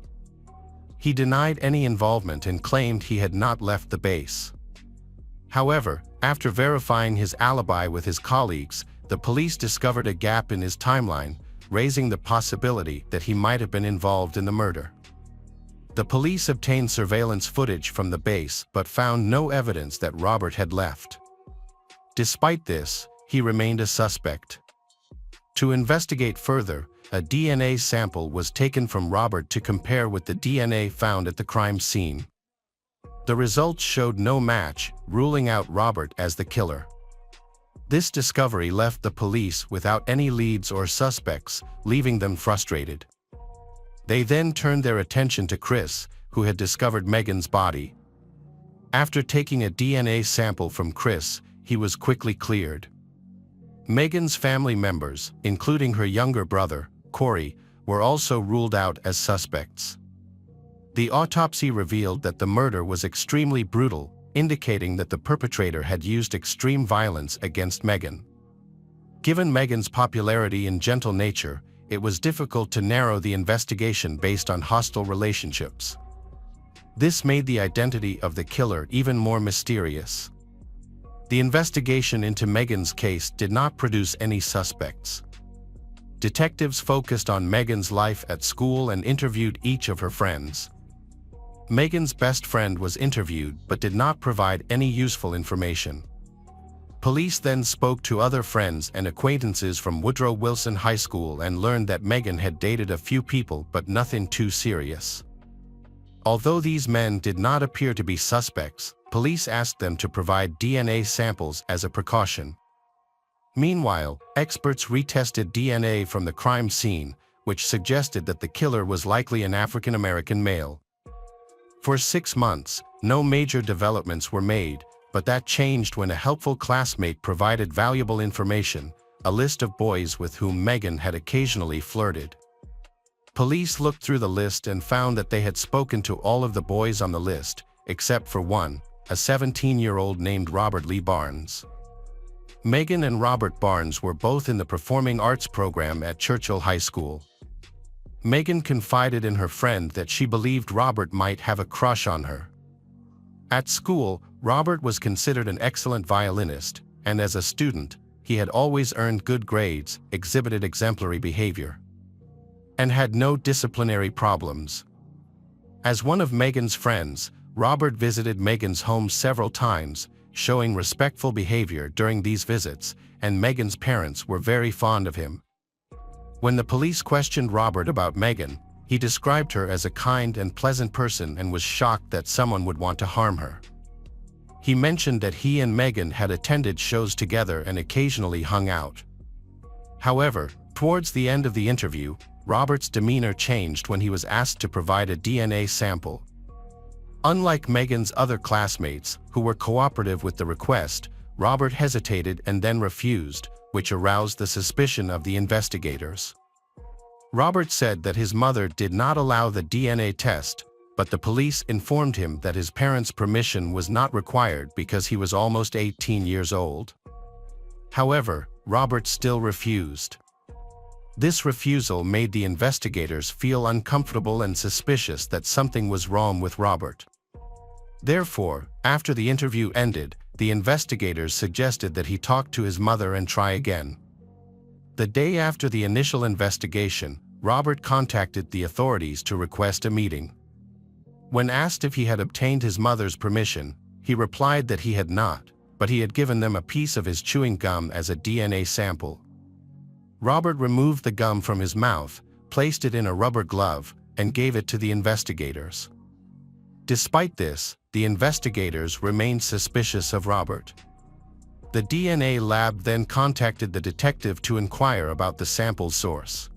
He denied any involvement and claimed he had not left the base. However, after verifying his alibi with his colleagues, the police discovered a gap in his timeline, raising the possibility that he might have been involved in the murder. The police obtained surveillance footage from the base but found no evidence that Robert had left. Despite this, he remained a suspect. To investigate further, a DNA sample was taken from Robert to compare with the DNA found at the crime scene. The results showed no match, ruling out Robert as the killer. This discovery left the police without any leads or suspects, leaving them frustrated. They then turned their attention to Chris, who had discovered Megan's body. After taking a DNA sample from Chris, he was quickly cleared. Megan's family members, including her younger brother, Corey, were also ruled out as suspects. The autopsy revealed that the murder was extremely brutal, indicating that the perpetrator had used extreme violence against Megan. Given Megan's popularity and gentle nature, it was difficult to narrow the investigation based on hostile relationships. This made the identity of the killer even more mysterious. The investigation into Megan's case did not produce any suspects. Detectives focused on Megan's life at school and interviewed each of her friends. Megan's best friend was interviewed but did not provide any useful information. Police then spoke to other friends and acquaintances from Woodrow Wilson High School and learned that Megan had dated a few people but nothing too serious. Although these men did not appear to be suspects, police asked them to provide DNA samples as a precaution. Meanwhile, experts retested DNA from the crime scene, which suggested that the killer was likely an African American male. For 6 months, no major developments were made, but that changed when a helpful classmate provided valuable information, a list of boys with whom Megan had occasionally flirted. Police looked through the list and found that they had spoken to all of the boys on the list, except for one, a 17-year-old named Robert Lee Barnes. Megan and Robert Barnes were both in the performing arts program at Churchill High School. Megan confided in her friend that she believed Robert might have a crush on her. At school, Robert was considered an excellent violinist, and as a student, he had always earned good grades, exhibited exemplary behavior, and had no disciplinary problems. As one of Megan's friends, Robert visited Megan's home several times, showing respectful behavior during these visits, and Megan's parents were very fond of him. When the police questioned Robert about Megan, he described her as a kind and pleasant person and was shocked that someone would want to harm her. He mentioned that he and Megan had attended shows together and occasionally hung out. However, towards the end of the interview, Robert's demeanor changed when he was asked to provide a DNA sample. Unlike Megan's other classmates, who were cooperative with the request, Robert hesitated and then refused, which aroused the suspicion of the investigators. Robert said that his mother did not allow the DNA test, but the police informed him that his parents' permission was not required because he was almost 18 years old. However, Robert still refused. This refusal made the investigators feel uncomfortable and suspicious that something was wrong with Robert. Therefore, after the interview ended, the investigators suggested that he talk to his mother and try again. The day after the initial investigation, Robert contacted the authorities to request a meeting. When asked if he had obtained his mother's permission, he replied that he had not, but he had given them a piece of his chewing gum as a DNA sample. Robert removed the gum from his mouth, placed it in a rubber glove, and gave it to the investigators. Despite this, the investigators remained suspicious of Robert. The DNA lab then contacted the detective to inquire about the sample's source.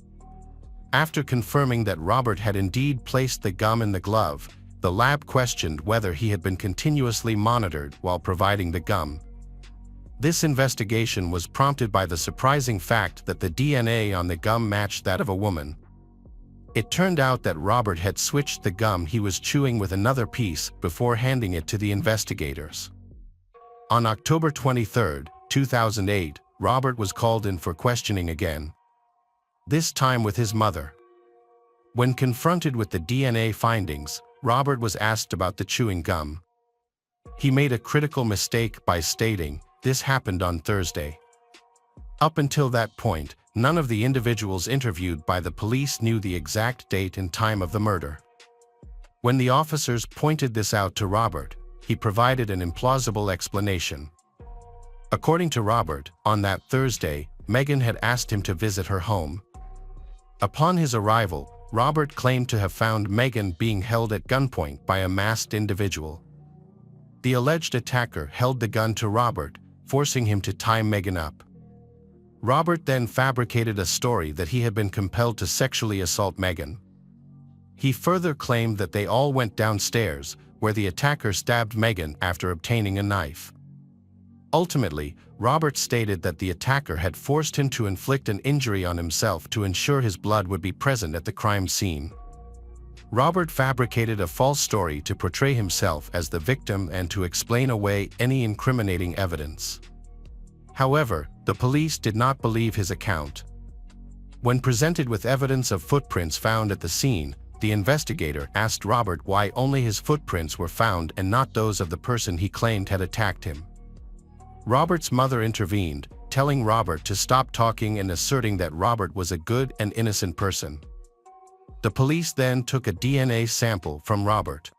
After confirming that Robert had indeed placed the gum in the glove, the lab questioned whether he had been continuously monitored while providing the gum. This investigation was prompted by the surprising fact that the DNA on the gum matched that of a woman. It turned out that Robert had switched the gum he was chewing with another piece before handing it to the investigators. On October 23, 2008, Robert was called in for questioning again, this time with his mother. When confronted with the DNA findings, Robert was asked about the chewing gum. He made a critical mistake by stating, "This happened on Thursday." Up until that point, none of the individuals interviewed by the police knew the exact date and time of the murder. When the officers pointed this out to Robert, he provided an implausible explanation. According to Robert, on that Thursday, Megan had asked him to visit her home. Upon his arrival, Robert claimed to have found Megan being held at gunpoint by a masked individual. The alleged attacker held the gun to Robert, forcing him to tie Megan up. Robert then fabricated a story that he had been compelled to sexually assault Megan. He further claimed that they all went downstairs, where the attacker stabbed Megan after obtaining a knife. Ultimately, Robert stated that the attacker had forced him to inflict an injury on himself to ensure his blood would be present at the crime scene. Robert fabricated a false story to portray himself as the victim and to explain away any incriminating evidence. However, the police did not believe his account. When presented with evidence of footprints found at the scene, the investigator asked Robert why only his footprints were found and not those of the person he claimed had attacked him. Robert's mother intervened, telling Robert to stop talking and asserting that Robert was a good and innocent person. The police then took a DNA sample from Robert.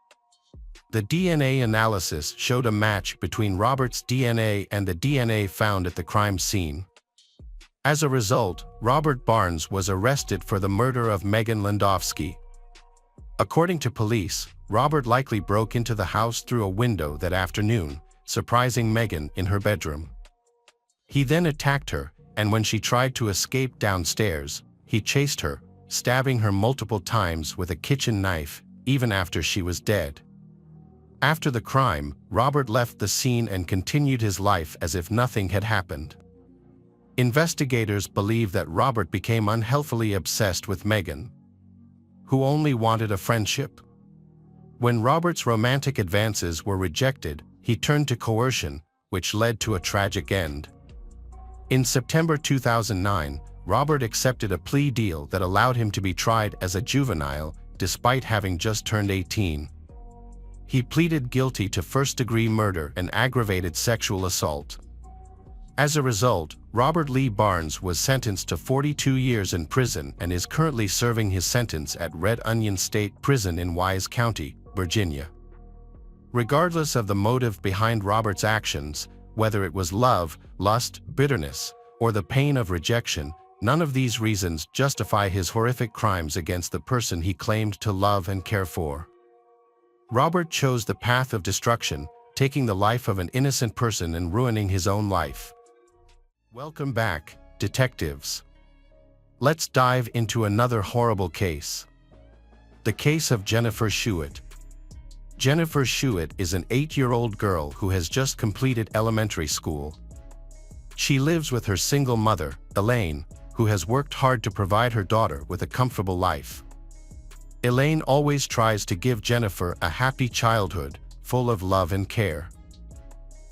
The DNA analysis showed a match between Robert's DNA and the DNA found at the crime scene. As a result, Robert Barnes was arrested for the murder of Megan Landowski. According to police, Robert likely broke into the house through a window that afternoon, surprising Megan in her bedroom. He then attacked her, and when she tried to escape downstairs, he chased her, stabbing her multiple times with a kitchen knife, even after she was dead. After the crime, Robert left the scene and continued his life as if nothing had happened. Investigators believe that Robert became unhealthily obsessed with Megan, who only wanted a friendship. When Robert's romantic advances were rejected, he turned to coercion, which led to a tragic end. In September 2009, Robert accepted a plea deal that allowed him to be tried as a juvenile, despite having just turned 18. He pleaded guilty to first-degree murder and aggravated sexual assault. As a result, Robert Lee Barnes was sentenced to 42 years in prison and is currently serving his sentence at Red Onion State Prison in Wise County, Virginia. Regardless of the motive behind Robert's actions, whether it was love, lust, bitterness, or the pain of rejection, none of these reasons justify his horrific crimes against the person he claimed to love and care for. Robert chose the path of destruction, taking the life of an innocent person and ruining his own life. Welcome back, detectives. Let's dive into another horrible case. The case of Jennifer Schuett. Jennifer Schuett is an 8-year-old girl who has just completed elementary school. She lives with her single mother, Elaine, who has worked hard to provide her daughter with a comfortable life. Elaine always tries to give Jennifer a happy childhood, full of love and care.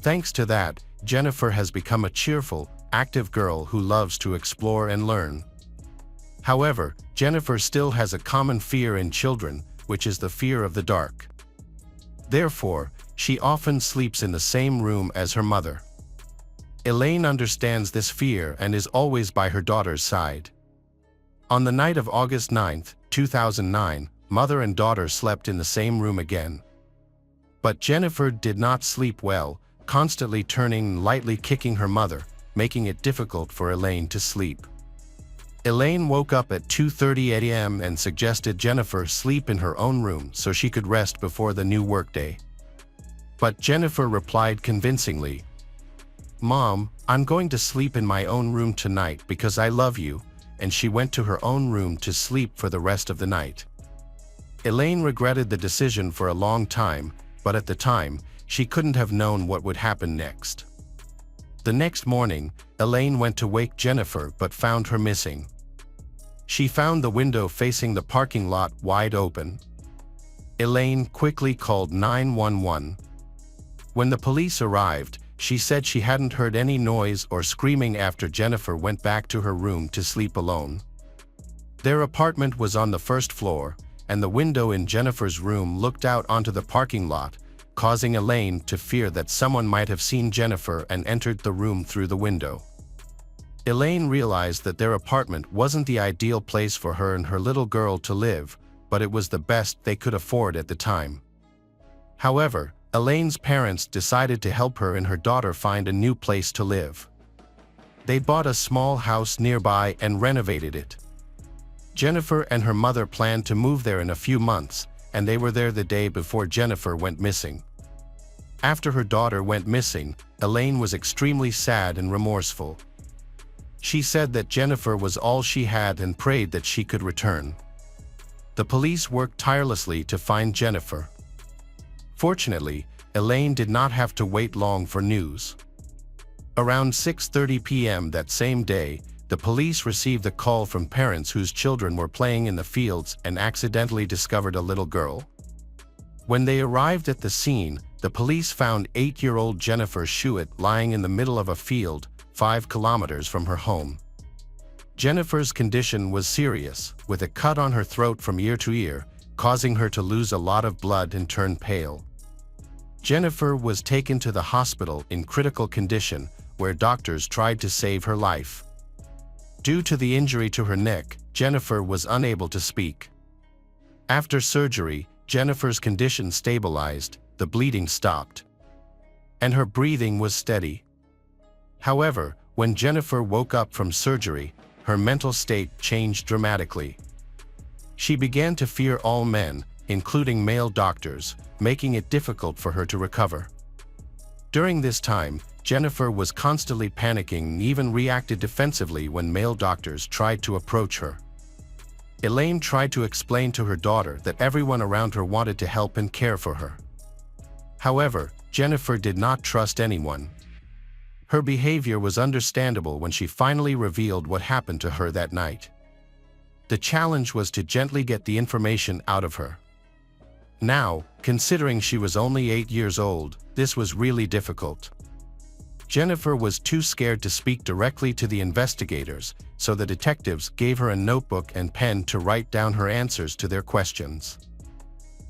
Thanks to that, Jennifer has become a cheerful, active girl who loves to explore and learn. However, Jennifer still has a common fear in children, which is the fear of the dark. Therefore, she often sleeps in the same room as her mother. Elaine understands this fear and is always by her daughter's side. On the night of August 9, 2009, mother and daughter slept in the same room again. But Jennifer did not sleep well, constantly turning and lightly kicking her mother, making it difficult for Elaine to sleep. Elaine woke up at 2:30 a.m. and suggested Jennifer sleep in her own room so she could rest before the new workday. But Jennifer replied convincingly, "Mom, I'm going to sleep in my own room tonight because I love you," and she went to her own room to sleep for the rest of the night. Elaine regretted the decision for a long time, but at the time, she couldn't have known what would happen next. The next morning, Elaine went to wake Jennifer but found her missing. She found the window facing the parking lot wide open. Elaine quickly called 911. When the police arrived, she said she hadn't heard any noise or screaming after Jennifer went back to her room to sleep alone. Their apartment was on the first floor, and the window in Jennifer's room looked out onto the parking lot, causing Elaine to fear that someone might have seen Jennifer and entered the room through the window. Elaine realized that their apartment wasn't the ideal place for her and her little girl to live, but it was the best they could afford at the time. However, Elaine's parents decided to help her and her daughter find a new place to live. They bought a small house nearby and renovated it. Jennifer and her mother planned to move there in a few months, and they were there the day before Jennifer went missing. After her daughter went missing, Elaine was extremely sad and remorseful. She said that Jennifer was all she had and prayed that she could return. The police worked tirelessly to find Jennifer. Fortunately, Elaine did not have to wait long for news. Around 6:30 p.m. that same day, the police received a call from parents whose children were playing in the fields and accidentally discovered a little girl. When they arrived at the scene, the police found 8-year-old Jennifer Schuett lying in the middle of a field, 5 kilometers from her home. Jennifer's condition was serious, with a cut on her throat from ear to ear, causing her to lose a lot of blood and turn pale. Jennifer was taken to the hospital in critical condition, where doctors tried to save her life. Due to the injury to her neck, Jennifer was unable to speak. After surgery, Jennifer's condition stabilized, the bleeding stopped, and her breathing was steady. However, when Jennifer woke up from surgery, her mental state changed dramatically. She began to fear all men, including male doctors, making it difficult for her to recover. During this time, Jennifer was constantly panicking and even reacted defensively when male doctors tried to approach her. Elaine tried to explain to her daughter that everyone around her wanted to help and care for her. However, Jennifer did not trust anyone. Her behavior was understandable when she finally revealed what happened to her that night. The challenge was to gently get the information out of her. Now, considering she was only 8 years old, this was really difficult. Jennifer was too scared to speak directly to the investigators, so the detectives gave her a notebook and pen to write down her answers to their questions.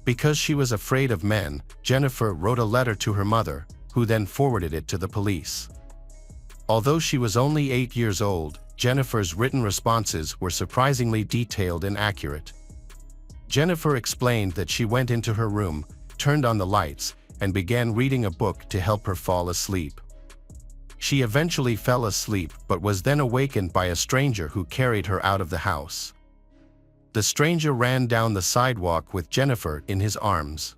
Because she was afraid of men, Jennifer wrote a letter to her mother, who then forwarded it to the police. Although she was only 8 years old, Jennifer's written responses were surprisingly detailed and accurate. Jennifer explained that she went into her room, turned on the lights, and began reading a book to help her fall asleep. She eventually fell asleep but was then awakened by a stranger who carried her out of the house. The stranger ran down the sidewalk with Jennifer in his arms.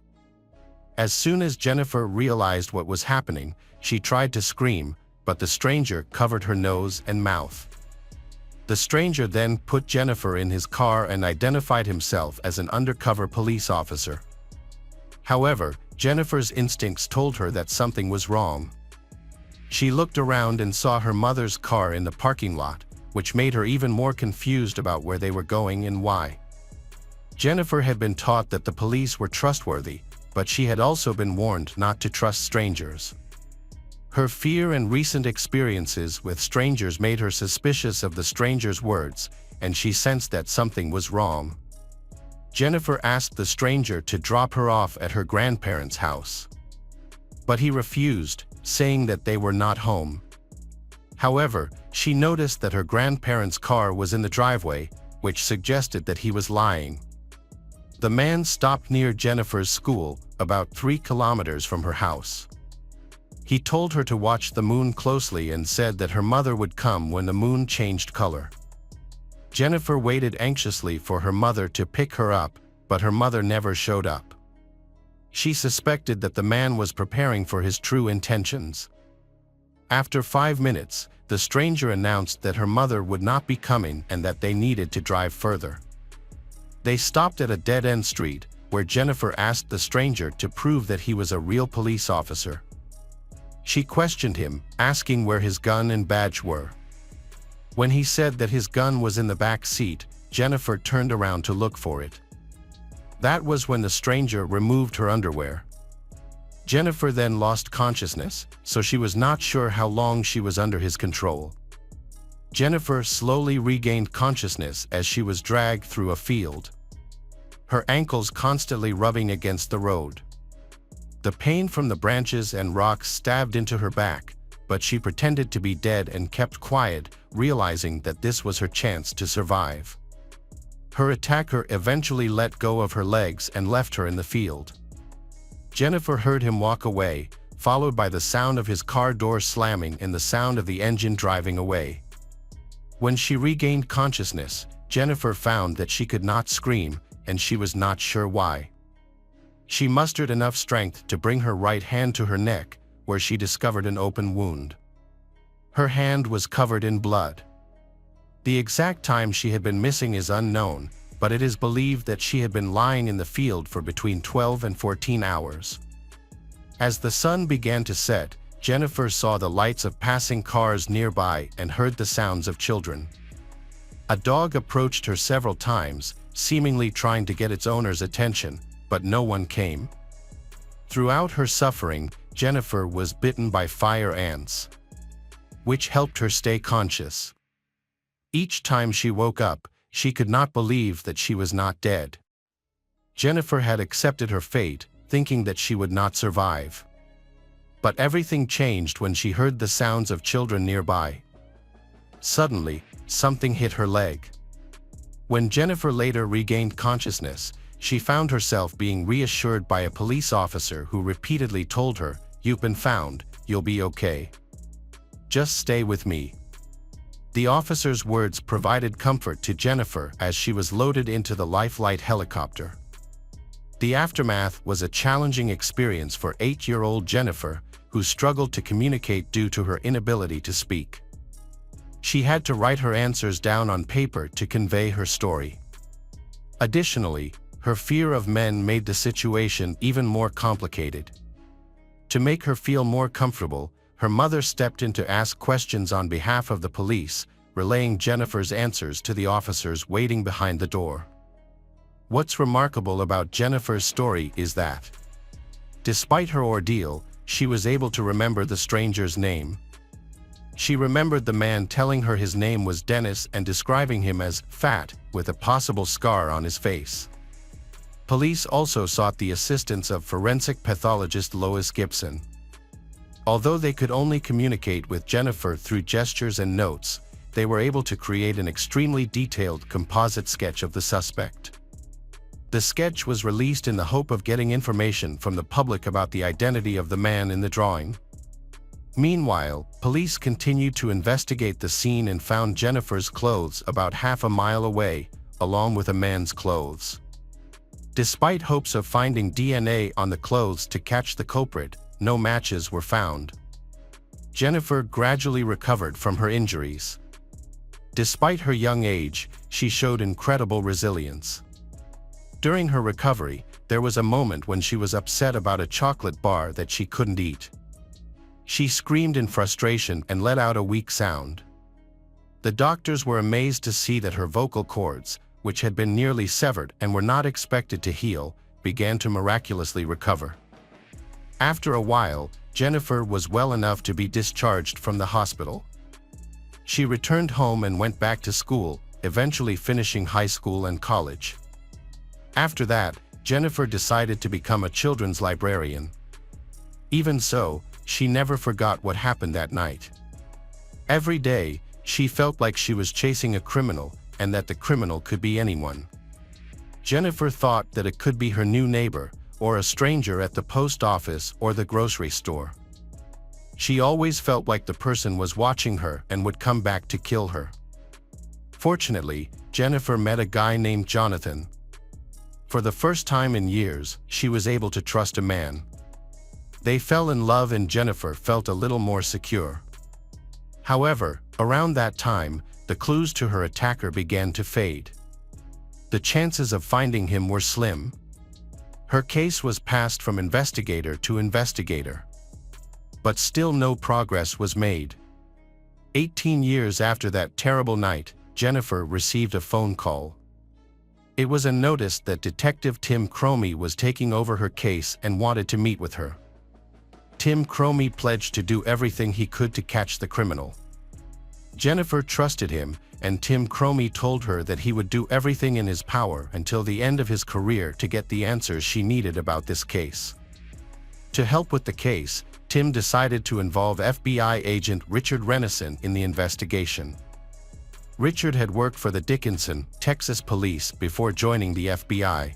As soon as Jennifer realized what was happening, she tried to scream, but the stranger covered her nose and mouth. The stranger then put Jennifer in his car and identified himself as an undercover police officer. However, Jennifer's instincts told her that something was wrong. She looked around and saw her mother's car in the parking lot, which made her even more confused about where they were going and why. Jennifer had been taught that the police were trustworthy, but she had also been warned not to trust strangers. Her fear and recent experiences with strangers made her suspicious of the stranger's words, and she sensed that something was wrong. Jennifer asked the stranger to drop her off at her grandparents' house. But he refused, saying that they were not home. However, she noticed that her grandparents' car was in the driveway, which suggested that he was lying. The man stopped near Jennifer's school, about 3 kilometers from her house. He told her to watch the moon closely and said that her mother would come when the moon changed color. Jennifer waited anxiously for her mother to pick her up, but her mother never showed up. She suspected that the man was preparing for his true intentions. After 5 minutes, the stranger announced that her mother would not be coming and that they needed to drive further. They stopped at a dead-end street, where Jennifer asked the stranger to prove that he was a real police officer. She questioned him, asking where his gun and badge were. When he said that his gun was in the back seat, Jennifer turned around to look for it. That was when the stranger removed her underwear. Jennifer then lost consciousness, so she was not sure how long she was under his control. Jennifer slowly regained consciousness as she was dragged through a field, her ankles constantly rubbing against the road. The pain from the branches and rocks stabbed into her back, but she pretended to be dead and kept quiet, realizing that this was her chance to survive. Her attacker eventually let go of her legs and left her in the field. Jennifer heard him walk away, followed by the sound of his car door slamming and the sound of the engine driving away. When she regained consciousness, Jennifer found that she could not scream, and she was not sure why. She mustered enough strength to bring her right hand to her neck, where she discovered an open wound. Her hand was covered in blood. The exact time she had been missing is unknown, but it is believed that she had been lying in the field for between 12 and 14 hours. As the sun began to set, Jennifer saw the lights of passing cars nearby and heard the sounds of children. A dog approached her several times, seemingly trying to get its owner's attention, but no one came. Throughout her suffering, Jennifer was bitten by fire ants, which helped her stay conscious. Each time she woke up, she could not believe that she was not dead. Jennifer had accepted her fate, thinking that she would not survive. But everything changed when she heard the sounds of children nearby. Suddenly, something hit her leg. When Jennifer later regained consciousness, she found herself being reassured by a police officer who repeatedly told her, "You've been found, you'll be okay. Just stay with me." The officer's words provided comfort to Jennifer as she was loaded into the Lifeline helicopter. The aftermath was a challenging experience for 8-year-old Jennifer, who struggled to communicate due to her inability to speak. She had to write her answers down on paper to convey her story. Additionally, her fear of men made the situation even more complicated. To make her feel more comfortable, her mother stepped in to ask questions on behalf of the police, relaying Jennifer's answers to the officers waiting behind the door. What's remarkable about Jennifer's story is that, despite her ordeal, she was able to remember the stranger's name. She remembered the man telling her his name was Dennis and describing him as fat, with a possible scar on his face. Police also sought the assistance of forensic pathologist Lois Gibson. Although they could only communicate with Jennifer through gestures and notes, they were able to create an extremely detailed composite sketch of the suspect. The sketch was released in the hope of getting information from the public about the identity of the man in the drawing. Meanwhile, police continued to investigate the scene and found Jennifer's clothes about half a mile away, along with a man's clothes. Despite hopes of finding DNA on the clothes to catch the culprit, no matches were found. Jennifer gradually recovered from her injuries. Despite her young age, she showed incredible resilience. During her recovery, there was a moment when she was upset about a chocolate bar that she couldn't eat. She screamed in frustration and let out a weak sound. The doctors were amazed to see that her vocal cords, which had been nearly severed and were not expected to heal, began to miraculously recover. After a while, Jennifer was well enough to be discharged from the hospital. She returned home and went back to school, eventually finishing high school and college. After that, Jennifer decided to become a children's librarian. Even so, she never forgot what happened that night. Every day, she felt like she was chasing a criminal, and that the criminal could be anyone. Jennifer thought that it could be her new neighbor, or a stranger at the post office or the grocery store. She always felt like the person was watching her and would come back to kill her. Fortunately, Jennifer met a guy named Jonathan. For the first time in years, she was able to trust a man. They fell in love and Jennifer felt a little more secure. However, around that time, the clues to her attacker began to fade. The chances of finding him were slim. Her case was passed from investigator to investigator. But still no progress was made. 18 years after that terrible night, Jennifer received a phone call. It was a notice that Detective Tim Cromie was taking over her case and wanted to meet with her. Tim Cromie pledged to do everything he could to catch the criminal. Jennifer trusted him, and Tim Cromie told her that he would do everything in his power until the end of his career to get the answers she needed about this case. To help with the case, Tim decided to involve FBI agent Richard Renison in the investigation. Richard had worked for the Dickinson, Texas police before joining the FBI.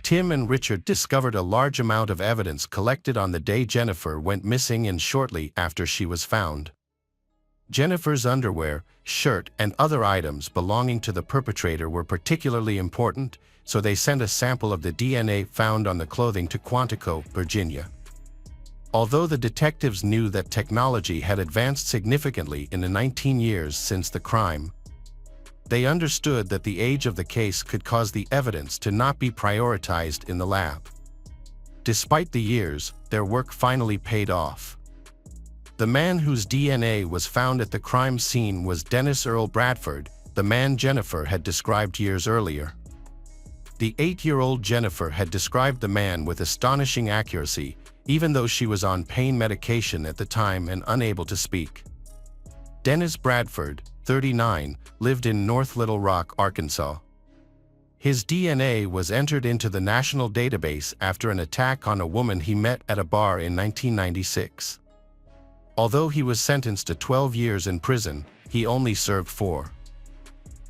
Tim and Richard discovered a large amount of evidence collected on the day Jennifer went missing and shortly after she was found. Jennifer's underwear, shirt, and other items belonging to the perpetrator were particularly important, so they sent a sample of the DNA found on the clothing to Quantico, Virginia. Although the detectives knew that technology had advanced significantly in the 19 years since the crime, they understood that the age of the case could cause the evidence to not be prioritized in the lab. Despite the years, their work finally paid off. The man whose DNA was found at the crime scene was Dennis Earl Bradford, the man Jennifer had described years earlier. The 8-year-old Jennifer had described the man with astonishing accuracy, even though she was on pain medication at the time and unable to speak. Dennis Bradford, 39, lived in North Little Rock, Arkansas. His DNA was entered into the national database after an attack on a woman he met at a bar in 1996. Although he was sentenced to 12 years in prison, he only served 4.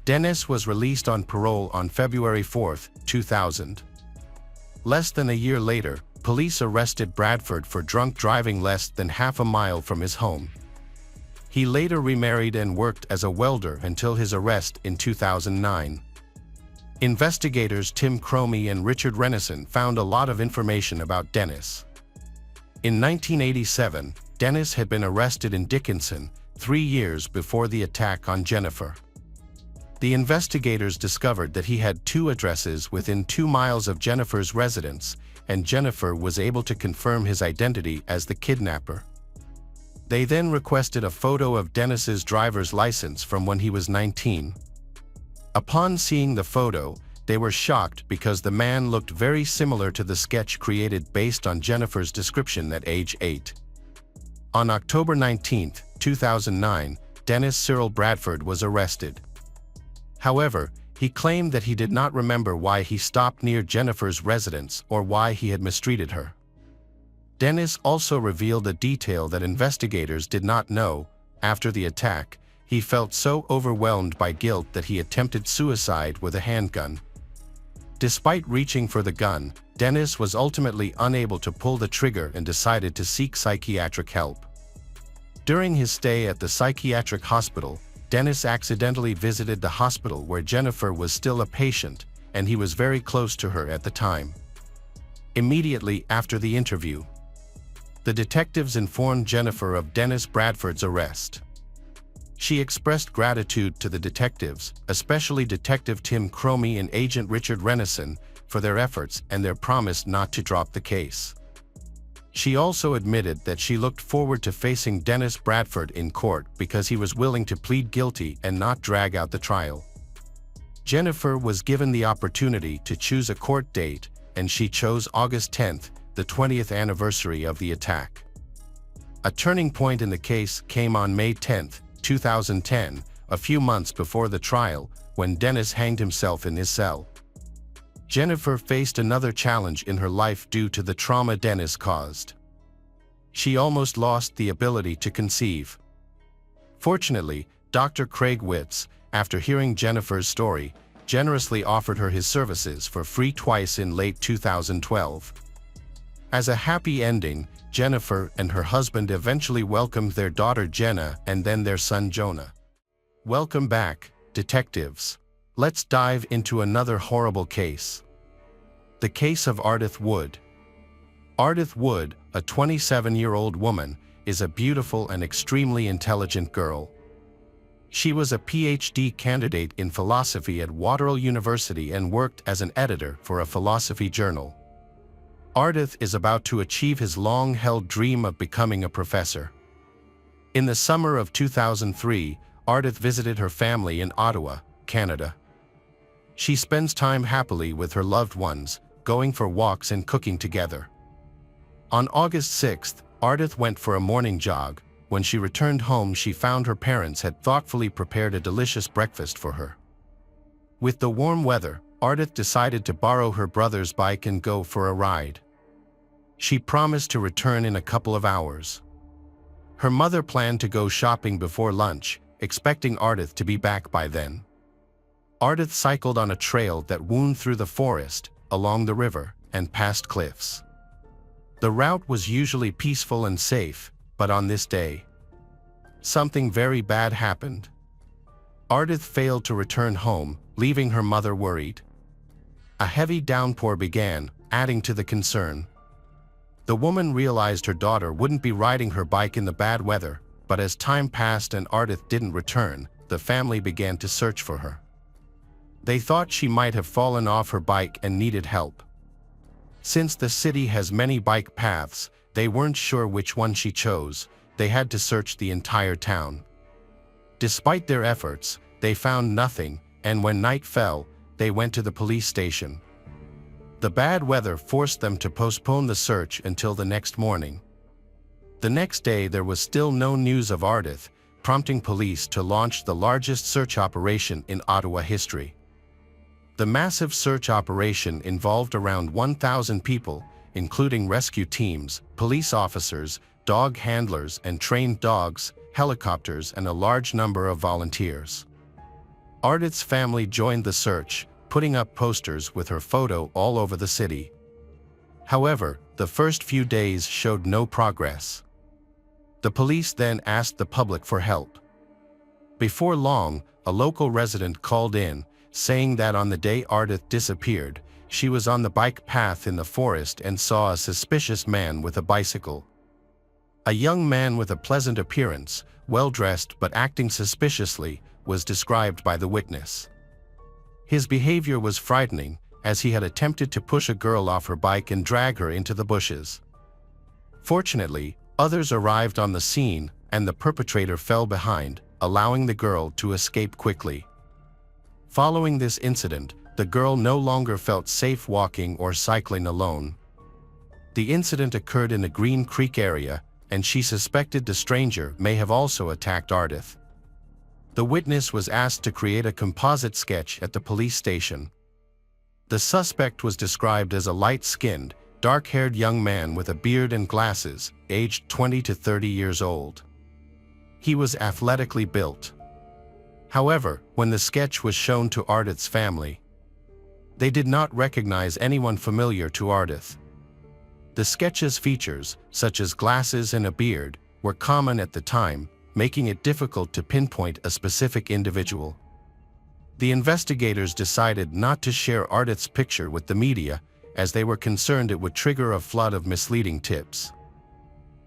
Dennis was released on parole on February 4, 2000. Less than a year later, police arrested Bradford for drunk driving less than half a mile from his home. He later remarried and worked as a welder until his arrest in 2009. Investigators Tim Cromie and Richard Renison found a lot of information about Dennis. In 1987, Dennis had been arrested in Dickinson, 3 years before the attack on Jennifer. The investigators discovered that he had 2 addresses within 2 miles of Jennifer's residence, and Jennifer was able to confirm his identity as the kidnapper. They then requested a photo of Dennis's driver's license from when he was 19. Upon seeing the photo, they were shocked because the man looked very similar to the sketch created based on Jennifer's description at age 8. On October 19, 2009, Dennis Cyril Bradford was arrested. However, he claimed that he did not remember why he stopped near Jennifer's residence or why he had mistreated her. Dennis also revealed a detail that investigators did not know. After the attack, he felt so overwhelmed by guilt that he attempted suicide with a handgun. Despite reaching for the gun, Dennis was ultimately unable to pull the trigger and decided to seek psychiatric help. During his stay at the psychiatric hospital, Dennis accidentally visited the hospital where Jennifer was still a patient, and he was very close to her at the time. Immediately after the interview, the detectives informed Jennifer of Dennis Bradford's arrest. She expressed gratitude to the detectives, especially Detective Tim Cromie and Agent Richard Renison, for their efforts and their promise not to drop the case. She also admitted that she looked forward to facing Dennis Bradford in court because he was willing to plead guilty and not drag out the trial. Jennifer was given the opportunity to choose a court date, and she chose August 10, the 20th anniversary of the attack. A turning point in the case came on May 10, 2010, a few months before the trial, when Dennis hanged himself in his cell. Jennifer faced another challenge in her life due to the trauma Dennis caused. She almost lost the ability to conceive. Fortunately, Dr. Craig Witz, after hearing Jennifer's story, generously offered her his services for free twice in late 2012. As a happy ending, Jennifer and her husband eventually welcomed their daughter Jenna and then their son Jonah. Welcome back, detectives. Let's dive into another horrible case. The case of Ardith Wood. Ardith Wood, a 27-year-old woman, is a beautiful and extremely intelligent girl. She was a PhD candidate in philosophy at Waterloo University and worked as an editor for a philosophy journal. Ardith is about to achieve his long-held dream of becoming a professor. In the summer of 2003, Ardith visited her family in Ottawa, Canada. She spends time happily with her loved ones, going for walks and cooking together. On August 6th, Ardith went for a morning jog. When she returned home, she found her parents had thoughtfully prepared a delicious breakfast for her. With the warm weather, Ardith decided to borrow her brother's bike and go for a ride. She promised to return in a couple of hours. Her mother planned to go shopping before lunch, expecting Ardith to be back by then. Ardith cycled on a trail that wound through the forest, along the river, and past cliffs. The route was usually peaceful and safe, but on this day, something very bad happened. Ardith failed to return home, leaving her mother worried. A heavy downpour began, adding to the concern. The woman realized her daughter wouldn't be riding her bike in the bad weather, but as time passed and Ardith didn't return, the family began to search for her. They thought she might have fallen off her bike and needed help. Since the city has many bike paths, they weren't sure which one she chose. They had to search the entire town. Despite their efforts, they found nothing, and when night fell, they went to the police station. The bad weather forced them to postpone the search until the next morning. The next day there was still no news of Ardith, prompting police to launch the largest search operation in Ottawa history. The massive search operation involved around 1,000 people, including rescue teams, police officers, dog handlers and trained dogs, helicopters, and a large number of volunteers. Ardith's family joined the search, putting up posters with her photo all over the city. However, the first few days showed no progress. The police then asked the public for help. Before long, a local resident called in, saying that on the day Ardith disappeared, she was on the bike path in the forest and saw a suspicious man with a bicycle. A young man with a pleasant appearance, well-dressed but acting suspiciously, was described by the witness. His behavior was frightening, as he had attempted to push a girl off her bike and drag her into the bushes. Fortunately, others arrived on the scene, and the perpetrator fell behind, allowing the girl to escape quickly. Following this incident, the girl no longer felt safe walking or cycling alone. The incident occurred in the Green Creek area, and she suspected the stranger may have also attacked Ardith. The witness was asked to create a composite sketch at the police station. The suspect was described as a light-skinned, dark-haired young man with a beard and glasses, aged 20 to 30 years old. He was athletically built. However, when the sketch was shown to Ardith's family, they did not recognize anyone familiar to Ardith. The sketch's features, such as glasses and a beard, were common at the time, making it difficult to pinpoint a specific individual. The investigators decided not to share Ardith's picture with the media, as they were concerned it would trigger a flood of misleading tips.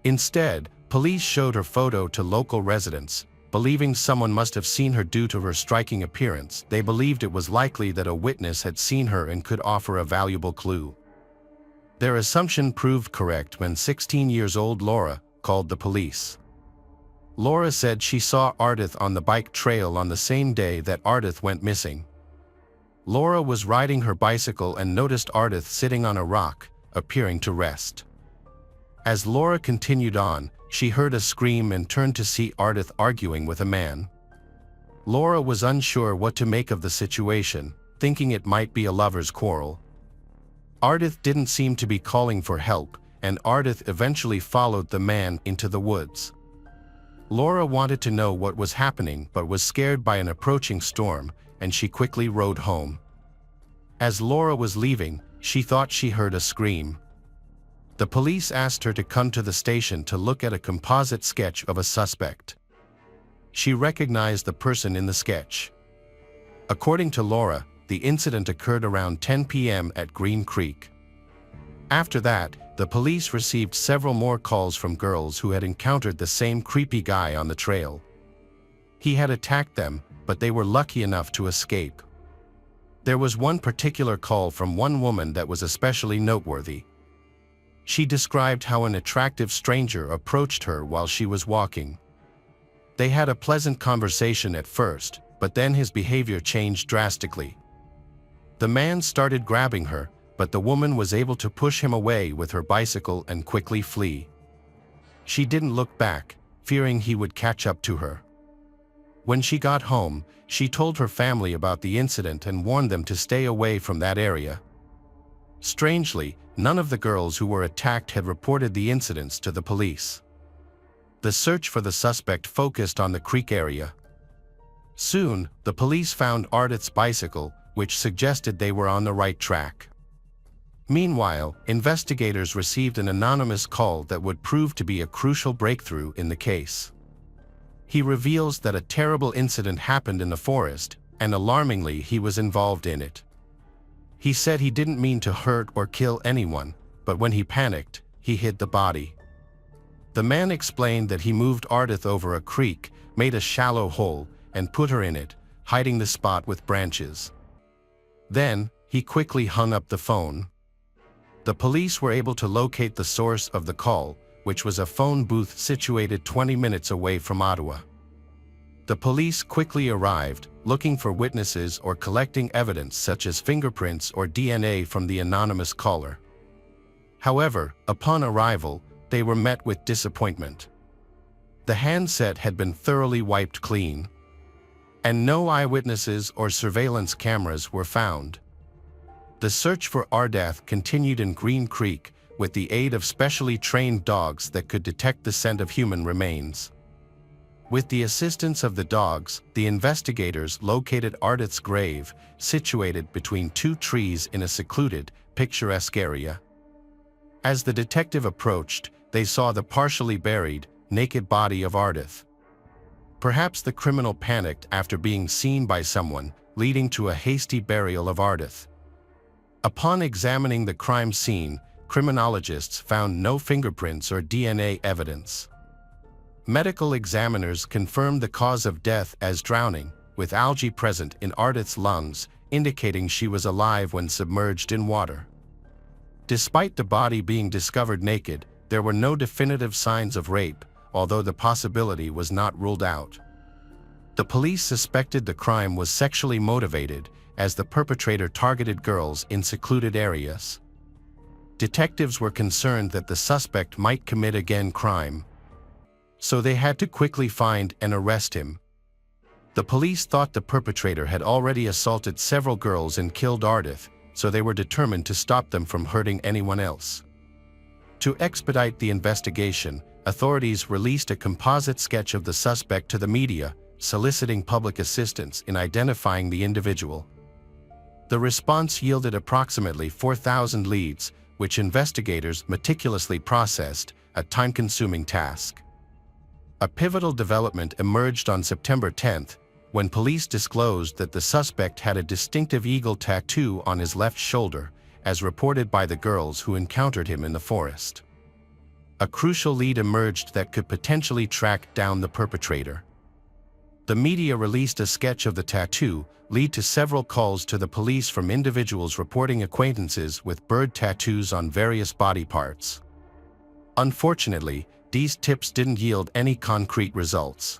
Instead, police showed her photo to local residents. Believing someone must have seen her due to her striking appearance, they believed it was likely that a witness had seen her and could offer a valuable clue. Their assumption proved correct when 16-year-old Laura called the police. Laura said she saw Ardith on the bike trail on the same day that Ardith went missing. Laura was riding her bicycle and noticed Ardith sitting on a rock, appearing to rest. As Laura continued on, she heard a scream and turned to see Ardith arguing with a man. Laura was unsure what to make of the situation, thinking it might be a lover's quarrel. Ardith didn't seem to be calling for help, and Ardith eventually followed the man into the woods. Laura wanted to know what was happening but was scared by an approaching storm, and she quickly rode home. As Laura was leaving, she thought she heard a scream. The police asked her to come to the station to look at a composite sketch of a suspect. She recognized the person in the sketch. According to Laura, the incident occurred around 10 p.m. at Green Creek. After that, the police received several more calls from girls who had encountered the same creepy guy on the trail. He had attacked them, but they were lucky enough to escape. There was one particular call from one woman that was especially noteworthy. She described how an attractive stranger approached her while she was walking. They had a pleasant conversation at first, but then his behavior changed drastically. The man started grabbing her, but the woman was able to push him away with her bicycle and quickly flee. She didn't look back, fearing he would catch up to her. When she got home, she told her family about the incident and warned them to stay away from that area. Strangely, none of the girls who were attacked had reported the incidents to the police. The search for the suspect focused on the creek area. Soon, the police found Ardith's bicycle, which suggested they were on the right track. Meanwhile, investigators received an anonymous call that would prove to be a crucial breakthrough in the case. He reveals that a terrible incident happened in the forest, and alarmingly he was involved in it. He said he didn't mean to hurt or kill anyone, but when he panicked, he hid the body. The man explained that he moved Ardith over a creek, made a shallow hole, and put her in it, hiding the spot with branches. Then, he quickly hung up the phone. The police were able to locate the source of the call, which was a phone booth situated 20 minutes away from Ottawa. The police quickly arrived, looking for witnesses or collecting evidence such as fingerprints or DNA from the anonymous caller. However, upon arrival, they were met with disappointment. The handset had been thoroughly wiped clean, and no eyewitnesses or surveillance cameras were found. The search for Ardith continued in Green Creek, with the aid of specially trained dogs that could detect the scent of human remains. With the assistance of the dogs, the investigators located Ardith's grave, situated between two trees in a secluded, picturesque area. As the detective approached, they saw the partially buried, naked body of Ardith. Perhaps the criminal panicked after being seen by someone, leading to a hasty burial of Ardith. Upon examining the crime scene, criminologists found no fingerprints or DNA evidence. Medical examiners confirmed the cause of death as drowning, with algae present in Ardith's lungs, indicating she was alive when submerged in water. Despite the body being discovered naked, there were no definitive signs of rape, although the possibility was not ruled out. The police suspected the crime was sexually motivated, as the perpetrator targeted girls in secluded areas. Detectives were concerned that the suspect might commit again crime, so they had to quickly find and arrest him. The police thought the perpetrator had already assaulted several girls and killed Ardith, so they were determined to stop them from hurting anyone else. To expedite the investigation, authorities released a composite sketch of the suspect to the media, soliciting public assistance in identifying the individual. The response yielded approximately 4,000 leads, which investigators meticulously processed, a time-consuming task. A pivotal development emerged on September 10th, when police disclosed that the suspect had a distinctive eagle tattoo on his left shoulder, as reported by the girls who encountered him in the forest. A crucial lead emerged that could potentially track down the perpetrator. The media released a sketch of the tattoo, leading to several calls to the police from individuals reporting acquaintances with bird tattoos on various body parts. Unfortunately, these tips didn't yield any concrete results.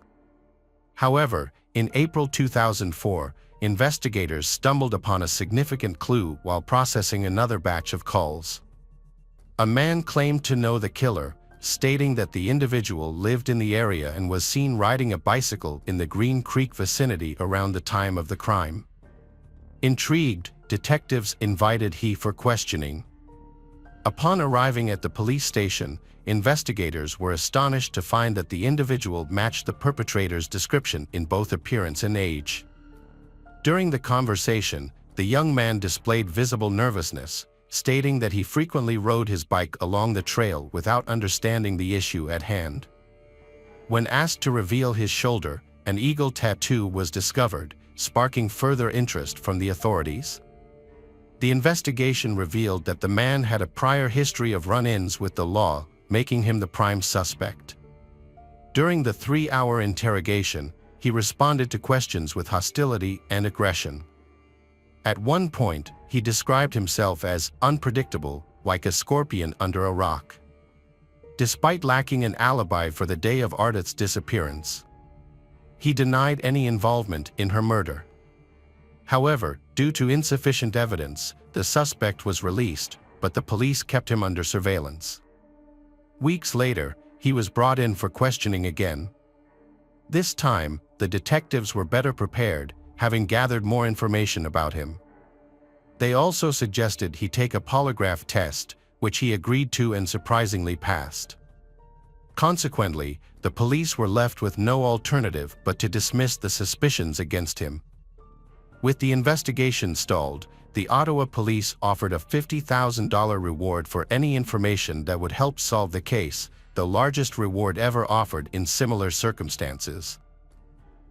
However, in April 2004, investigators stumbled upon a significant clue while processing another batch of calls. A man claimed to know the killer, stating that the individual lived in the area and was seen riding a bicycle in the Green Creek vicinity around the time of the crime. Intrigued, detectives invited he for questioning. Upon arriving at the police station, investigators were astonished to find that the individual matched the perpetrator's description in both appearance and age. During the conversation, the young man displayed visible nervousness, stating that he frequently rode his bike along the trail without understanding the issue at hand. When asked to reveal his shoulder, an eagle tattoo was discovered, sparking further interest from the authorities. The investigation revealed that the man had a prior history of run-ins with the law, making him the prime suspect. During the 3-hour interrogation, he responded to questions with hostility and aggression. At one point, he described himself as unpredictable, like a scorpion under a rock. Despite lacking an alibi for the day of Ardith's disappearance, he denied any involvement in her murder. However, due to insufficient evidence, the suspect was released, but the police kept him under surveillance. Weeks later, he was brought in for questioning again. This time, the detectives were better prepared, having gathered more information about him. They also suggested he take a polygraph test, which he agreed to and surprisingly passed. Consequently, the police were left with no alternative but to dismiss the suspicions against him. With the investigation stalled, the Ottawa police offered a $50,000 reward for any information that would help solve the case, the largest reward ever offered in similar circumstances.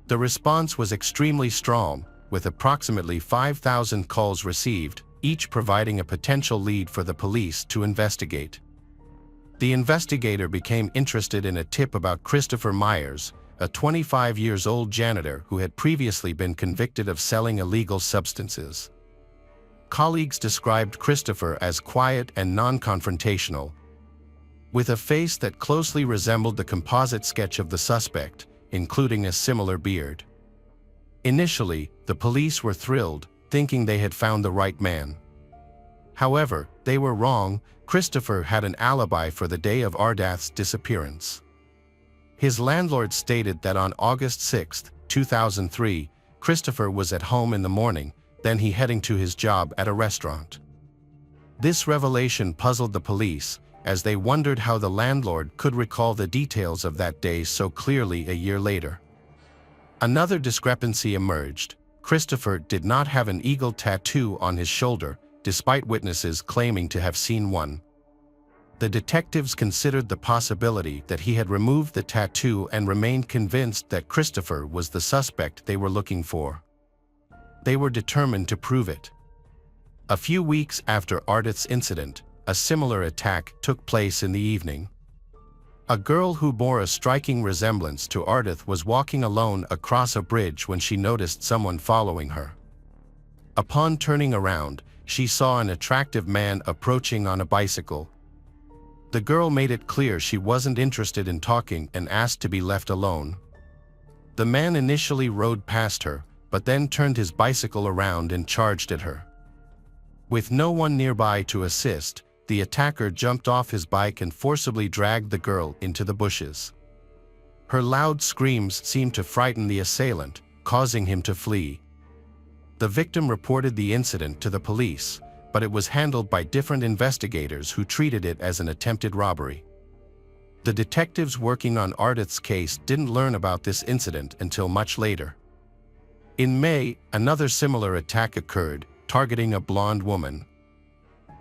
The response was extremely strong, with approximately 5,000 calls received, each providing a potential lead for the police to investigate. The investigator became interested in a tip about Christopher Myers, a 25-year-old janitor who had previously been convicted of selling illegal substances. Colleagues described Christopher as quiet and non-confrontational, with a face that closely resembled the composite sketch of the suspect, including a similar beard. Initially, the police were thrilled, thinking they had found the right man. However, they were wrong. Christopher had an alibi for the day of Ardith's disappearance. His landlord stated that on August 6, 2003, Christopher was at home in the morning, then he heading to his job at a restaurant. This revelation puzzled the police, as they wondered how the landlord could recall the details of that day so clearly a year later. Another discrepancy emerged. Christopher did not have an eagle tattoo on his shoulder, despite witnesses claiming to have seen one. The detectives considered the possibility that he had removed the tattoo and remained convinced that Christopher was the suspect they were looking for. They were determined to prove it. A few weeks after Ardith's incident, a similar attack took place in the evening. A girl who bore a striking resemblance to Ardith was walking alone across a bridge when she noticed someone following her. Upon turning around, she saw an attractive man approaching on a bicycle. The girl made it clear she wasn't interested in talking and asked to be left alone. The man initially rode past her, but then turned his bicycle around and charged at her. With no one nearby to assist, the attacker jumped off his bike and forcibly dragged the girl into the bushes. Her loud screams seemed to frighten the assailant, causing him to flee. The victim reported the incident to the police, but it was handled by different investigators who treated it as an attempted robbery. The detectives working on Ardith's case didn't learn about this incident until much later. In May, another similar attack occurred, targeting a blonde woman.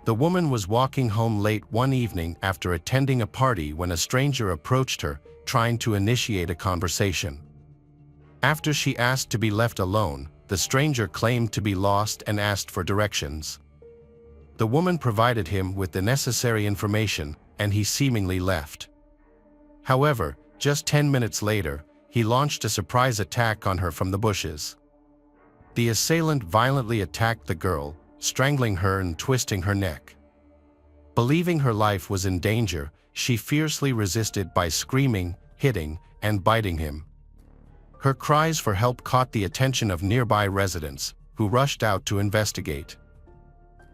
The woman was walking home late one evening after attending a party when a stranger approached her, trying to initiate a conversation. After she asked to be left alone, the stranger claimed to be lost and asked for directions. The woman provided him with the necessary information, and he seemingly left. However, just 10 minutes later, he launched a surprise attack on her from the bushes. The assailant violently attacked the girl, strangling her and twisting her neck. Believing her life was in danger, she fiercely resisted by screaming, hitting, and biting him. Her cries for help caught the attention of nearby residents, who rushed out to investigate.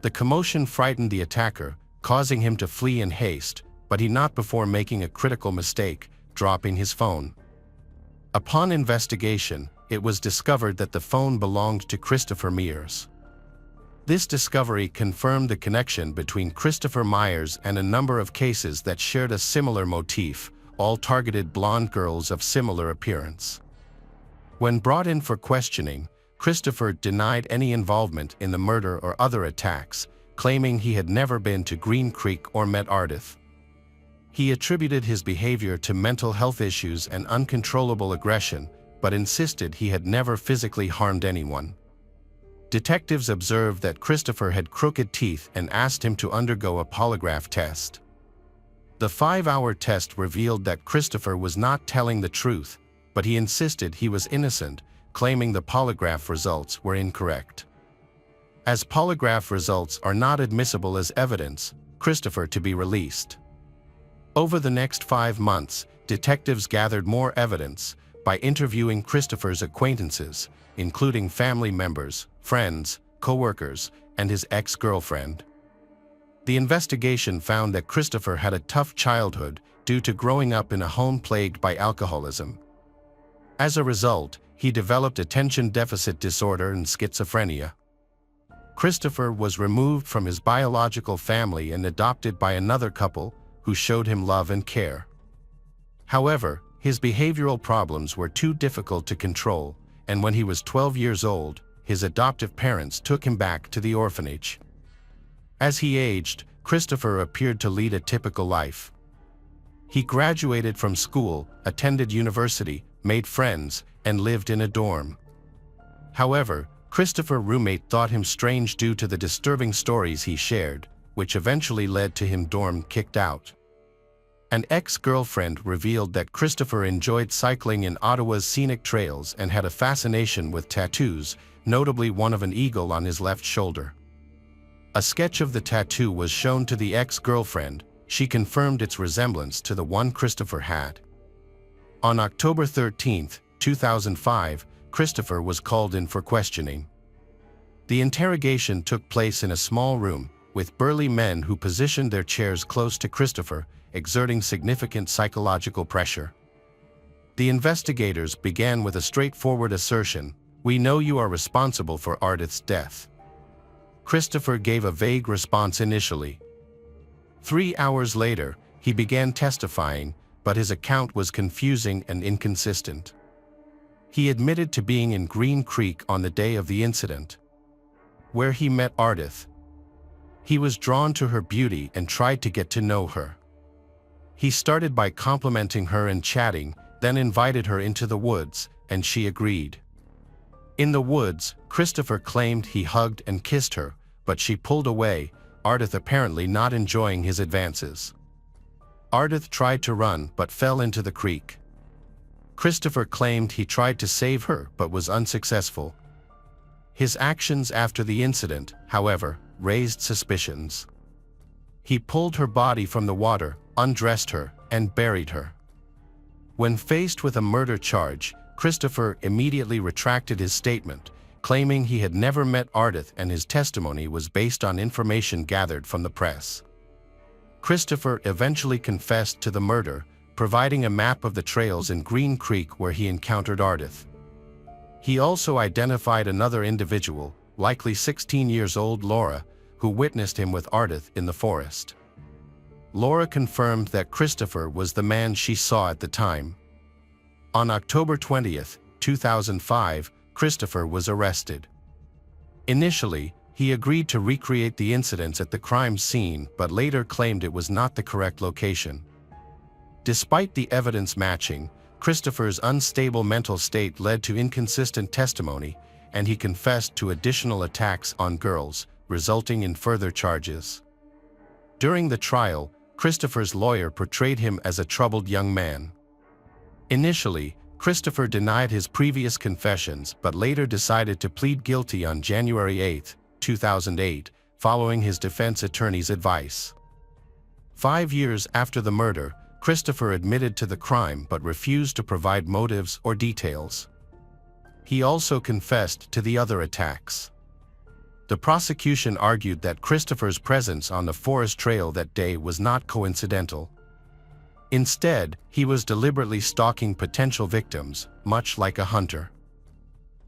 The commotion frightened the attacker, causing him to flee in haste, but he not before making a critical mistake, dropping his phone. Upon investigation, it was discovered that the phone belonged to Christopher Mears. This discovery confirmed the connection between Christopher Myers and a number of cases that shared a similar motif, all targeted blonde girls of similar appearance. When brought in for questioning, Christopher denied any involvement in the murder or other attacks, claiming he had never been to Green Creek or met Ardith. He attributed his behavior to mental health issues and uncontrollable aggression, but insisted he had never physically harmed anyone. Detectives observed that Christopher had crooked teeth and asked him to undergo a polygraph test. The 5-hour test revealed that Christopher was not telling the truth, but he insisted he was innocent, claiming the polygraph results were incorrect. As polygraph results are not admissible as evidence, Christopher to be released. Over the next 5 months, detectives gathered more evidence by interviewing Christopher's acquaintances, including family members, friends, co-workers, and his ex-girlfriend. The investigation found that Christopher had a tough childhood due to growing up in a home plagued by alcoholism. As a result, he developed attention deficit disorder and schizophrenia. Christopher was removed from his biological family and adopted by another couple who showed him love and care. However, his behavioral problems were too difficult to control, and when he was 12 years old, his adoptive parents took him back to the orphanage. As he aged, Christopher appeared to lead a typical life. He graduated from school, attended university, made friends, and lived in a dorm. However, Christopher's roommate thought him strange due to the disturbing stories he shared, which eventually led to him dorm kicked out. An ex-girlfriend revealed that Christopher enjoyed cycling in Ottawa's scenic trails and had a fascination with tattoos, notably one of an eagle on his left shoulder. A sketch of the tattoo was shown to the ex-girlfriend. She confirmed its resemblance to the one Christopher had. On October 13, 2005, Christopher was called in for questioning. The interrogation took place in a small room, with burly men who positioned their chairs close to Christopher, exerting significant psychological pressure. The investigators began with a straightforward assertion: "We know you are responsible for Ardith's death." Christopher gave a vague response initially. 3 hours later, he began testifying, but his account was confusing and inconsistent. He admitted to being in Green Creek on the day of the incident, where he met Ardith. He was drawn to her beauty and tried to get to know her. He started by complimenting her and chatting, then invited her into the woods, and she agreed. In the woods, Christopher claimed he hugged and kissed her, but she pulled away, Ardith apparently not enjoying his advances. Ardith tried to run but fell into the creek. Christopher claimed he tried to save her but was unsuccessful. His actions after the incident, however, raised suspicions. He pulled her body from the water, undressed her, and buried her. When faced with a murder charge, Christopher immediately retracted his statement, claiming he had never met Ardith and his testimony was based on information gathered from the press. Christopher eventually confessed to the murder, providing a map of the trails in Green Creek where he encountered Ardith. He also identified another individual, likely 16-year-old Laura, who witnessed him with Ardith in the forest. Laura confirmed that Christopher was the man she saw at the time. On October 20, 2005, Christopher was arrested. Initially, he agreed to recreate the incidents at the crime scene but later claimed it was not the correct location. Despite the evidence matching, Christopher's unstable mental state led to inconsistent testimony, and he confessed to additional attacks on girls, resulting in further charges. During the trial, Christopher's lawyer portrayed him as a troubled young man. Initially, Christopher denied his previous confessions but later decided to plead guilty on January 8, 2008, following his defense attorney's advice. 5 years after the murder, Christopher admitted to the crime but refused to provide motives or details. He also confessed to the other attacks. The prosecution argued that Christopher's presence on the forest trail that day was not coincidental. Instead, he was deliberately stalking potential victims, much like a hunter.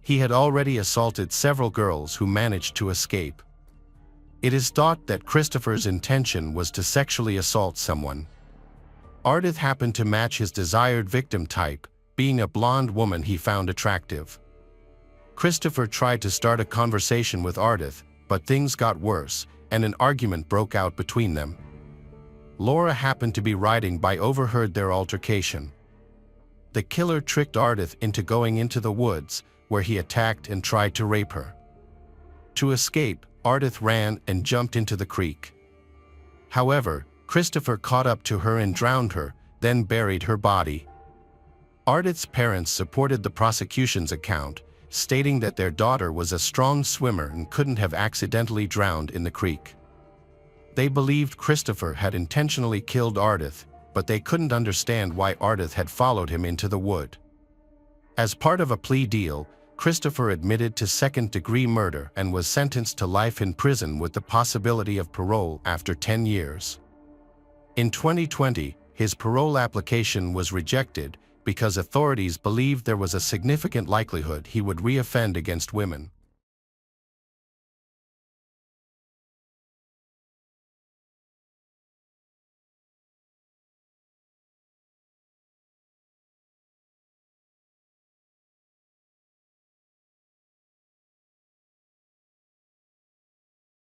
He had already assaulted several girls who managed to escape. It is thought that Christopher's intention was to sexually assault someone. Ardith happened to match his desired victim type, being a blonde woman he found attractive. Christopher tried to start a conversation with Ardith, but things got worse, and an argument broke out between them. Laura happened to be riding by overheard their altercation. The killer tricked Ardith into going into the woods, where he attacked and tried to rape her. To escape, Ardith ran and jumped into the creek. However, Christopher caught up to her and drowned her, then buried her body. Ardith's parents supported the prosecution's account, stating that their daughter was a strong swimmer and couldn't have accidentally drowned in the creek. They believed Christopher had intentionally killed Ardith, but they couldn't understand why Ardith had followed him into the wood. As part of a plea deal, Christopher admitted to second-degree murder and was sentenced to life in prison with the possibility of parole after 10 years. In 2020, his parole application was rejected because authorities believed there was a significant likelihood he would reoffend against women.